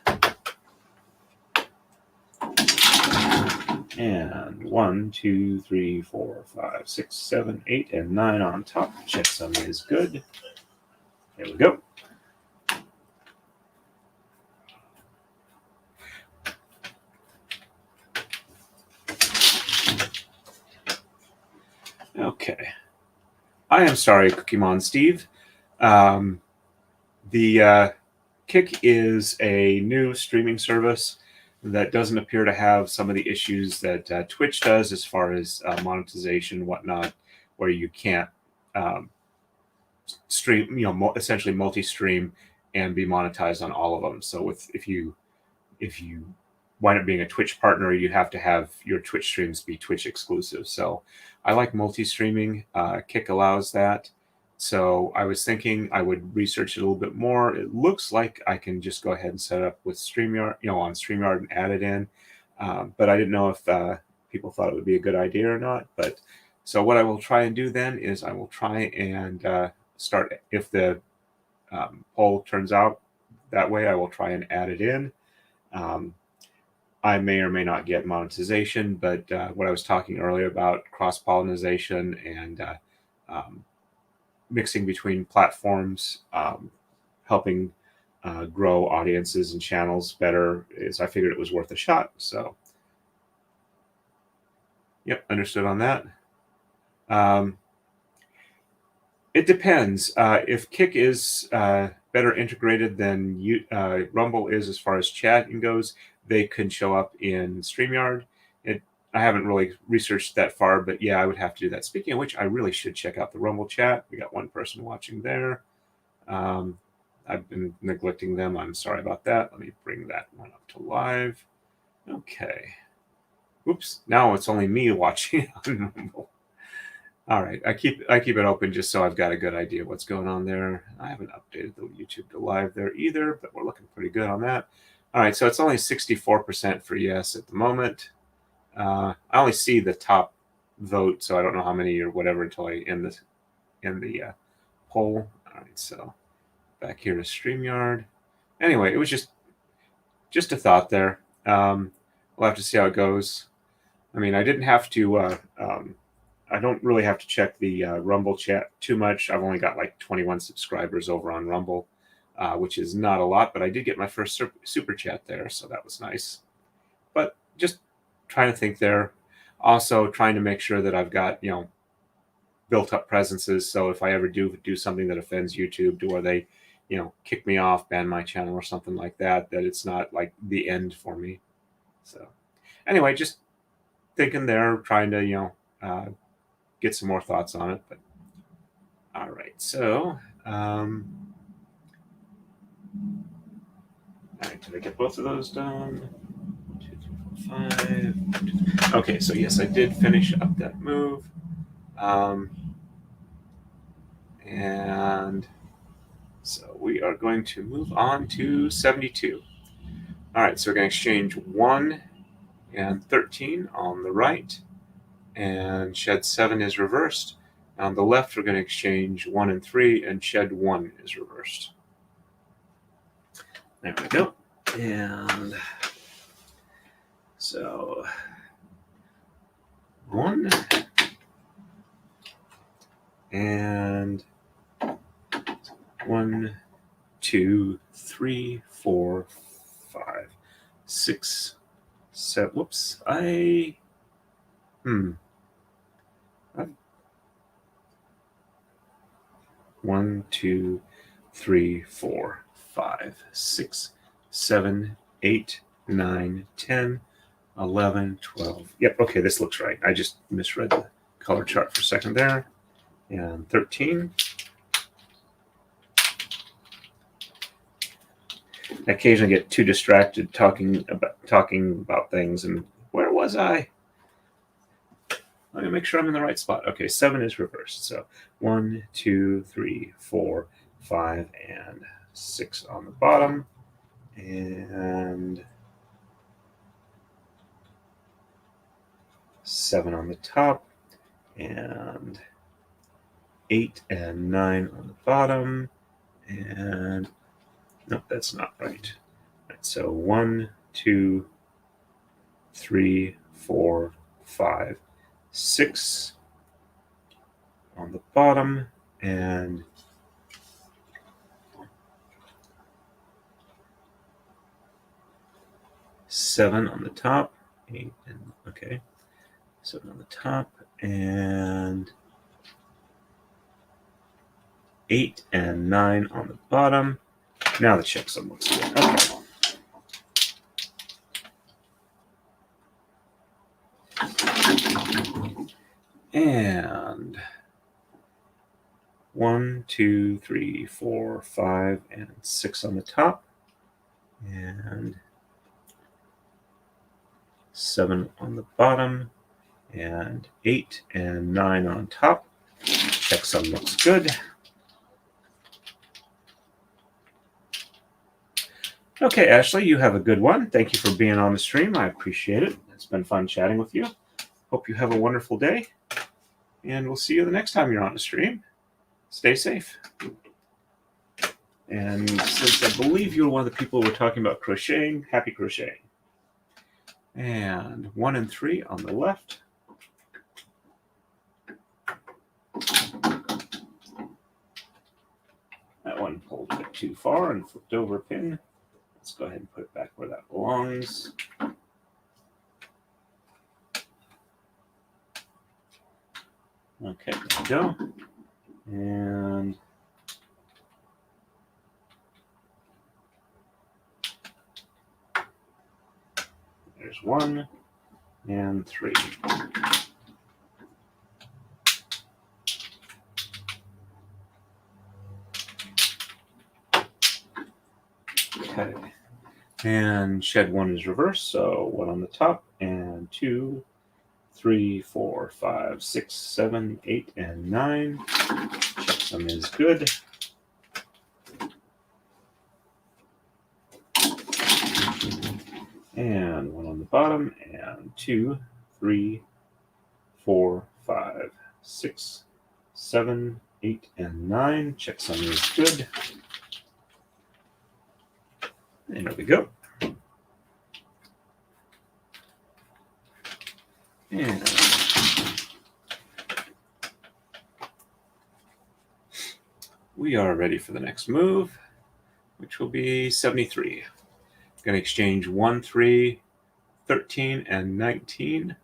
And 1, 2, 3, 4, 5, 6, 7, 8, and 9 on top. Checksum is good. There we go. Okay. I am sorry, Cookiemon Steve. The Kick is a new streaming service that doesn't appear to have some of the issues that Twitch does as far as monetization and whatnot, where you can't stream, essentially multi-stream and be monetized on all of them. So if you wind up being a Twitch partner, you have to have your Twitch streams be Twitch exclusive. So I like multi-streaming. Kick allows that. So I was thinking I would research it a little bit more. It looks like I can just go ahead and set it up with StreamYard, on StreamYard and add it in. But I didn't know if people thought it would be a good idea or not. But so what I will try and do then is I will try and start, if the poll turns out that way, I will try and add it in. I may or may not get monetization, but what I was talking earlier about cross-pollination and mixing between platforms, helping grow audiences and channels better, is I figured it was worth a shot. So, yep, understood on that. It depends. If Kick is better integrated than Rumble is as far as chatting goes, they can show up in StreamYard. I haven't really researched that far, but yeah, I would have to do that. Speaking of which, I really should check out the Rumble chat. We got one person watching there. I've been neglecting them. I'm sorry about that. Let me bring that one up to live. Okay. Oops. Now it's only me watching on Rumble. All right. I keep it open just so I've got a good idea of what's going on there. I haven't updated the YouTube to live there either, but we're looking pretty good on that. All right. So it's only 64% for yes at the moment. I only see the top vote, so I don't know how many or whatever until I end the poll. All right, so back here to StreamYard. Anyway, it was just a thought there. We'll have to see how it goes. I mean, I didn't have to. I don't really have to check the Rumble chat too much. I've only got like 21 subscribers over on Rumble, which is not a lot, but I did get my first super chat there, so that was nice. But just trying to think there. Also trying to make sure that I've got, built up presences. So if I ever do something that offends YouTube to where they, kick me off, ban my channel or something like that, that it's not like the end for me. So anyway, just thinking there, trying to, get some more thoughts on it. But all right. So, all right, did I get both of those done? 2, 3, 4, 5. Okay, so yes, I did finish up that move. And so we are going to move on to 72. All right, so we're going to exchange 1 and 13 on the right, and shed 7 is reversed. On the left, we're going to exchange 1 and 3, and shed 1 is reversed. There we go. And so 1 and 1, 2, 3, 4, 5, 6, 7. Whoops. 1, 2, 3, 4, 5, 6, 7, 8, 9, 10, 11, 12. Yep, okay, this looks right. I just misread the color chart for a second there. And 13. I occasionally get too distracted talking about things, and where was I? Let me make sure I'm in the right spot. Okay, 7 is reversed. So 1, 2, 3, 4, 5, and 6 on the bottom, and 7 on the top, and 8 and 9 on the bottom, and nope, that's not right. All right, so 1, 2, 3, 4, 5, 6 on the bottom, and 7 on the top. 8 and okay, 7 on the top, and 8 and 9 on the bottom. Now the checksum looks good. Okay. And 1, 2, 3, 4, 5, and 6 on the top, and 7 on the bottom, and 8 and 9 on top. Checksum looks good. Okay, Ashley, you have a good one. Thank you for being on the stream. I appreciate it. It's been fun chatting with you. Hope you have a wonderful day, and we'll see you the next time you're on the stream. Stay safe. And since I believe you're one of the people who were talking about crocheting, happy crocheting. And 1 and 3 on the left. That one pulled a bit too far and flipped over a pin. Let's go ahead and put it back where that belongs. Okay, there we go. And there's 1 and 3. Okay. And shed 1 is reversed, so 1 on the top, and 2, 3, 4, 5, 6, 7, 8, and 9. Checksum is good. And 1 on the bottom, and 2, 3, 4, 5, 6, 7, 8, and 9. Checksum is good. And there we go. And we are ready for the next move, which will be 73. Going to exchange 1, 3, 13, and 19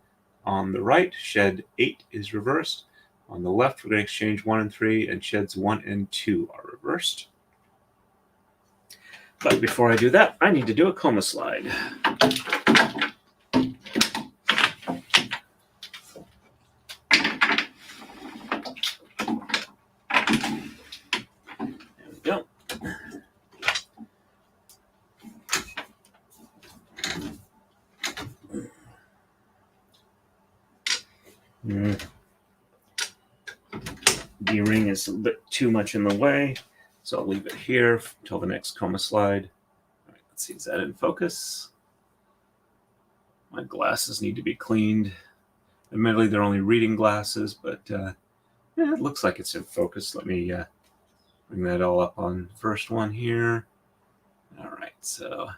on the right. Shed 8 is reversed. On the left, we're going to exchange 1 and 3, and sheds 1 and 2 are reversed. But before I do that, I need to do a coma slide. There we go. D-ring is a bit too much in the way, so I'll leave it here until the next coma slide. All right, let's see, is that in focus? My glasses need to be cleaned. Admittedly, they're only reading glasses, but yeah, it looks like it's in focus. Let me bring that all up on the first one here. All right, so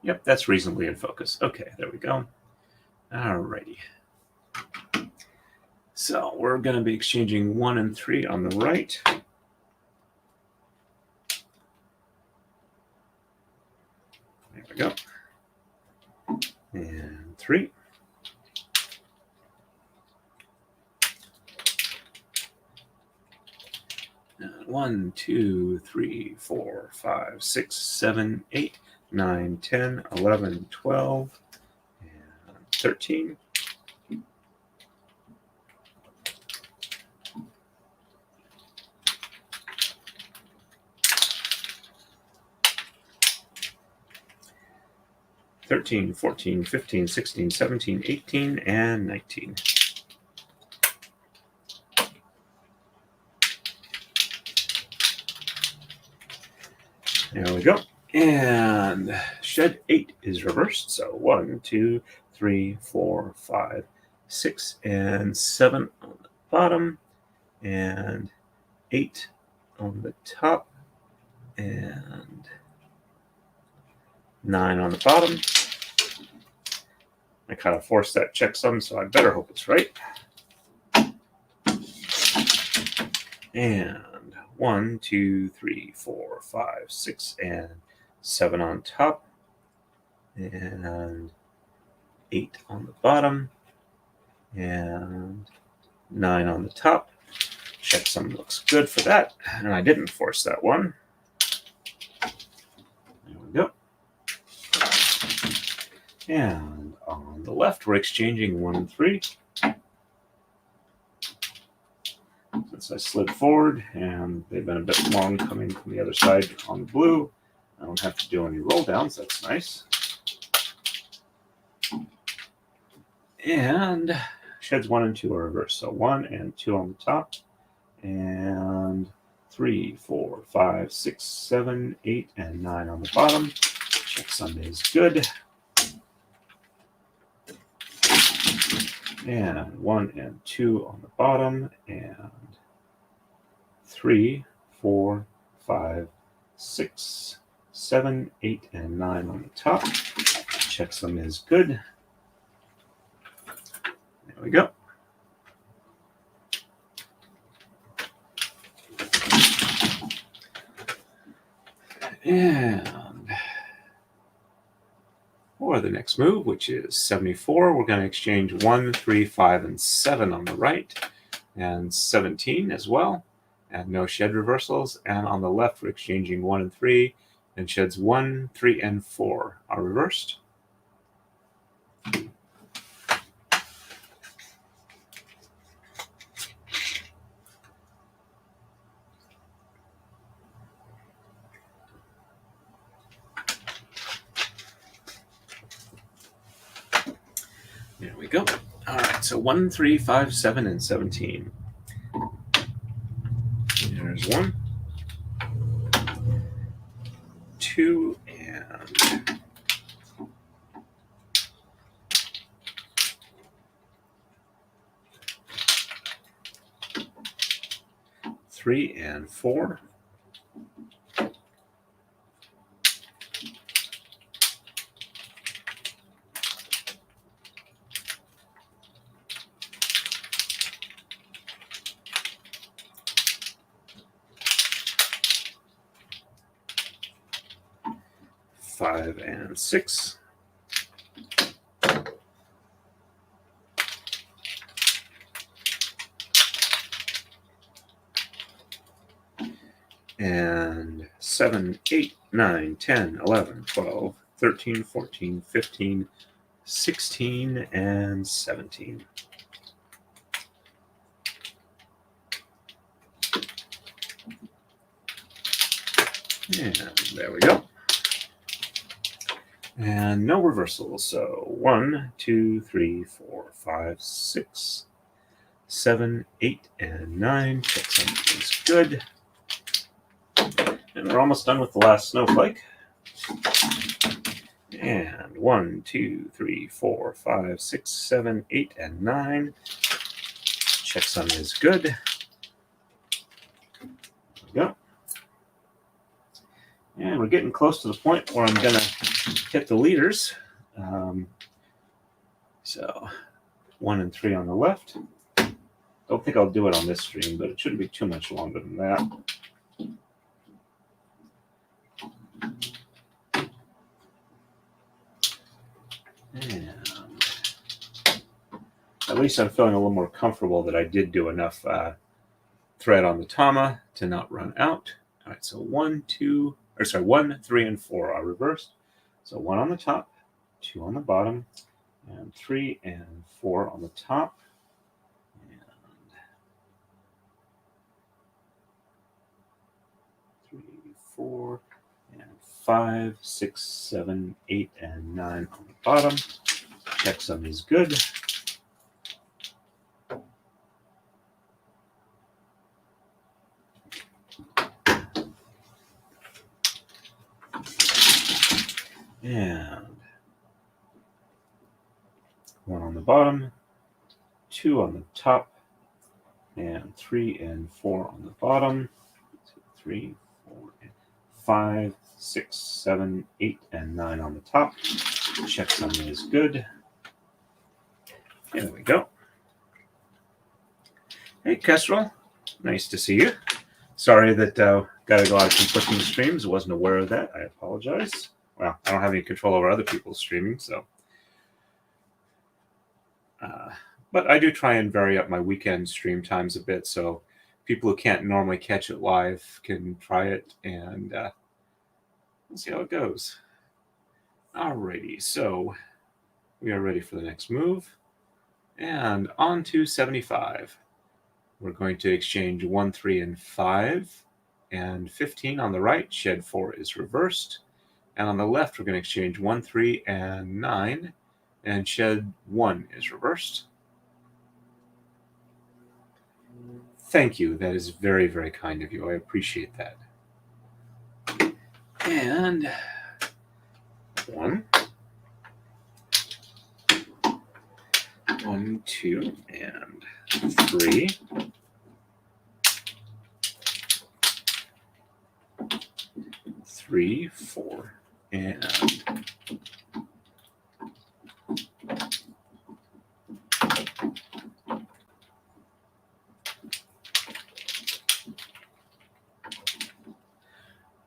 yep, that's reasonably in focus. Okay, there we go. All righty. So we're going to be exchanging 1 and 3 on the right. There we go. And 3. And 1, 2, 3, 4, 5, 6, 7, 8, 9, 10, 11, 12, and 13. $13, $14, $15, $16, $17, $18, and $19. There we go. And shed 8 is reversed. So 1, 2, 3, 4, 5, 6, and 7 on the bottom, and 8 on the top, and 9 on the bottom. I kind of forced that checksum, so I better hope it's right. And 1, 2, 3, 4, 5, 6, and 7 on top, and 8 on the bottom, and 9 on the top. Checksum looks good for that, and I didn't force that one. There we go. And on the left, we're exchanging 1 and 3. Since I slid forward, and they've been a bit long coming from the other side on the blue, I don't have to do any roll downs. That's nice. And sheds 1 and 2 are reversed. So 1 and 2 on the top, and 3, 4, 5, 6, 7, 8, and 9 on the bottom. Checksum is good. And 1 and 2 on the bottom, and 3, 4, 5, 6, 7, 8, and 9 on the top. Checksum is good. There we go. And for the next move, which is 74, we're going to exchange 1, 3, 5, and 7 on the right, and 17 as well, and no shed reversals. And on the left, we're exchanging 1 and 3, and sheds 1, 3, and 4 are reversed. There we go. All right, so 1, 3, 5, 7, and 17. There's 1, 2, and 3 and 4. Five and 6. And 7, 8, 9, 10, 11, 12, 13, 14, 15, 16, and 17. And there we go. And no reversals. So 1, 2, 3, 4, 5, 6, 7, 8, and 9. Checksum is good. And we're almost done with the last snowflake. And 1, 2, 3, 4, 5, 6, 7, 8, and 9. Checksum is good. There we go. And we're getting close to the point where I'm going to hit the leaders. So 1 and 3 on the left. Don't think I'll do it on this stream, but it shouldn't be too much longer than that. And at least I'm feeling a little more comfortable that I did do enough thread on the tama to not run out. All right, so 1, 3, and 4 are reversed. So 1 on the top, 2 on the bottom, and 3 and 4 on the top. And 3, 4, and 5, 6, 7, 8, and 9 on the bottom. Checksum is good. And 1 on the bottom, 2 on the top, and 3 and 4 on the bottom. 2, 3, 4, and 5, 6, 7, 8, and 9 on the top. Checksum is good. There we go. Hey, Kestrel. Nice to see you. Sorry that got to go out of conflicting streams. Wasn't aware of that. I apologize. Well, I don't have any control over other people's streaming, so. But I do try and vary up my weekend stream times a bit, so people who can't normally catch it live can try it, and we'll see how it goes. Alrighty, so we are ready for the next move. And on to 75. We're going to exchange 1, 3, and 5, and 15 on the right. Shed 4 is reversed. And on the left, we're going to exchange 1, 3, and 9, and shed 1 is reversed. Thank you. That is very, very kind of you. I appreciate that. And 1, 1, 2, and 3. 3, 4, and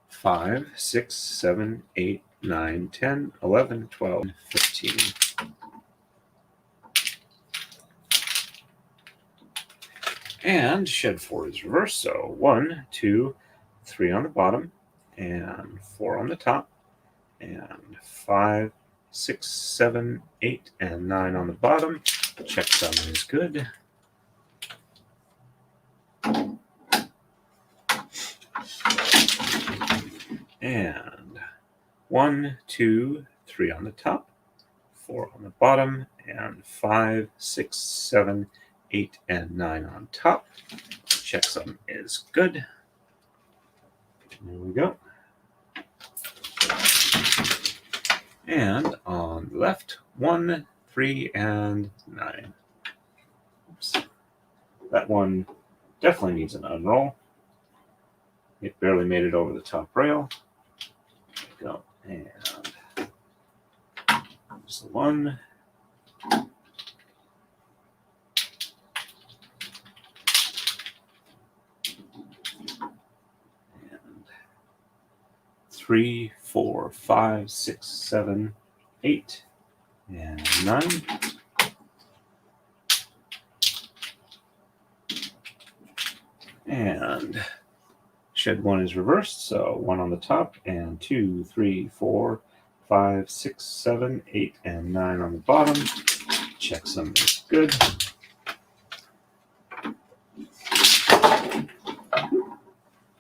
5, 6, 7, 8, 9, 10, 11, 12, 15. And shed 4 is reversed, so 1, 2, 3 on the bottom, and 4 on the top, and 5, 6, 7, 8, and 9 on the bottom. Checksum is good. And 1, 2, 3 on the top, 4 on the bottom, and 5, 6, 7, 8, and 9 on top. Checksum is good. There we go. And on the left, 1, 3, and 9. Oops. That one definitely needs an unroll. It barely made it over the top rail. There we go. And there's the 1. And 3, 4, 5, 6, 7, 8, and 9. And shed 1 is reversed, so 1 on the top, and 2, 3, 4, 5, 6, 7, 8, and 9 on the bottom. Checksum is good.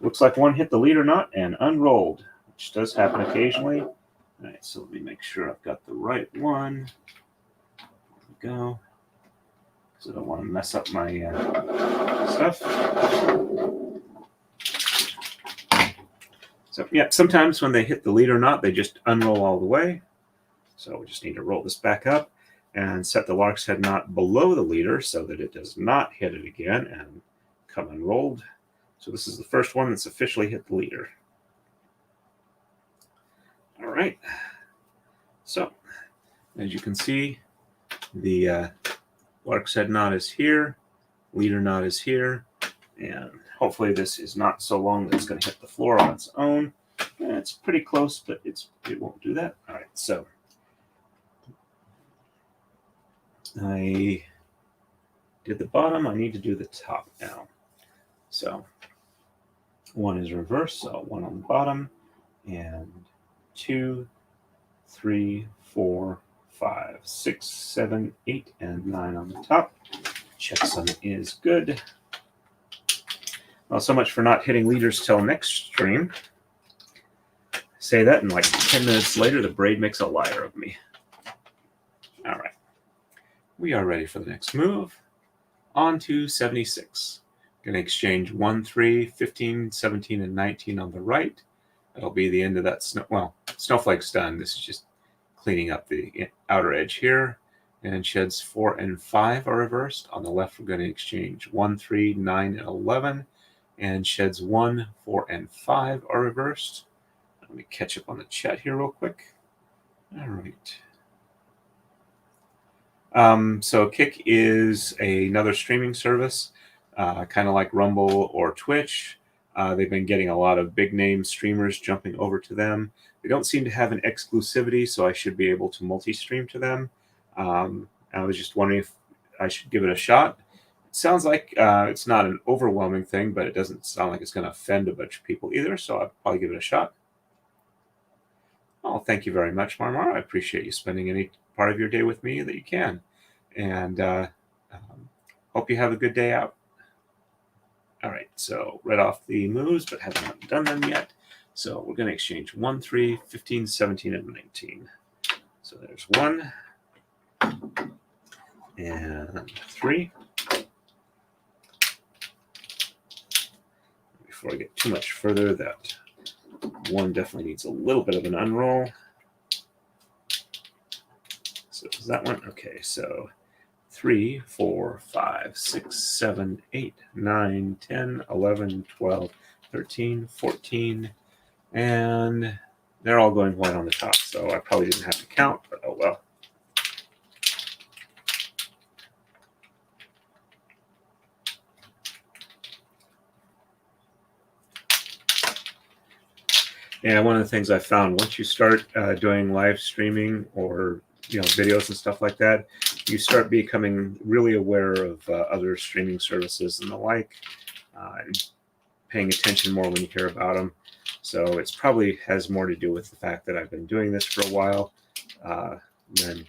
Looks like 1 hit the leader knot and unrolled, which does happen occasionally. All right, so let me make sure I've got the right one. There we go. Because I don't want to mess up my stuff. So yeah, sometimes when they hit the leader knot, they just unroll all the way. So we just need to roll this back up and set the lark's head knot below the leader so that it does not hit it again and come unrolled. So this is the first one that's officially hit the leader. All right. So as you can see, the lark's head knot is here, leader knot is here, and hopefully this is not so long that it's going to hit the floor on its own. And it's pretty close, but it won't do that. All right, so I did the bottom. I need to do the top now. So 1 is reversed, so 1 on the bottom, and 2, 3, 4, 5, 6, 7, 8, and 9 on the top. Checksum is good. Well, so much for not hitting leaders till next stream. Say that, and like 10 minutes later, the braid makes a liar of me. All right. We are ready for the next move. On to 76. Going to exchange 1, 3, 15, 17, and 19 on the right. That'll be the end of that snowflake's done. This is just cleaning up the outer edge here. And sheds 4 and 5 are reversed. On the left, we're going to exchange 1, 3, 9, and 11. And sheds 1, 4, and 5 are reversed. Let me catch up on the chat here real quick. All right. So Kick is another streaming service, kind of like Rumble or Twitch. They've been getting a lot of big name streamers jumping over to them. They don't seem to have an exclusivity, so I should be able to multi-stream to them. I was just wondering if I should give it a shot. It sounds like it's not an overwhelming thing, but it doesn't sound like it's going to offend a bunch of people either, so I'll probably give it a shot. Oh, thank you very much, Marmar. I appreciate you spending any part of your day with me that you can. And hope you have a good day out. All right, so read off the moves, but haven't done them yet. So we're going to exchange 1, 3, 15, 17, and 19. So there's 1 and 3. before I get too much further, that one definitely needs a little bit of an unroll. So is that one? Okay, so 3, 4, 5, 6, 7, 8, 9, 10, 11, 12, 13, 14, and they're all going white on the top. So I probably didn't have to count, but oh well. Yeah, one of the things I found, once you start doing live streaming or videos and stuff like that, you start becoming really aware of other streaming services and the like, and paying attention more when you hear about them. So it's probably has more to do with the fact that I've been doing this for a while than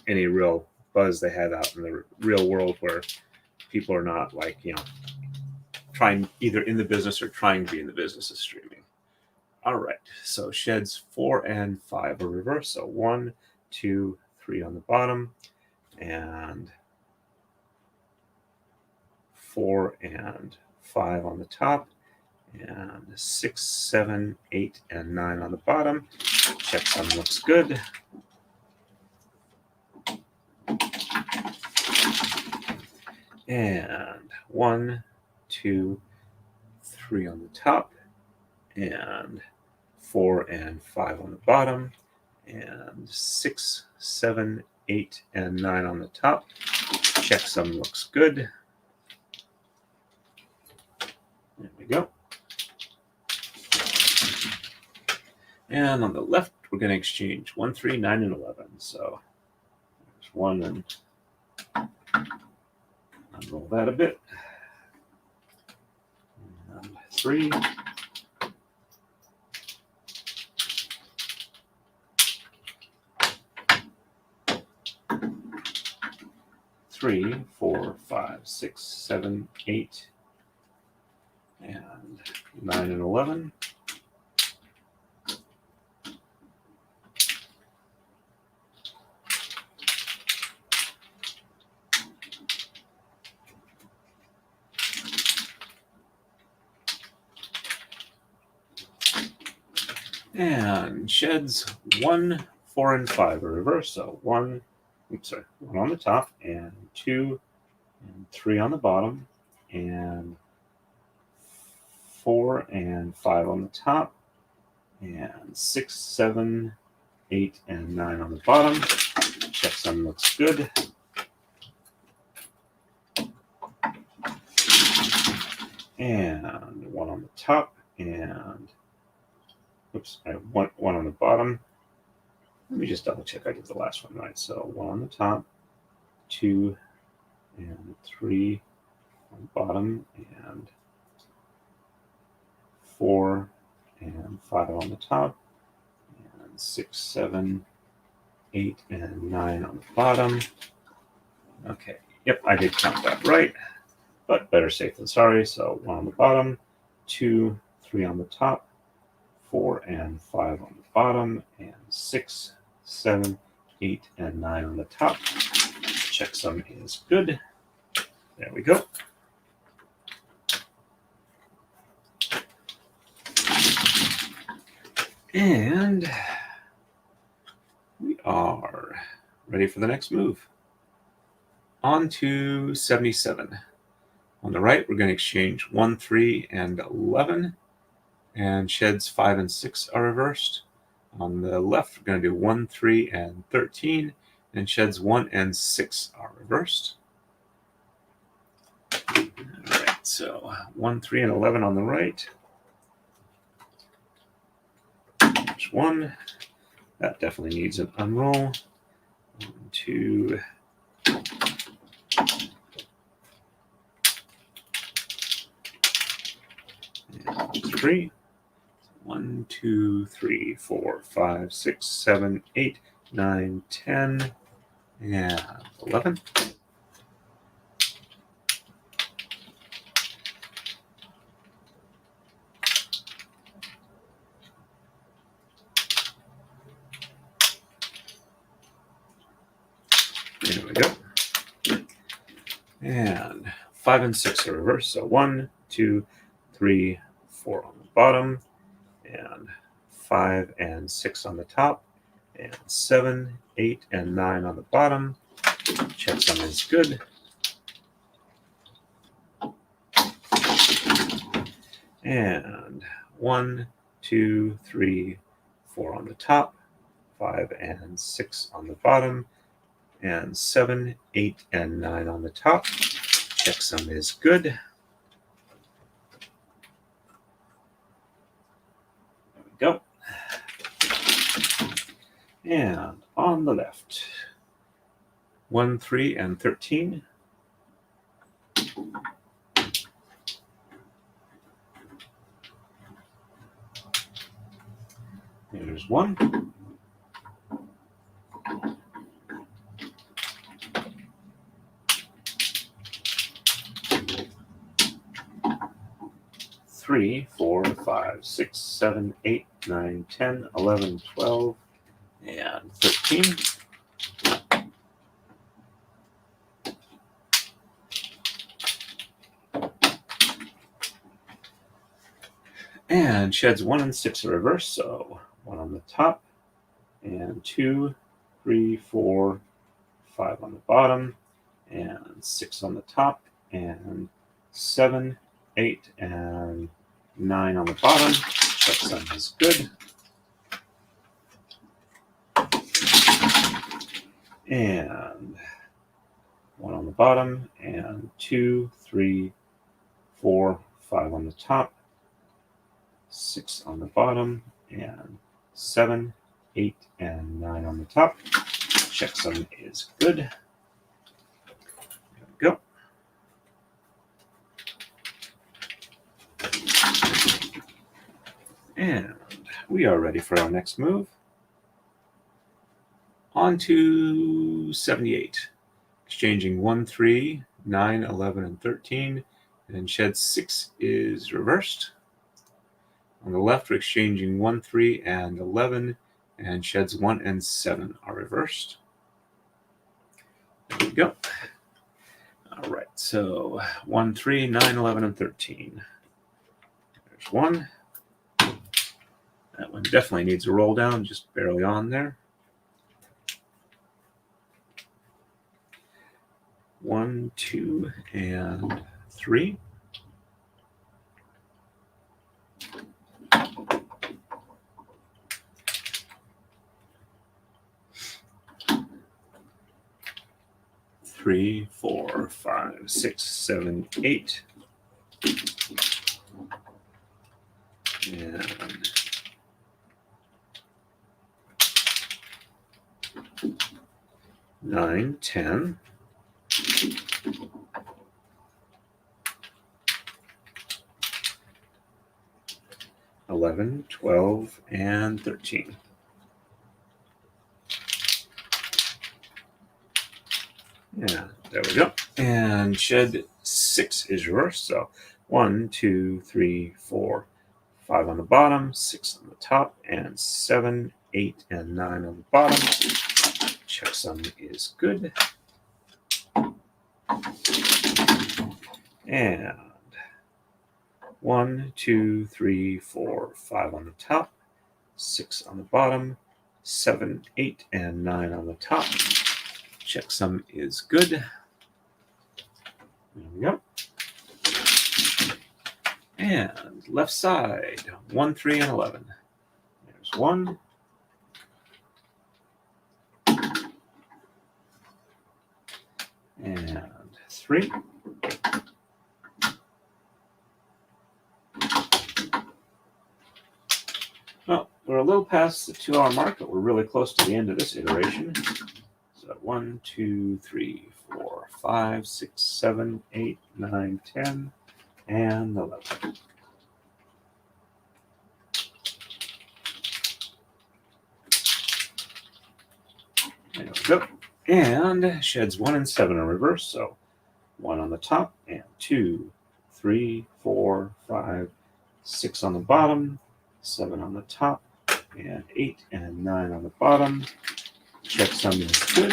any real buzz they have out in the real world, where people are not like trying either in the business or trying to be in the business of streaming. All right, so sheds 4 and 5 are reversed. So 1, 2, 3 on the bottom, and 4 and 5 on the top, and 6, 7, 8, and 9 on the bottom. Checksum looks good. And 1, 2, 3 on the top, and 4 and 5 on the bottom, and 6, 7, 8, and 9 on the top. Checksum looks good. There we go. And on the left, we're going to exchange 1, 3, 9, and 11. So there's 1, and unroll that a bit. And 3. 3, 4, 5, 6, 7, 8, and 9 and 11. And sheds 1, 4, and 5 are reversed. So 1 on the top, and 2 and 3 on the bottom, and 4 and 5 on the top, and 6, 7, 8, and 9 on the bottom. Checksum looks good. And 1 on the top, and I have one on the bottom. Let me just double check I did the last one right. So 1 on the top, 2 and 3 on the bottom, and 4 and 5 on the top, and 6, 7, 8, and 9 on the bottom. Okay, yep, I did count that right, but better safe than sorry. So 1 on the bottom, 2, 3 on the top, 4 and 5 on the bottom, and 6, 7, 8, and 9 on the top. Checksum is good. There we go. And we are ready for the next move. On to 77. On the right, we're going to exchange 1, 3, and 11. And sheds 5 and 6 are reversed. On the left, we're going to do 1, 3, and 13. And sheds 1 and 6 are reversed. All right, so 1, 3, and 11 on the right. There's 1. That definitely needs an unroll. 1, 2, and 3. 1, 2, 3, 4, 5, 6, 7, 8, 9, 10, and 11. There we go. And 5 and 6 are reversed. So 1, 2, 3, 4 on the bottom, and 5 and 6 on the top, and 7, 8, and 9 on the bottom. Checksum is good. And 1, 2, 3, 4 on the top, 5 and 6 on the bottom, and 7, 8, and 9 on the top. Checksum is good. There we go. And on the left, 1, 3, and 13. There's 1. 3, 4, 5, 6, 7, 8, 9, 10, 11, 12, and 13. And sheds 1 and 6 are reverse, so 1 on the top, and 2, 3, 4, 5 on the bottom, and 6 on the top, and 7, 8, and 9 on the bottom. Checksum is good. And 1 on the bottom, and 2, 3, 4, 5 on the top, 6 on the bottom, and 7, 8, and 9 on the top. Checksum is good. There we go. And we are ready for our next move. On to 78. Exchanging 1, 3, 9, 11, and 13. And shed 6 is reversed. On the left, we're exchanging 1, 3, and 11. And sheds 1 and 7 are reversed. There we go. All right, so 1, 3, 9, 11, and 13. There's 1. That one definitely needs a roll down, just barely on there. 1, 2, and 3. Three, 4, 5, 6, 7, 8. And 9, 10. 11, 12, and 13. Yeah, there we go. And shed 6 is reversed. So 1, 2, 3, 4, 5 on the bottom, 6 on the top, and 7, 8, and 9 on the bottom. Checksum is good. And 1, 2, 3, 4, 5 on the top, 6 on the bottom, 7, 8, and 9 on the top. Checksum is good. There we go. And left side, 1, 3, and 11. There's 1. And 3. Well, we're a little past the 2-hour mark, but we're really close to the end of this iteration. So 1, 2, 3, 4, 5, 6, 7, 8, 9, 10, and 11. There we go. And sheds 1 and 7 are reversed. So 1 on the top, and 2, 3, 4, 5, 6 on the bottom, 7 on the top, and 8 and 9 on the bottom. Checksum is good.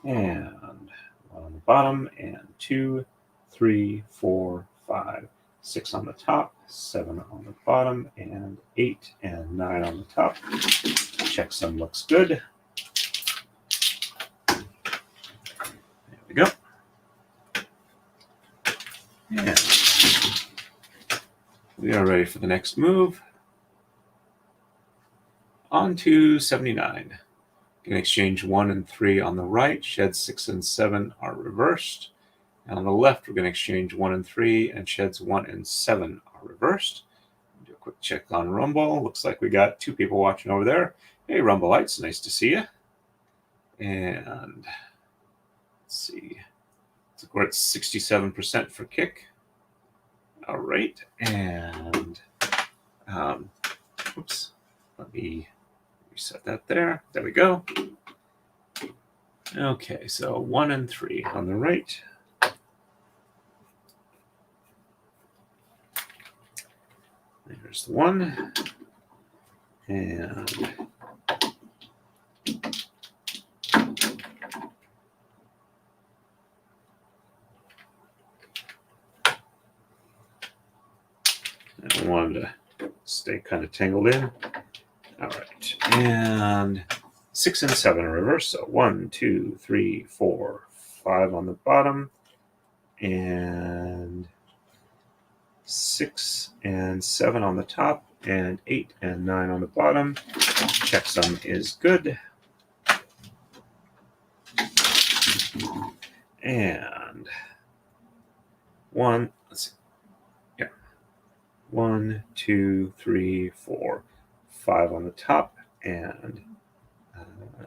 And 1 on the bottom, and 2, 3, 4, 5, 6 on the top, 7 on the bottom, and 8 and 9 on the top. Checksum looks good. There we go. And we are ready for the next move. On to 79. You can exchange 1 and 3 on the right. Sheds 6 and 7 are reversed. And on the left, we're going to exchange 1 and 3, and sheds 1 and 7 are reversed. Do a quick check on Rumble. Looks like we got 2 people watching over there. Hey, Rumbleites, nice to see you. And let's see. So we're at 67% for kick. All right. And oops, let me reset that there. There we go. Okay, so 1 and 3 on the right. There's the 1. And I wanted to stay kind of tangled in. All right. And 6 and 7 are reversed. So 1, 2, 3, 4, 5 on the bottom. And 6 and 7 on the top. And 8 and 9 on the bottom. Checksum is good. And 1, let's see. Yeah. 1, 2, 3, 4, 5 on the top. And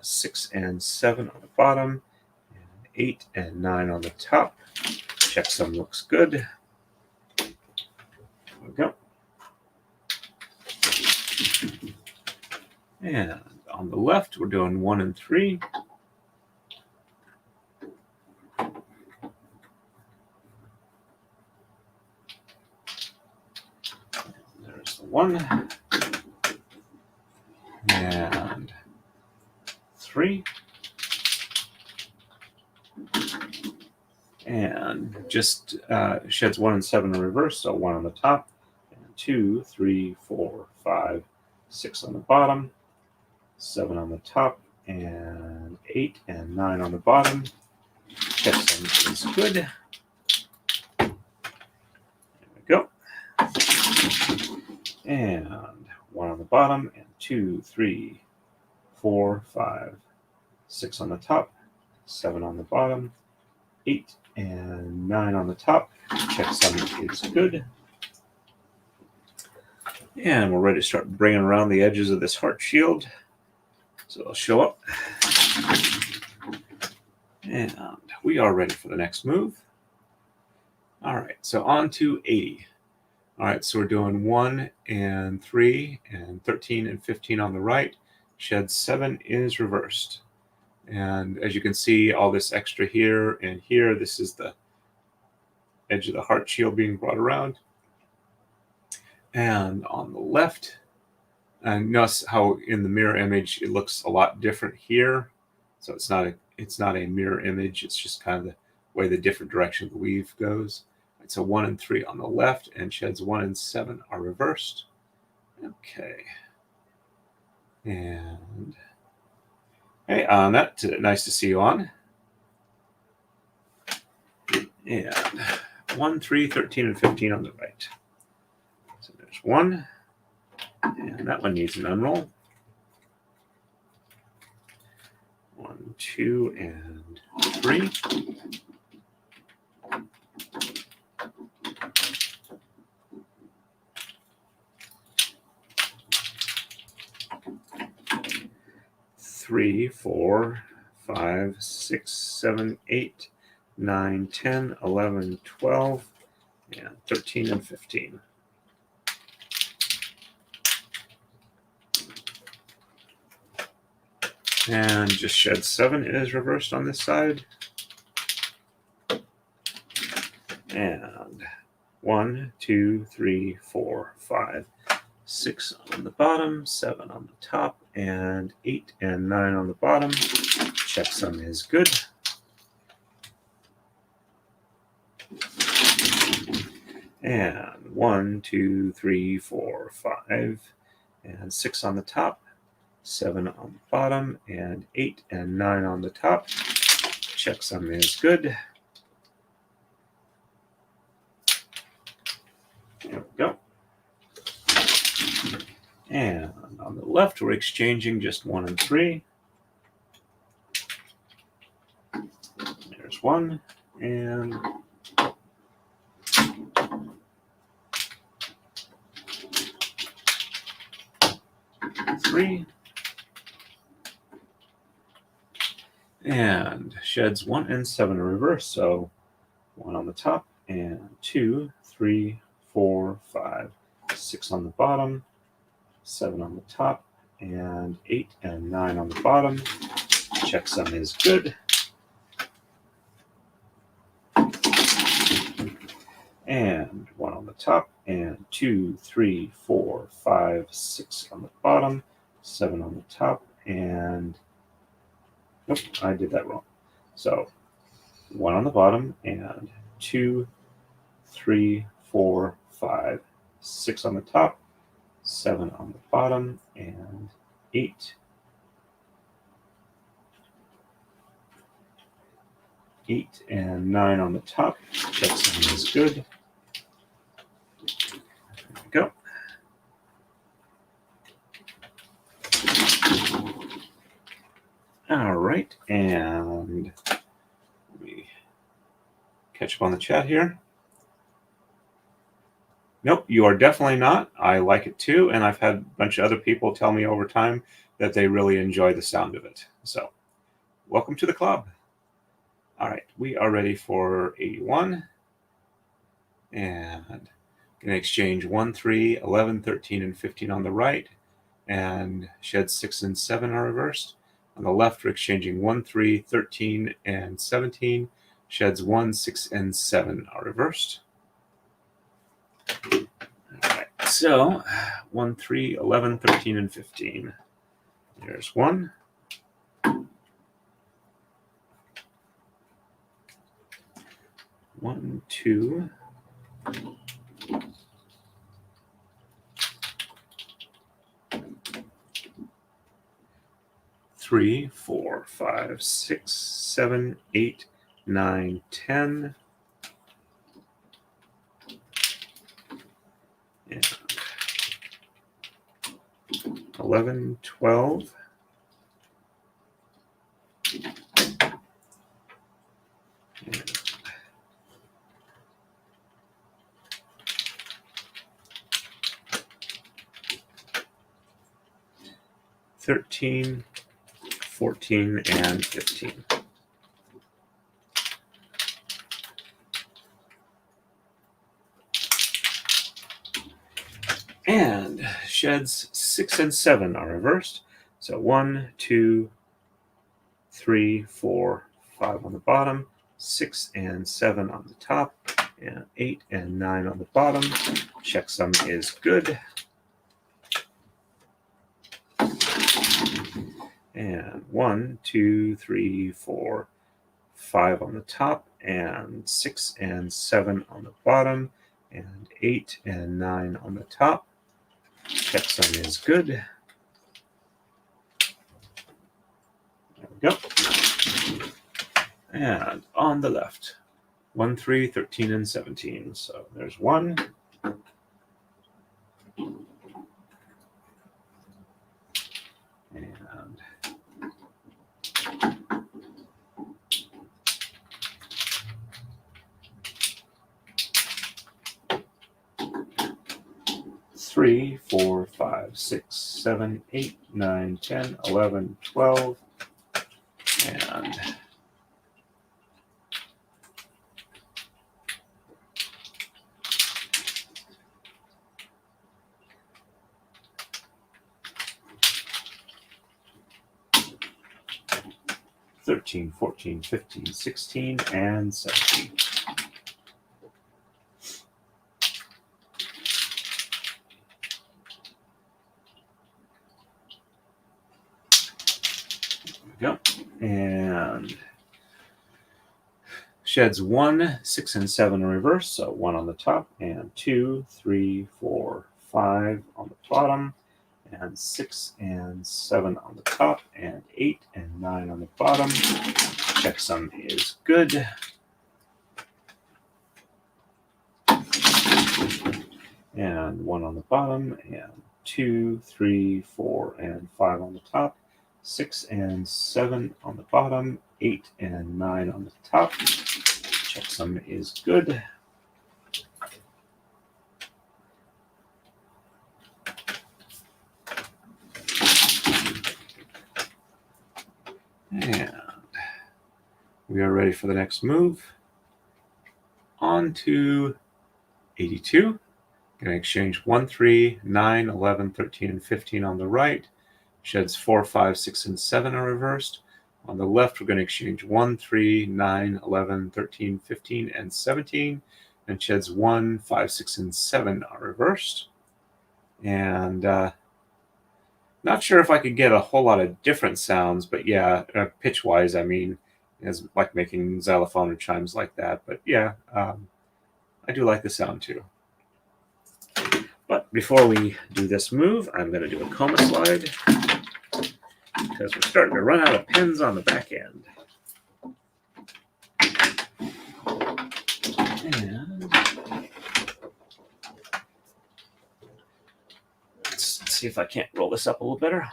6 and 7 on the bottom. And 8 and 9 on the top. Checksum looks good. There we go. And on the left, we're doing 1 and 3. There's the 1. And 3. And just sheds 1 and 7 in reverse, so 1 on the top, and 2, 3, 4, 5, 6 on the bottom, 7 on the top, and 8 and 9 on the bottom. Checksum is good. There we go. And 1 on the bottom, and 2, 3, 4, 5, 6 on the top, 7 on the bottom, 8 and 9 on the top. Checksum is good. And we're ready to start bringing around the edges of this heart shield. So it'll show up. And we are ready for the next move. All right, so on to 80. All right, so we're doing 1 and 3 and 13 and 15 on the right. Shed 7 is reversed. And as you can see, all this extra here and here, this is the edge of the heart shield being brought around. And on the left, and notice how in the mirror image, it looks a lot different here. So it's not a mirror image. It's just kind of the way the different direction of the weave goes. Right, so 1 and 3 on the left, and sheds 1 and 7 are reversed. Okay. And hey, Annette, nice to see you on. And 1, 3, 13, and 15 on the right. So there's 1, and that one needs an unroll. 1, 2, and 3. Three, 4, 5, 6, 7, 8, 9, 10, 11, 12, and 13 and 15. And just shed 7 is reversed on this side. And 1, 2, 3, 4, 5, 6 on the bottom, 7 on the top, and 8 and 9 on the bottom. Checksum is good. And 1, 2, 3, 4, 5, and 6 on the top, 7 on the bottom, and 8 and 9 on the top. Checksum is good. There we go. And on the left, we're exchanging just 1 and 3. There's 1, and 3. And sheds 1 and 7 in reverse, so 1 on the top, and 2, 3, 4, 5, 6 on the bottom, 7 on the top, and 8 and 9 on the bottom. Checksum is good. And 1 on the top, and 2, 3, 4, 5, 6 on the bottom, 7 on the top, and nope, I did that wrong. So 1 on the bottom, and 2, 3, 4, 5, 6 on the top, 7 on the bottom, and 8. 8 and 9 on the top. Checksum is good. There we go. All right, and let me catch up on the chat here. Nope, you are definitely not. I like it too, and I've had a bunch of other people tell me over time that they really enjoy the sound of it. So, welcome to the club. All right, we are ready for 81. And going to exchange 1, 3, 11, 13, and 15 on the right, and sheds 6 and 7 are reversed. On the left, we're exchanging 1, 3, 13, and 17. Sheds 1, 6, and 7 are reversed. All right, so 1, 3, 11, 13, and 15. There's 1. 1, 2. 3, 4, 5, 6, 7, 8, 9, 10. And 11, 12. And 13, 14, and 15. And sheds 6 and 7 are reversed. So 1, 2, 3, 4, 5 on the bottom, 6 and 7 on the top, and 8 and 9 on the bottom. Checksum is good. And 1, 2, 3, 4, 5 on the top, and 6 and 7 on the bottom, and 8 and 9 on the top. Checksum is good. There we go. And on the left, 1, 3, 13, and 17. So there's 1. And 3, 4, 5, 6, 7, 8, 9, 10, 11, 12, and 13, 14, 15, 16, and 17. There we go. And sheds 1, 6, and 7 in reverse, so 1 on the top, and 2, 3, 4, 5 on the bottom, and 6 and 7 on the top, and 8 and 9 on the bottom. Checksum is good. And 1 on the bottom, and 2, 3, 4, and 5 on the top, 6 and 7 on the bottom, 8 and 9 on the top. Checksum is good. And we are ready for the next move. On to 82. Going to exchange 1, 3, 9, 11, 13, and 15 on the right. Sheds 4, 5, 6, and 7 are reversed. On the left, we're going to exchange 1, 3, 9, 11, 13, 15, and 17. And sheds 1, 5, 6, and 7 are reversed. And not sure if I could get a whole lot of different sounds, but yeah, pitch-wise, I mean, as like making xylophone or chimes like that. But yeah, I do like the sound too. But before we do this move, I'm going to do a coma slide because we're starting to run out of pins on the back end. And let's see if I can't roll this up a little better.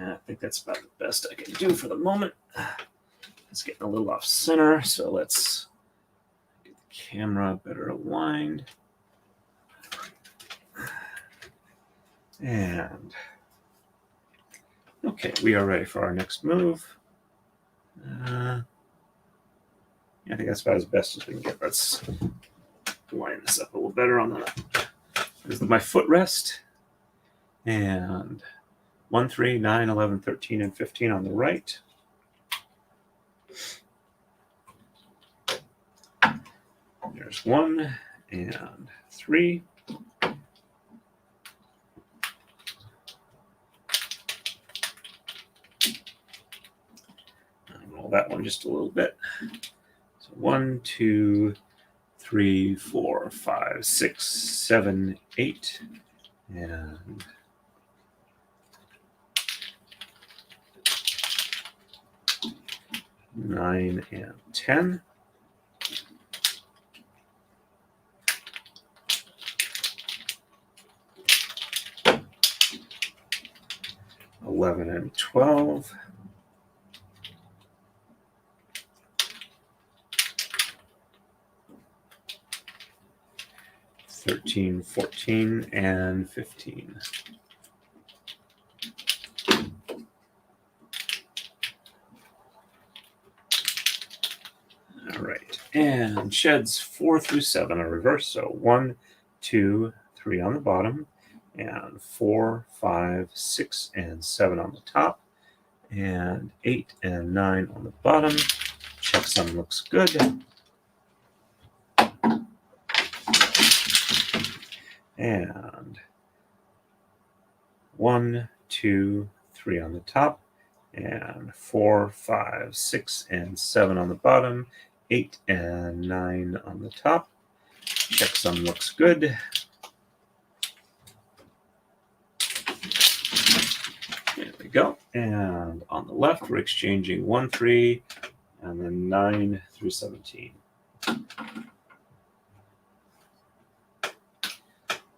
I think that's about the best I can do for the moment. It's getting a little off center, so let's get the camera better aligned. And okay, we are ready for our next move. I think that's about as best as we can get. Let's line this up a little better on the. This is my footrest. And 1, 3, 9, 11, 13, and 15 on the right. There's 1 and 3. Roll that one just a little bit. So 1, 2, 3, 4, 5, 6, 7, 8, and 9 and 10. $11 and $12. 13, 14, and 15. All right, and sheds 4 through 7 are reversed. So 1, 2, 3 on the bottom, and 4, 5, 6, and 7 on the top, and 8 and 9 on the bottom. Checksum looks good. And 1, 2, 3 on the top, and 4, 5, 6, and 7 on the bottom, 8 and 9 on the top. Checksum looks good. There we go. And on the left, we're exchanging 1, 3, and then 9 through 17.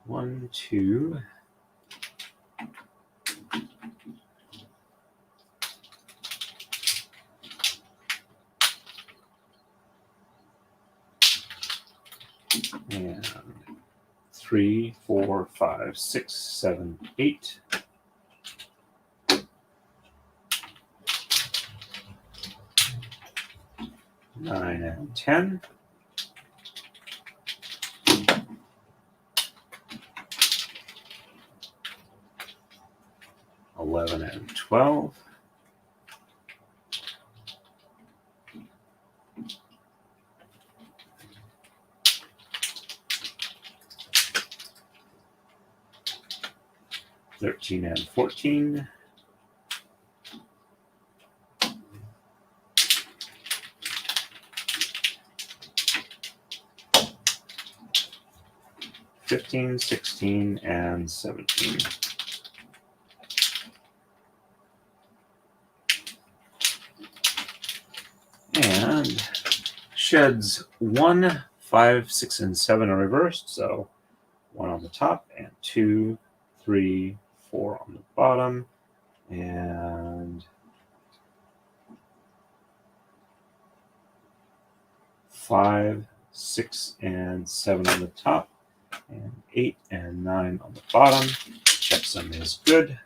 1, 2. And 3, 4, 5, 6, 7, 8. Nine and 10. 11 11 and 12. Thirteen and 14. 15, 16, and 17. And sheds 1, 5, 6, and 7 are reversed. So 1 on the top, and 2, 3, 4 on the bottom, and 5, 6, and 7 on the top, and 8 and 9 on the bottom. Checksum is good.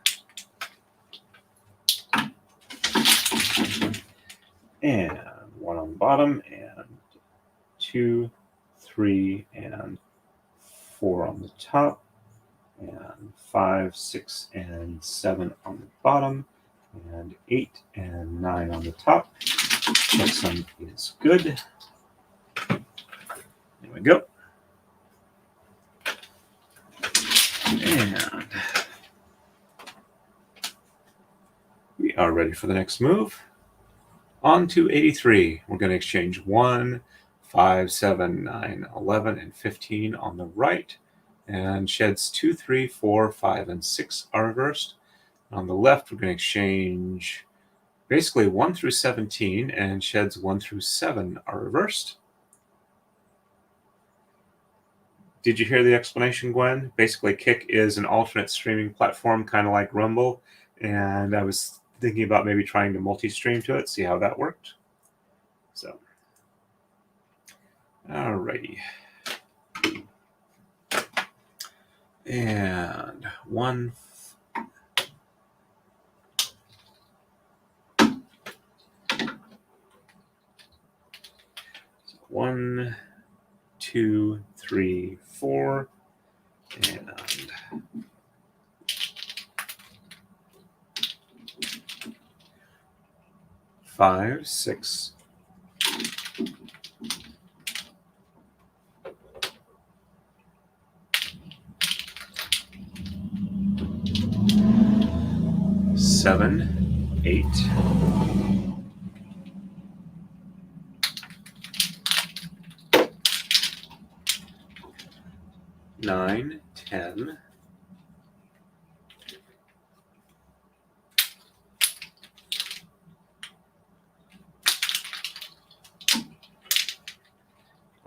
And 1 on the bottom, and 2, 3, and 4 on the top, and 5, 6, and 7 on the bottom, and 8 and 9 on the top. Checksum is good. There we go. And we are ready for the next move. On to 83. We're going to exchange 1, 5, 7, 9, 11, and 15 on the right. And sheds 2, 3, 4, 5, and 6 are reversed. On the left, we're going to exchange basically 1 through 17, and sheds 1 through 7 are reversed. Did you hear the explanation, Gwen? Basically, Kick is an alternate streaming platform, kind of like Rumble, and I was thinking about maybe trying to multi-stream to it, see how that worked. So, alrighty. And 1, 1, 2, 3, 4, and 5, 6, 7, 8, 9, 10,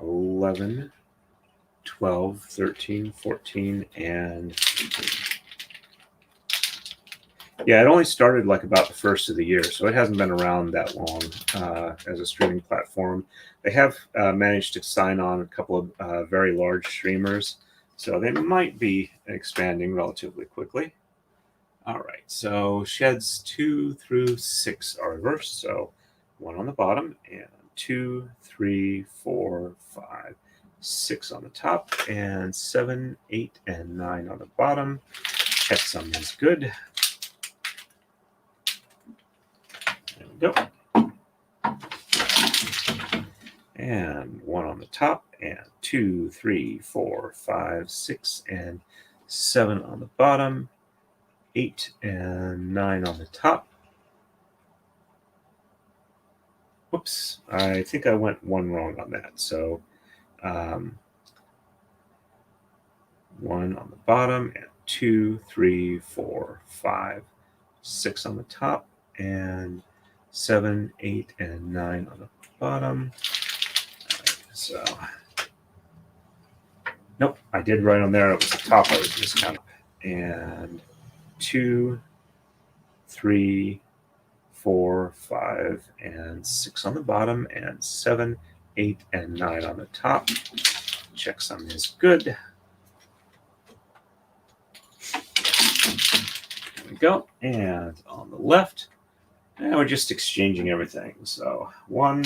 11, 12, 13, 14, and 15. Yeah, it only started like about the first of the year, so it hasn't been around that long as a streaming platform. They have managed to sign on a couple of very large streamers, so they might be expanding relatively quickly. All right, so sheds 2 through 6 are reversed, so 1 on the bottom, and 2, 3, 4, 5, 6 on the top, and 7, 8, and 9 on the bottom. Checksum is good. There we go. And 1 on the top, and 2, 3, 4, 5, 6, and 7 on the bottom, 8 and 9 on the top. Whoops, I think I went 1 wrong on that. So 1 on the bottom, and 2, 3, 4, 5, 6 on the top, and 7, 8, and 9 on the bottom. Right, so, nope, I did right on there. It was the top I was miscounting. And 2, 3, 4, 5, and 6 on the bottom, and 7, 8, and 9 on the top. Checksum is good. There we go. And on the left, now we're just exchanging everything. So 1,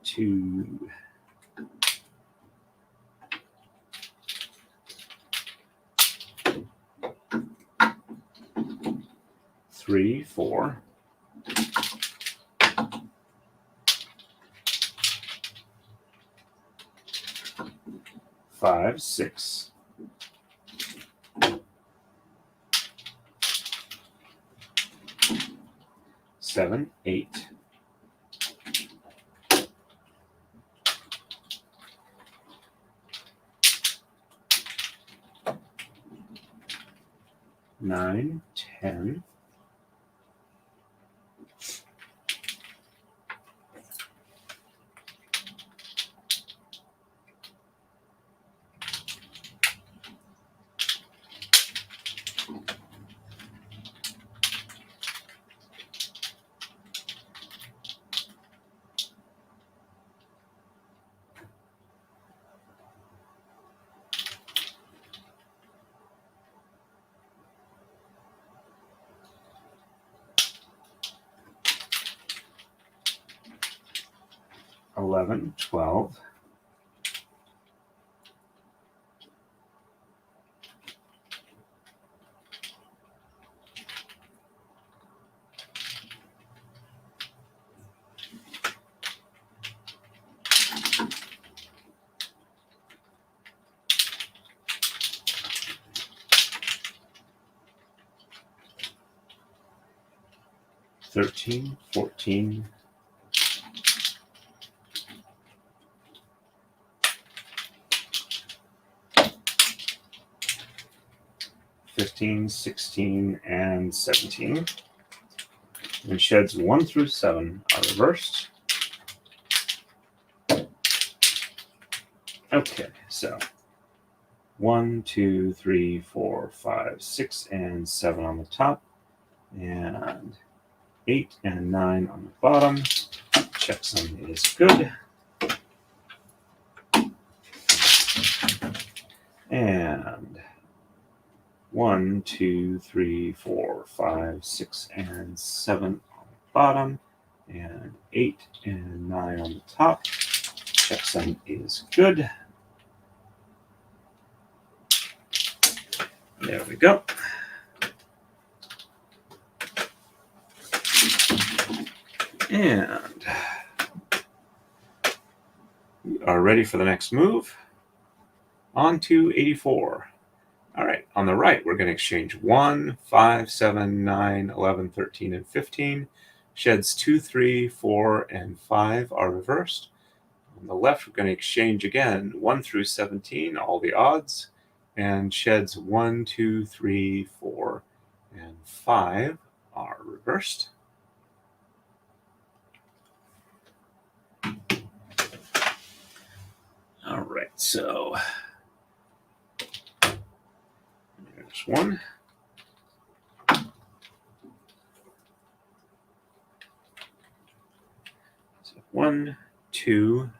2, 3, 3, 4. 5, 6. 7, 8. 9, 10. 11, 12. 13, 14. 15, 16, and 17. And sheds 1 through 7 are reversed. Okay, so 1, 2, 3, 4, 5, 6, and 7 on the top, and 8 and 9 on the bottom. Checksum is good. And 1, 2, 3, 4, 5, 6, and 7 on the bottom, and 8 and 9 on the top. Checksum is good. There we go. And we are ready for the next move. On to 84. All right, on the right, we're going to exchange 1, 5, 7, 9, 11, 13, and 15. Sheds 2, 3, 4, and 5 are reversed. On the left, we're going to exchange again 1 through 17, all the odds. And sheds 1, 2, 3, 4, and 5 are reversed. All right, so there's 1. So 1, 2,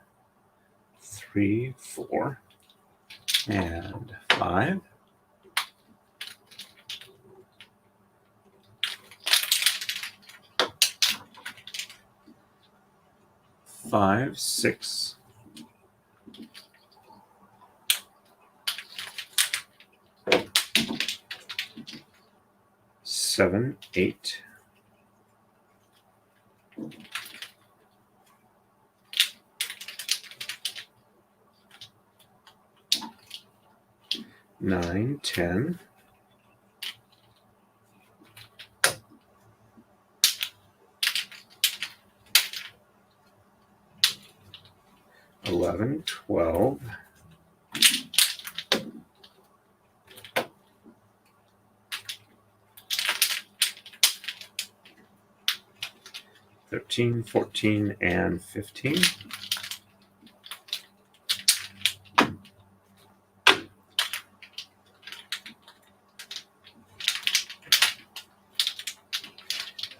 3, 4, and 5. 5, 6. 7, 8. 9, 10. 11, 12. 13, 14, and 15.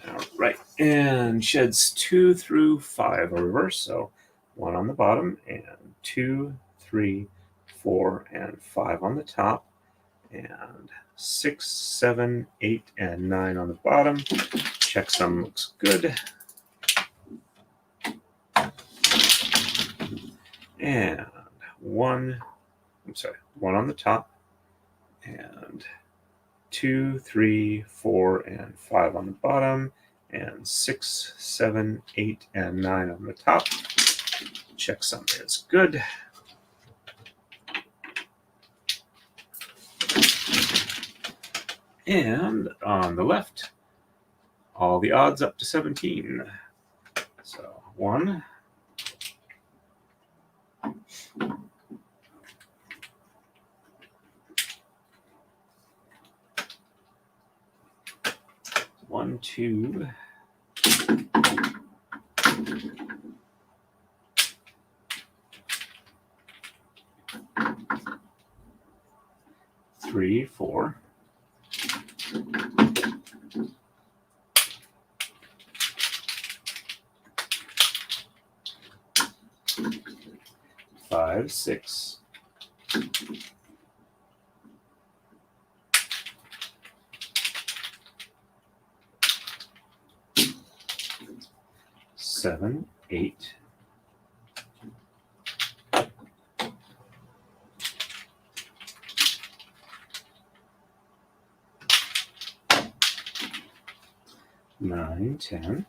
All right, and sheds 2 through 5 are reversed, so 1 on the bottom, and 2, 3, 4, and 5 on the top, and 6, 7, 8, and 9 on the bottom. Checksum looks good. And 1 on the top, and 2, 3, 4, and 5 on the bottom, and 6, 7, 8, and 9 on the top. Checksum is good. And on the left, all the odds up to 17. So 1, 1, 2, 3, 4, 5, 6, 7, 8, 9, 10,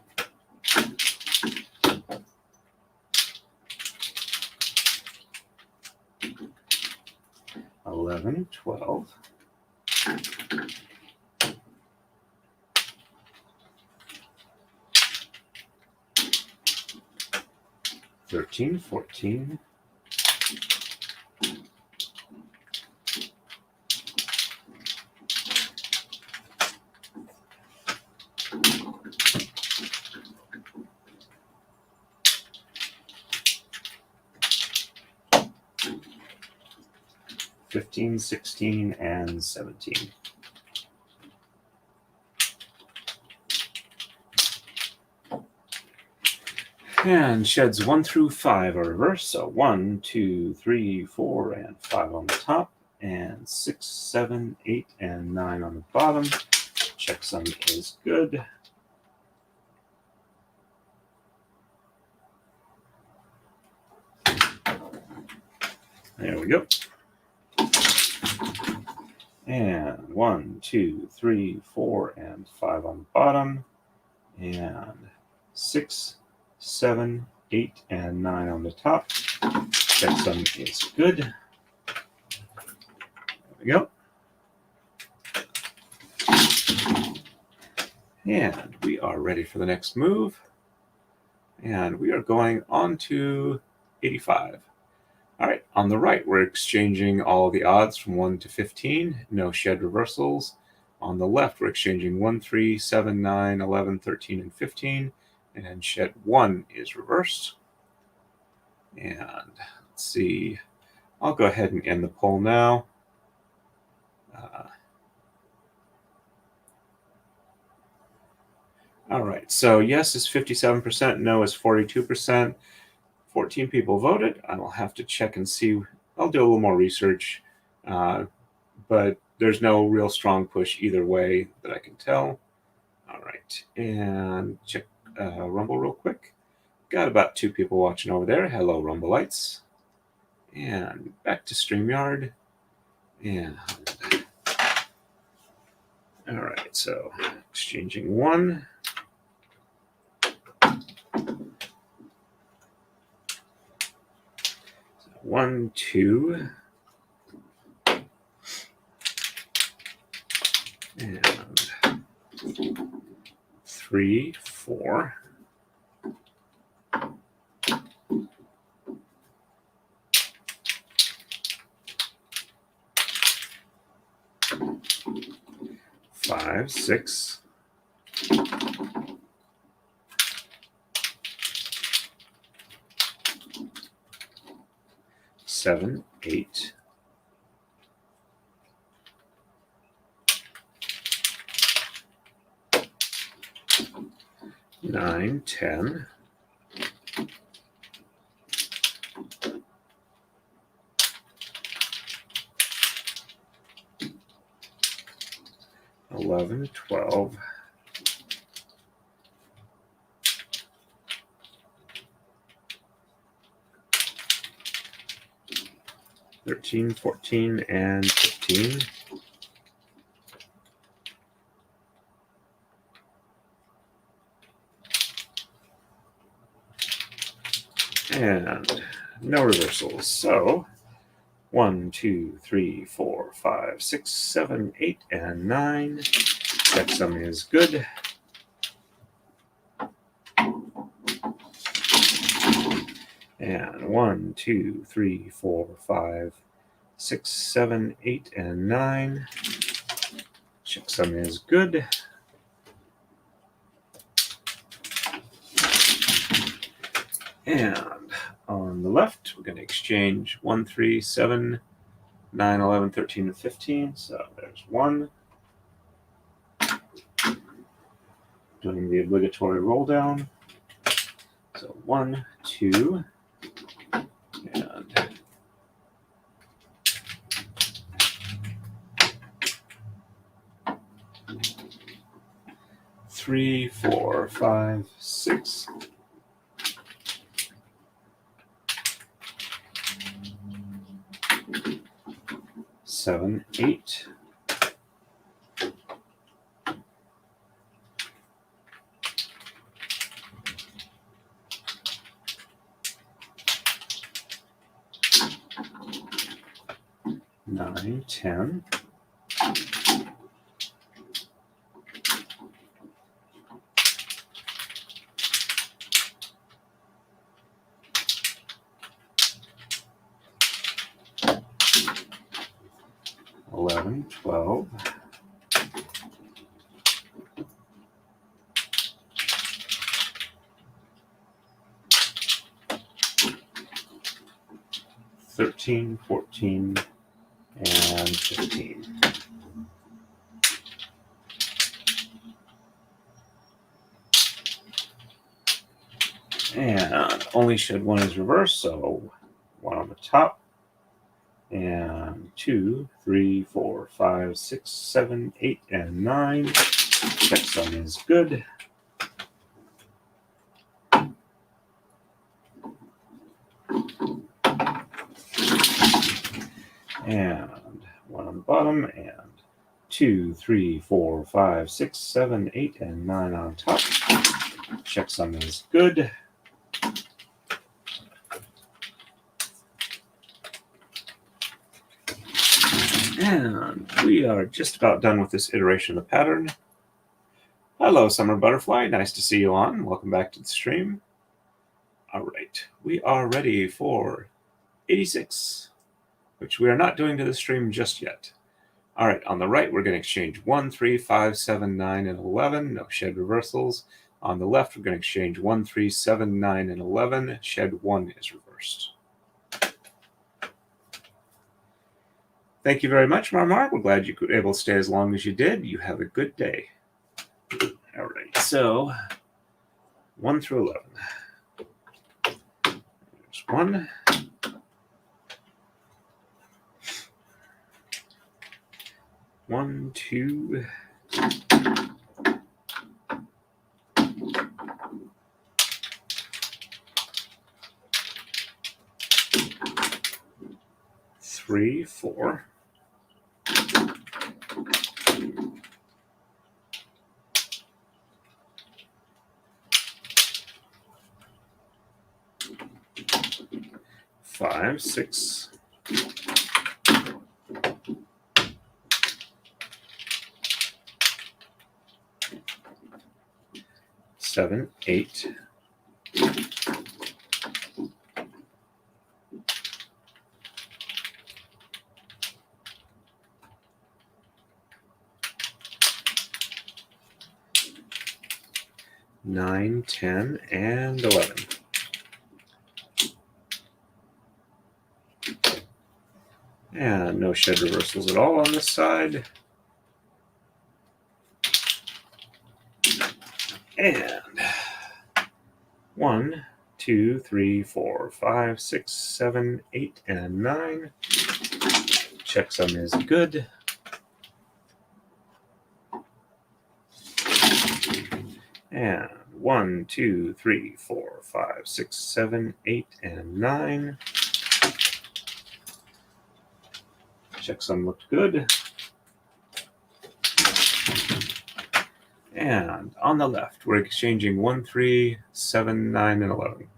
11, 12, 13, 14, 15, 16, and 17. And sheds 1 through 5 are reversed. So 1, 2, 3, 4, and 5 on the top, and 6, 7, 8, and 9 on the bottom. Checksum is good. There we go. And 1, 2, 3, 4, and 5 on the bottom, and 6, 7, 8, and 9 on the top. Checksum is good. There we go. And we are ready for the next move. And we are going on to 85. All right, on the right, we're exchanging all the odds from 1 to 15, no shed reversals. On the left, we're exchanging 1, 3, 7, 9, 11, 13, and 15, and shed 1 is reversed. And let's see, I'll go ahead and end the poll now. All right, so yes is 57%, no is 42%. 14 people voted. I will have to check and see. I'll do a little more research, but there's no real strong push either way that I can tell. All right, and check Rumble real quick. Got about 2 people watching over there. Hello, Rumbleites. And back to StreamYard. And all right, so exchanging 1. 1, 2, and 3, 4, 5, 6, 7, 8, 9, 10, 11, 12, 13, 14, and 15. And no reversals. So 1, 2, 3, 4, 5, 6, 7, 8, and 9. Checksum is good. And 1, 2, 3, 4, 5, 6, 7, 8, and 9. Checksum is good. And on the left, we're going to exchange 1, 3, 7, 9, 11, 13, and 15. So there's 1. Doing the obligatory roll down. So 1, 2, and 3, 4, 5, 6. 7, 8. 9, 10. 11, 12. 13, 14, and 15. And only shed 1 is reversed, so 1 on the top. And 2, 3, 4, 5, 6, 7, 8, and 9. Checksum is good. And 1 on the bottom, and 2, 3, 4, 5, 6, 7, 8, and 9 on top. Checksum is good. And we are just about done with this iteration of the pattern. Hello, Summer Butterfly. Nice to see you on. Welcome back to the stream. All right, we are ready for 86, which we are not doing to the stream just yet. All right, on the right, we're going to exchange 1, 3, 5, 7, 9, and 11. No shed reversals. On the left, we're going to exchange 1, 3, 7, 9, and 11. Shed 1 is reversed. Thank you very much, Marmar. We're glad you were able to stay as long as you did. You have a good day. All right, so 1 through 11. There's 1. 1, 2. 3, 4. 5, 6. 7, 8. 9, 10, and 11. And no shed reversals at all on this side. And 1, 2, 3, 4, 5, 6, 7, 8, and 9. Checksum is good. And 1, 2, 3, 4, 5, 6, 7, 8, and 9. Checksum looked good. And on the left, we're exchanging 1, 3, 7, 9, and 11.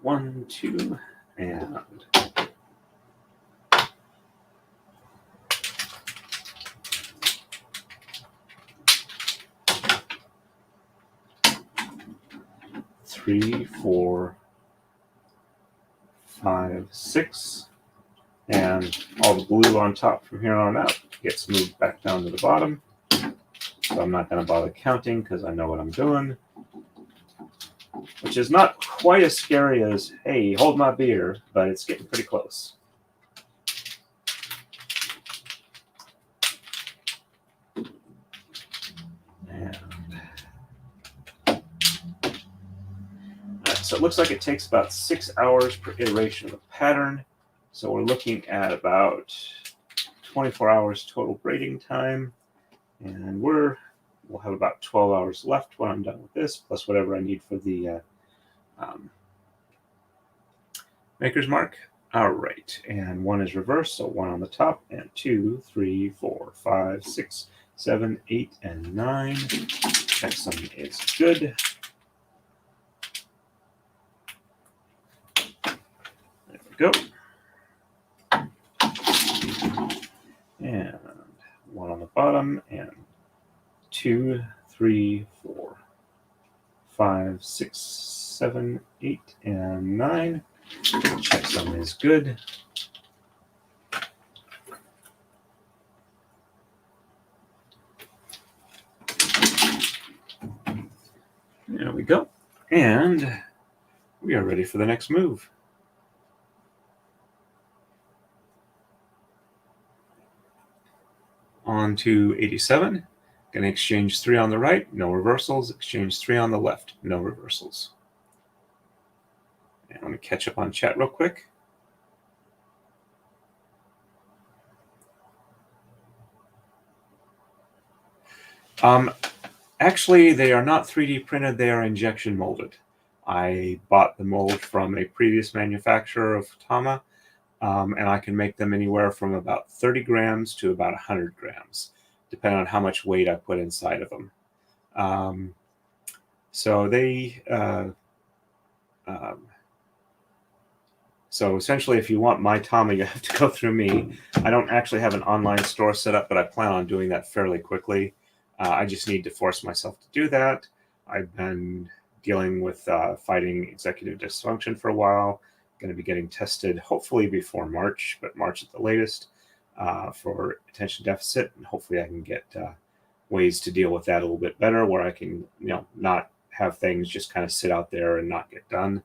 1, 2, and 3, 4, 5, 6, and all the blue on top from here on out gets moved back down to the bottom. So I'm not going to bother counting because I know what I'm doing, which is not quite as scary as, hey, hold my beer, but it's getting pretty close. So it looks like it takes about 6 hours per iteration of the pattern. So we're looking at about 24 hours total braiding time. And we'll have about 12 hours left when I'm done with this, plus whatever I need for the maker's mark. All right, and 1 is reversed, so 1 on the top, and 2, 3, 4, 5, 6, 7, 8, and 9. Cutsom is good. There we go. And 1 on the bottom, and 2, 3, 4, 5, 6, 7, 8, and 9. Cutsom is good. There we go. And we are ready for the next move. On to 87. Going to exchange 3 on the right, no reversals. Exchange 3 on the left, no reversals. And let me catch up on chat real quick. Actually, they are not 3D printed. They are injection molded. I bought the mold from a previous manufacturer of Tama, and I can make them anywhere from about 30 grams to about 100 grams, depending on how much weight I put inside of them. So essentially, if you want my Tama, you have to go through me. I don't actually have an online store set up, but I plan on doing that fairly quickly. I just need to force myself to do that. I've been dealing with fighting executive dysfunction for a while. Going to be getting tested hopefully before March, but March at the latest, for attention deficit, and hopefully I can get ways to deal with that a little bit better, where I can, not have things just kind of sit out there and not get done.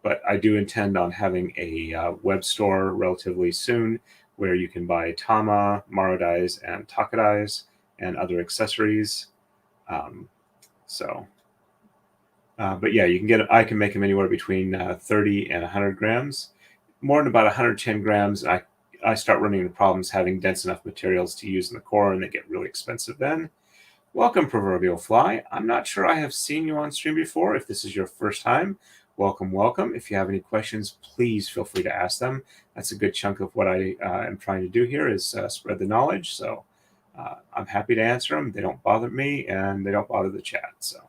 But I do intend on having a web store relatively soon where you can buy Tama, Marodais, and Takadais, and other accessories. But yeah, you can get. I can make them anywhere between 30 and 100 grams. More than about 110 grams, I start running into problems having dense enough materials to use in the core, and they get really expensive then. Welcome, Proverbial Fly. I'm not sure I have seen you on stream before. If this is your first time, welcome, welcome. If you have any questions, please feel free to ask them. That's a good chunk of what I am trying to do here, is spread the knowledge. So I'm happy to answer them. They don't bother me, and they don't bother the chat. So,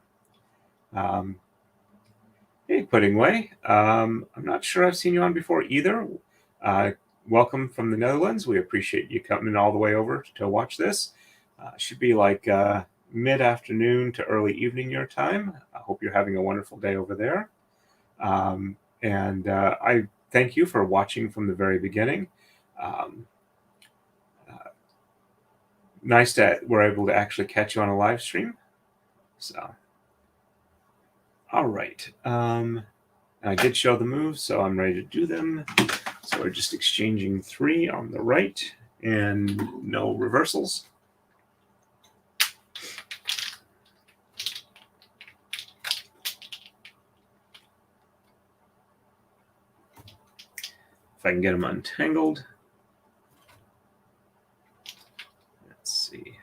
hey, Pudding Way. I'm not sure I've seen you on before either. Welcome from the Netherlands. We appreciate you coming all the way over to watch this. Should be like mid-afternoon to early evening your time. I hope you're having a wonderful day over there. And I thank you for watching from the very beginning. Nice that we're able to actually catch you on a live stream. So, all right. I did show the moves, so I'm ready to do them. So we're just exchanging 3 on the right and no reversals. If I can get them untangled. Let's see.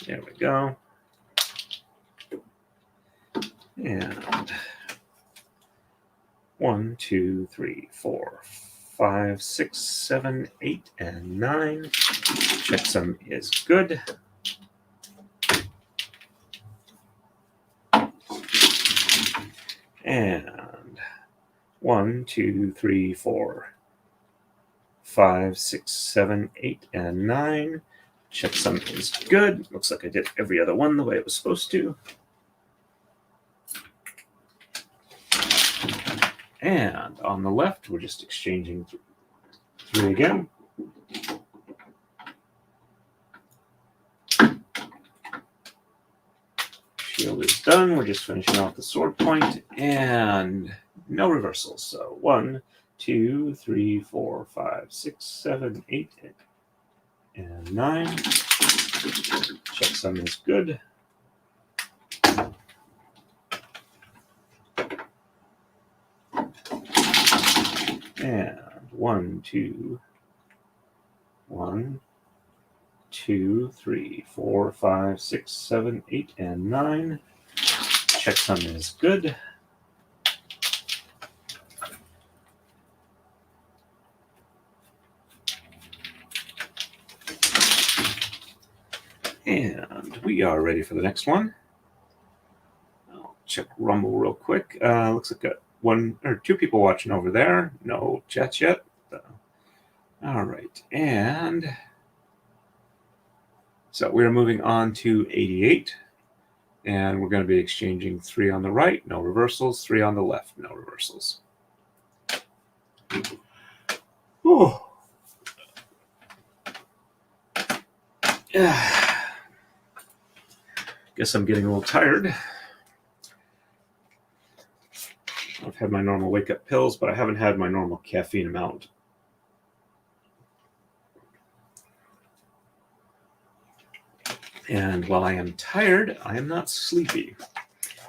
There we go. And 1, 2, 3, 4, 5, 6, 7, 8, and 9. Cutsom is good. And 1, 2, 3, 4, 5, 6, 7, 8, and 9. Checksum is good. Looks like I did every other one the way it was supposed to. And on the left, we're just exchanging 3 again. Shield is done. We're just finishing off the sword point, and no reversals. So 1, 2, 3, 4, 5, 6, 7, 8, and 9. Checksum is good. And 1, 2, 3, 4, 5, 6, 7, 8, and 9. Checksum is good. And we are ready for the next one. I'll check Rumble real quick. Looks like got 1 or 2 people watching over there. No chats yet. All right, and so we're moving on to 88, and we're going to be exchanging 3 on the right, no reversals, 3 on the left, no reversals. Oh. Guess I'm getting a little tired. I've had my normal wake-up pills, but I haven't had my normal caffeine amount. And while I am tired, I am not sleepy.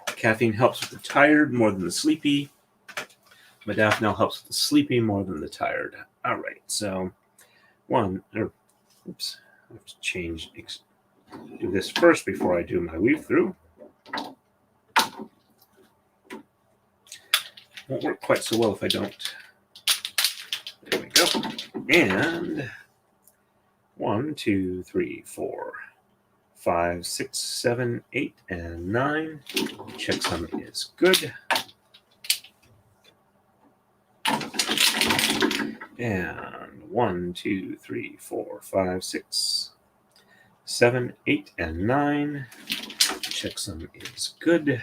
Caffeine helps with the tired more than the sleepy. Modafinil helps with the sleepy more than the tired. All right, so oops, I have to do this first before I do my weave through. Won't work quite so well if I don't. There we go. And 1, 2, 3, 4, 5, 6, 7, 8, and 9. Checksum is good. And 1, 2, 3, 4, 5, 6, 7, 8, and 9. Checksum is good.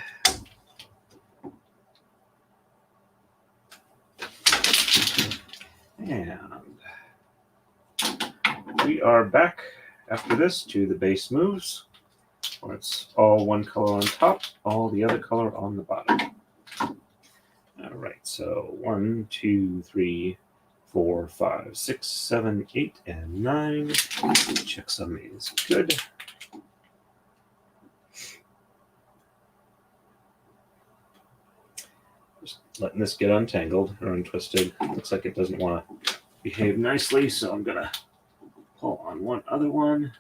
And we are back after this to the base moves, where it's all one color on top, all the other color on the bottom. All right, so 1, 2, 3, 4, 5, 6, 7, 8, and 9. Checksum is good. Just letting this get untangled or untwisted. Looks like it doesn't want to behave nicely, so I'm going to pull on one other one.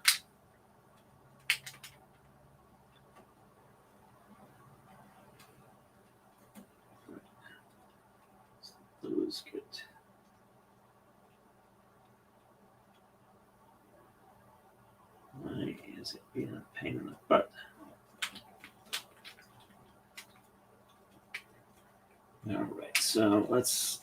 Those get why is it being a pain in the butt? All right, so let's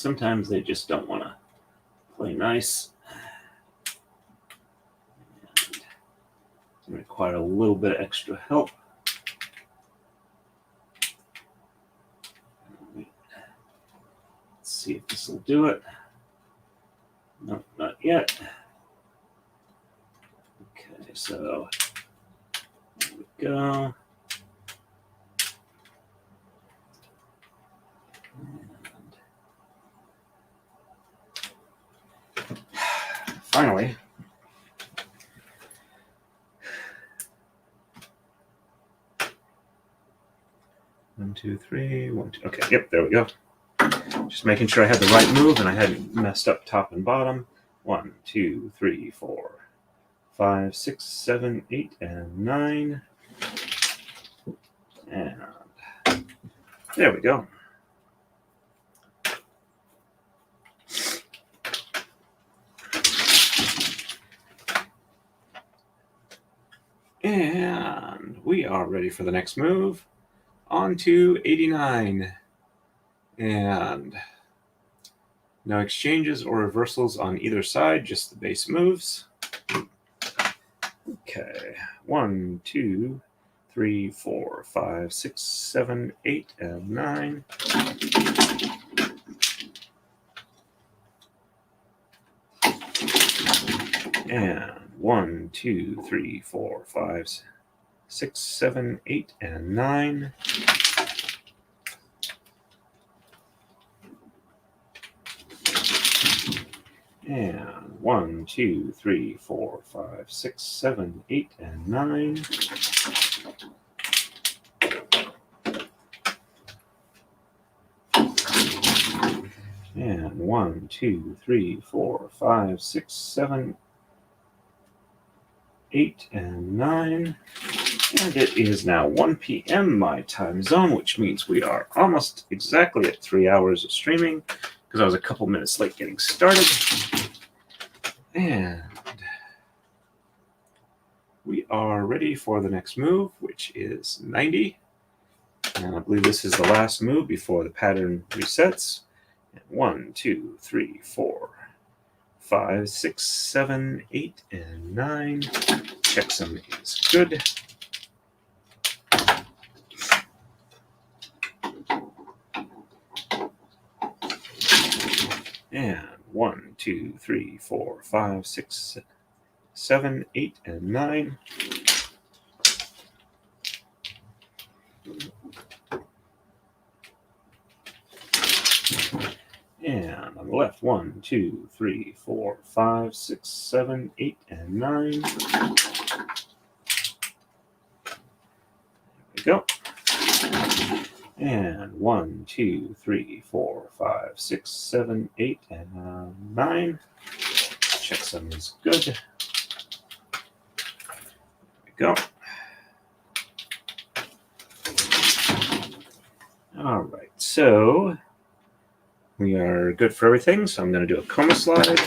sometimes they just don't want to play nice. And require a little bit of extra help. Let's see if this will do it. Nope, not yet. Okay, so there we go. Finally, 1, 2, 3, 1, 2. Okay, yep, there we go. Just making sure I had the right move and I hadn't messed up top and bottom. 1, 2, 3, 4, 5, 6, 7, 8, and 9. And there we go. And we are ready for the next move. On to 89. And no exchanges or reversals on either side, just the base moves. Okay, 1, 2, 3, 4, 5, 6, 7, 8, and 9. And 1, 2, 3, 4, 5, 6, 7, 8, and 9. And 1, 2, 3, 4, 5, 6, 7, 8, and 9. And 1, 2, 3, 4, 5, 6, 7, 8, and 9. And it is now 1 p.m. my time zone, which means we are almost exactly at 3 hours of streaming because I was a couple minutes late getting started. And we are ready for the next move, which is 90. And I believe this is the last move before the pattern resets. 1, 2, 3, 4, 5, 6, 7, 8, and 9. Checksum is good. And 1, 2, 3, 4, 5, 6, 7, 8, and 9. And on the left, 1, 2, 3, 4, 5, 6, 7, 8, and 9. There we go. And 1, 2, 3, 4, 5, 6, 7, 8, and 9. Checksum is good. There we go. All right, so we are good for everything. So I'm going to do a coma slide.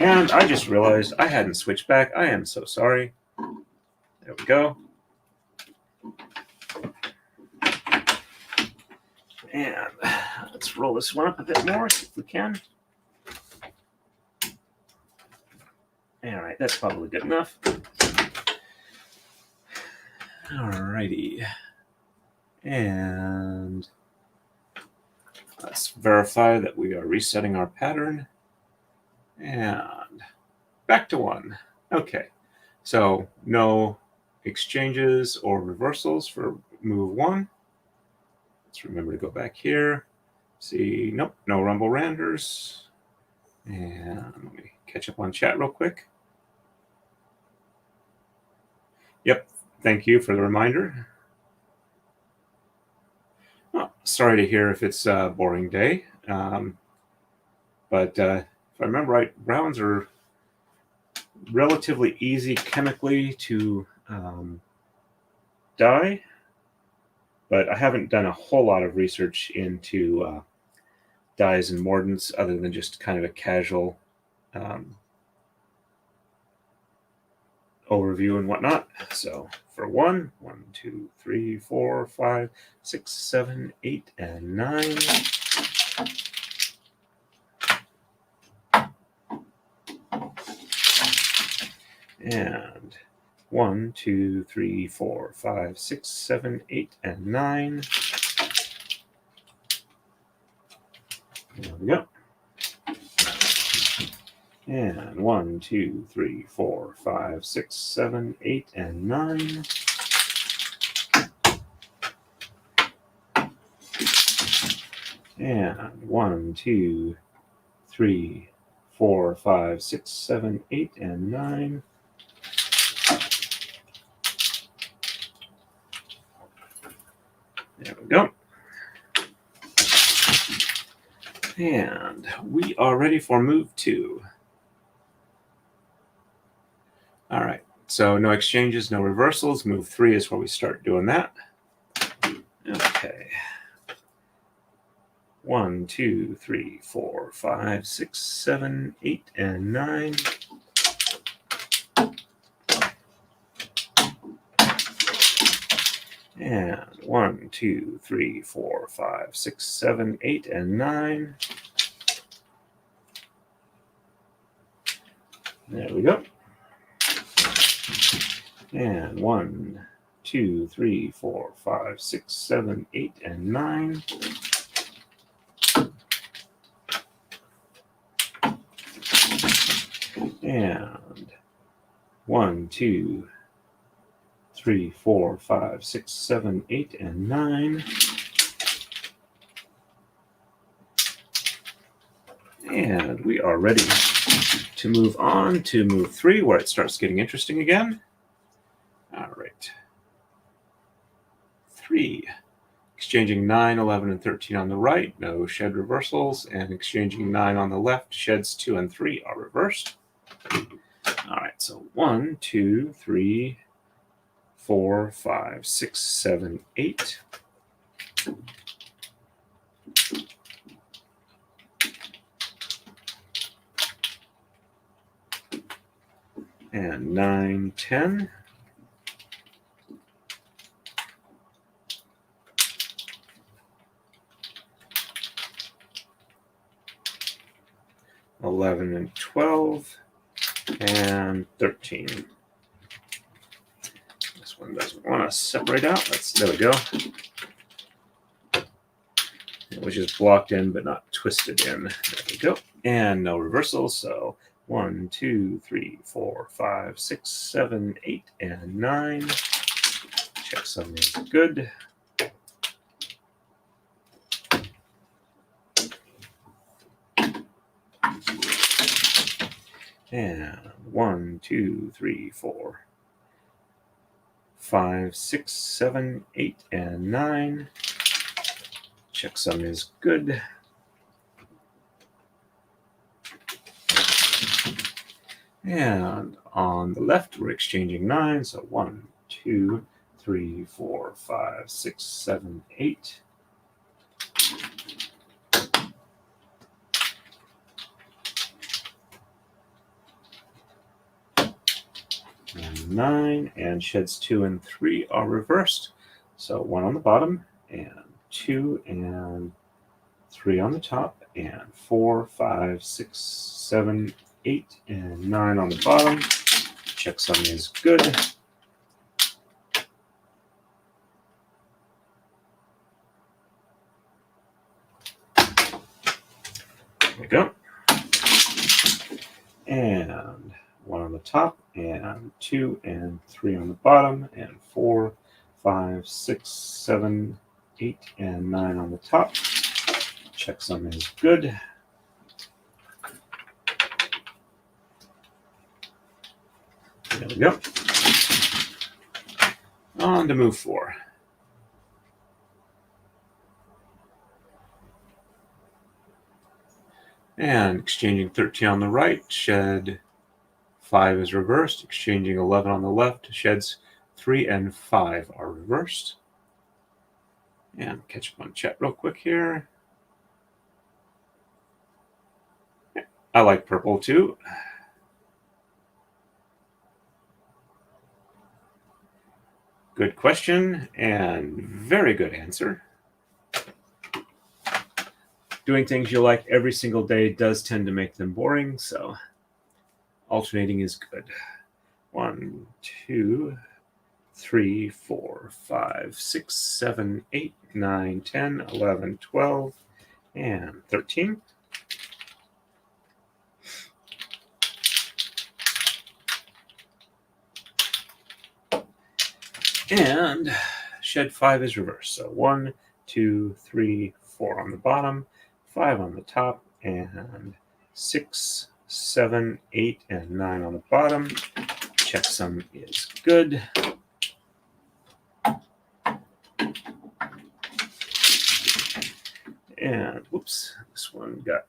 And I just realized I hadn't switched back. I am so sorry. There we go. And let's roll this one up a bit more, see if we can. All right, that's probably good enough. All righty. And let's verify that we are resetting our pattern. And back to 1. Okay, so no exchanges or reversals for move 1. Let's remember to go back here. See, nope, no rumble randers. And let me catch up on chat real quick. Yep, thank you for the reminder. Oh, sorry to hear if it's a boring day. But if I remember right, browns are relatively easy chemically to dye. But I haven't done a whole lot of research into dyes and mordants other than just kind of a casual overview and whatnot. So for 1, 1, 2, 3, 4, 5, 6, 7, 8, and 9. And 1, 2, 3, 4, 5, 6, 7, 8, and 9. There we go. And 1, 2, 3, 4, 5, 6, 7, 8, and 9. And 1, 2, 3, 4, 5, 6, 7, 8, and 9. we go. And we are ready for move 2. All right, so no exchanges, no reversals. Move 3 is where we start doing that. Okay. 1, 2, 3, 4, 5, 6, 7, 8, and 9. And 1, 2, 3, 4, 5, 6, 7, 8, and 9. There we go. And 1, 2, 3, 4, 5, 6, 7, 8, and 9. And 1, 2, 3, 4, 5, 6, 7, 8, and 9. And we are ready to move on to move 3, where it starts getting interesting again. All right. 3. Exchanging 9, 11, and 13 on the right, no shed reversals, and exchanging 9 on the left, sheds 2 and 3 are reversed. All right, so 1, 2, 3, 4, 5, 6, 7, 8. And 9, 10. $11 and 12, and 13. This one doesn't want to separate out. There we go. Which is blocked in but not twisted in. There we go. And no reversals. So 1, 2, 3, 4, 5, 6, 7, 8, and 9. Checksum is good. And 1, 2, 3, 4, 5, 6, 7, 8, and 9. Checksum is good. And on the left, we're exchanging 9. So 1, 2, 3, 4, 5, 6, 7, 8. And 9, and sheds 2 and 3 are reversed. So 1 on the bottom, and 2 and 3 on the top, and 4, 5, 6, 7, 8, and 9 on the bottom. Checksum is good. There we go. And 1 on the top, and 2 and 3 on the bottom, and 4, 5, 6, 7, 8, and 9 on the top. Checksum is good. There we go. On to move 4. And exchanging 13 on the right, shed 5 is reversed. Exchanging 11 on the left, sheds 3 and 5 are reversed. And catch up on chat real quick here. I like purple too. Good question and very good answer. Doing things you like every single day does tend to make them boring, so alternating is good. 1, 2, 3, 4, 5, 6, 7, 8, 9, 10, 11, 12, and 13. And shed 5 is reversed. So 1, 2, 3, 4 on the bottom, 5 on the top, and 6, 7, 8, and 9 on the bottom. Checksum is good. And whoops, this one got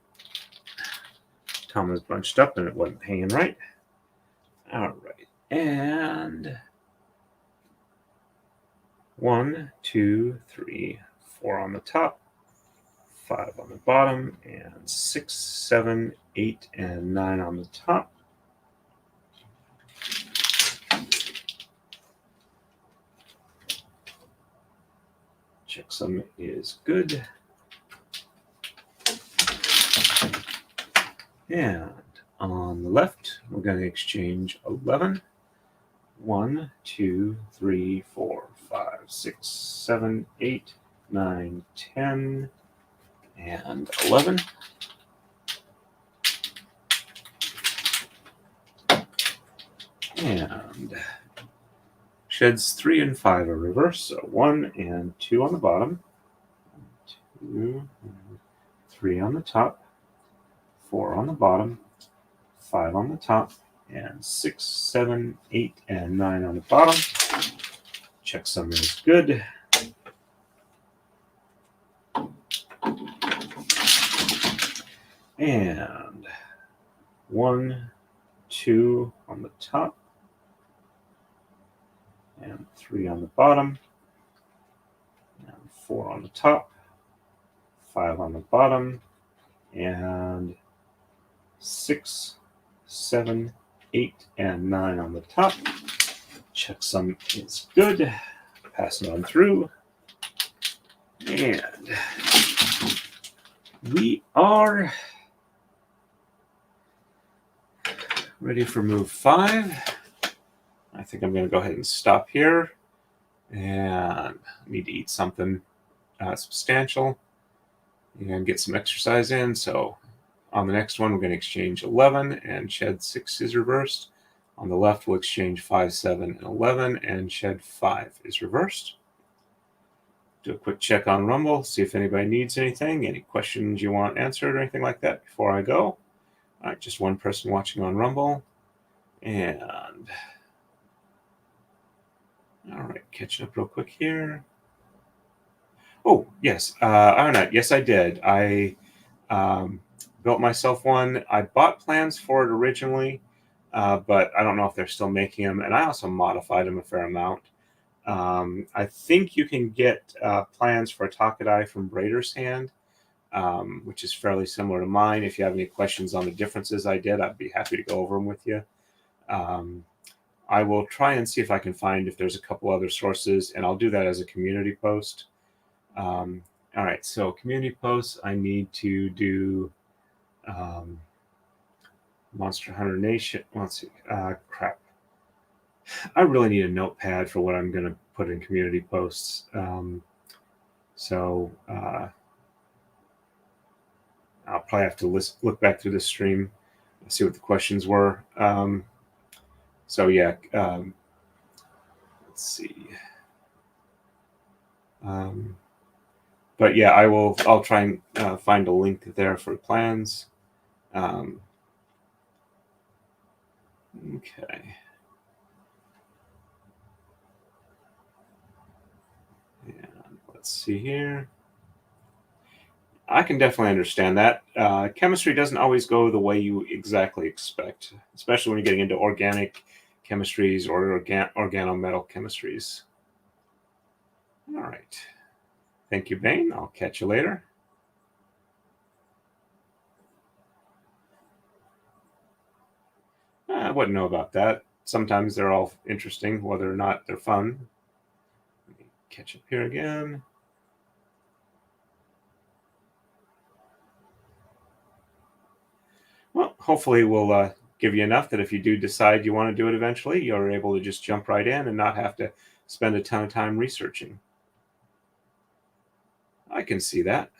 Thomas bunched up and it wasn't hanging right. All right, and 1, 2, 3, 4 on the top, 5 on the bottom, and 6, 7, 8, and 9 on the top. Checksum is good. And on the left, we're going to exchange 11. 1, 2, 3, 4, 5, 6, 7, 8, 9, 10, and 11. And sheds 3 and 5 are reversed, so 1 and 2 on the bottom, 2, 3 on the top, 4 on the bottom, 5 on the top, and 6, 7, 8, and 9 on the bottom. Checksum is good. And 1, 2 on the top, and 3 on the bottom, and 4 on the top, 5 on the bottom, and 6, 7, 8, and 9 on the top. Checksum is good. Pass it on through. And we are ready for move 5. I think I'm going to go ahead and stop here. And I need to eat something substantial and get some exercise in. So on the next one, we're going to exchange 11 and shed 6 is reversed. On the left, we'll exchange 5, 7, and 11, and shed 5 is reversed. Do a quick check on Rumble, see if anybody needs anything, any questions you want answered or anything like that before I go. All right, just one person watching on Rumble. And all right, catching up real quick here. Oh, yes, Ironite. Yes, I did. I built myself one. I bought plans for it originally, but I don't know if they're still making them. And I also modified them a fair amount. I think you can get plans for Taka-Dai from Braider's Hand, which is fairly similar to mine. If you have any questions on the differences I did, I'd be happy to go over them with you. I will try and see if I can find if there's a couple other sources, and I'll do that as a community post. All right, so community posts, I need to do Monster Hunter Nation. Let's see, crap. I really need a notepad for what I'm going to put in community posts. So I'll probably have to look back through this stream and see what the questions were. So yeah, let's see. But yeah, I'll try and find a link there for plans. Okay. And let's see here. I can definitely understand that. Chemistry doesn't always go the way you exactly expect, especially when you're getting into organic chemistries or organometal chemistries. All right. Thank you, Bane. I'll catch you later. I wouldn't know about that. Sometimes they're all interesting, whether or not they're fun. Let me catch up here again. Well, hopefully we'll give you enough that if you do decide you want to do it eventually, you're able to just jump right in and not have to spend a ton of time researching. I can see that.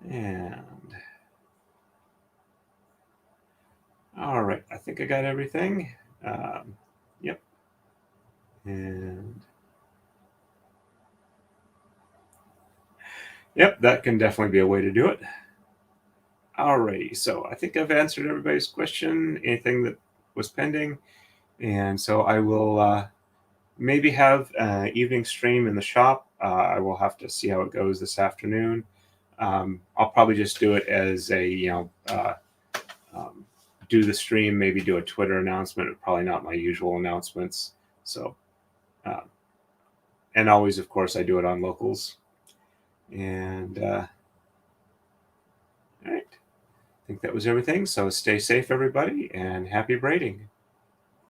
And all right, I think I got everything. Yep. And yep, that can definitely be a way to do it. Alrighty, so I think I've answered everybody's question, anything that was pending. And so I will maybe have an evening stream in the shop. I will have to see how it goes this afternoon. I'll probably just do it as a, do the stream, maybe do a Twitter announcement, probably not my usual announcements. So, and always, of course, I do it on locals. And all right, I think that was everything. So stay safe, everybody, and happy braiding.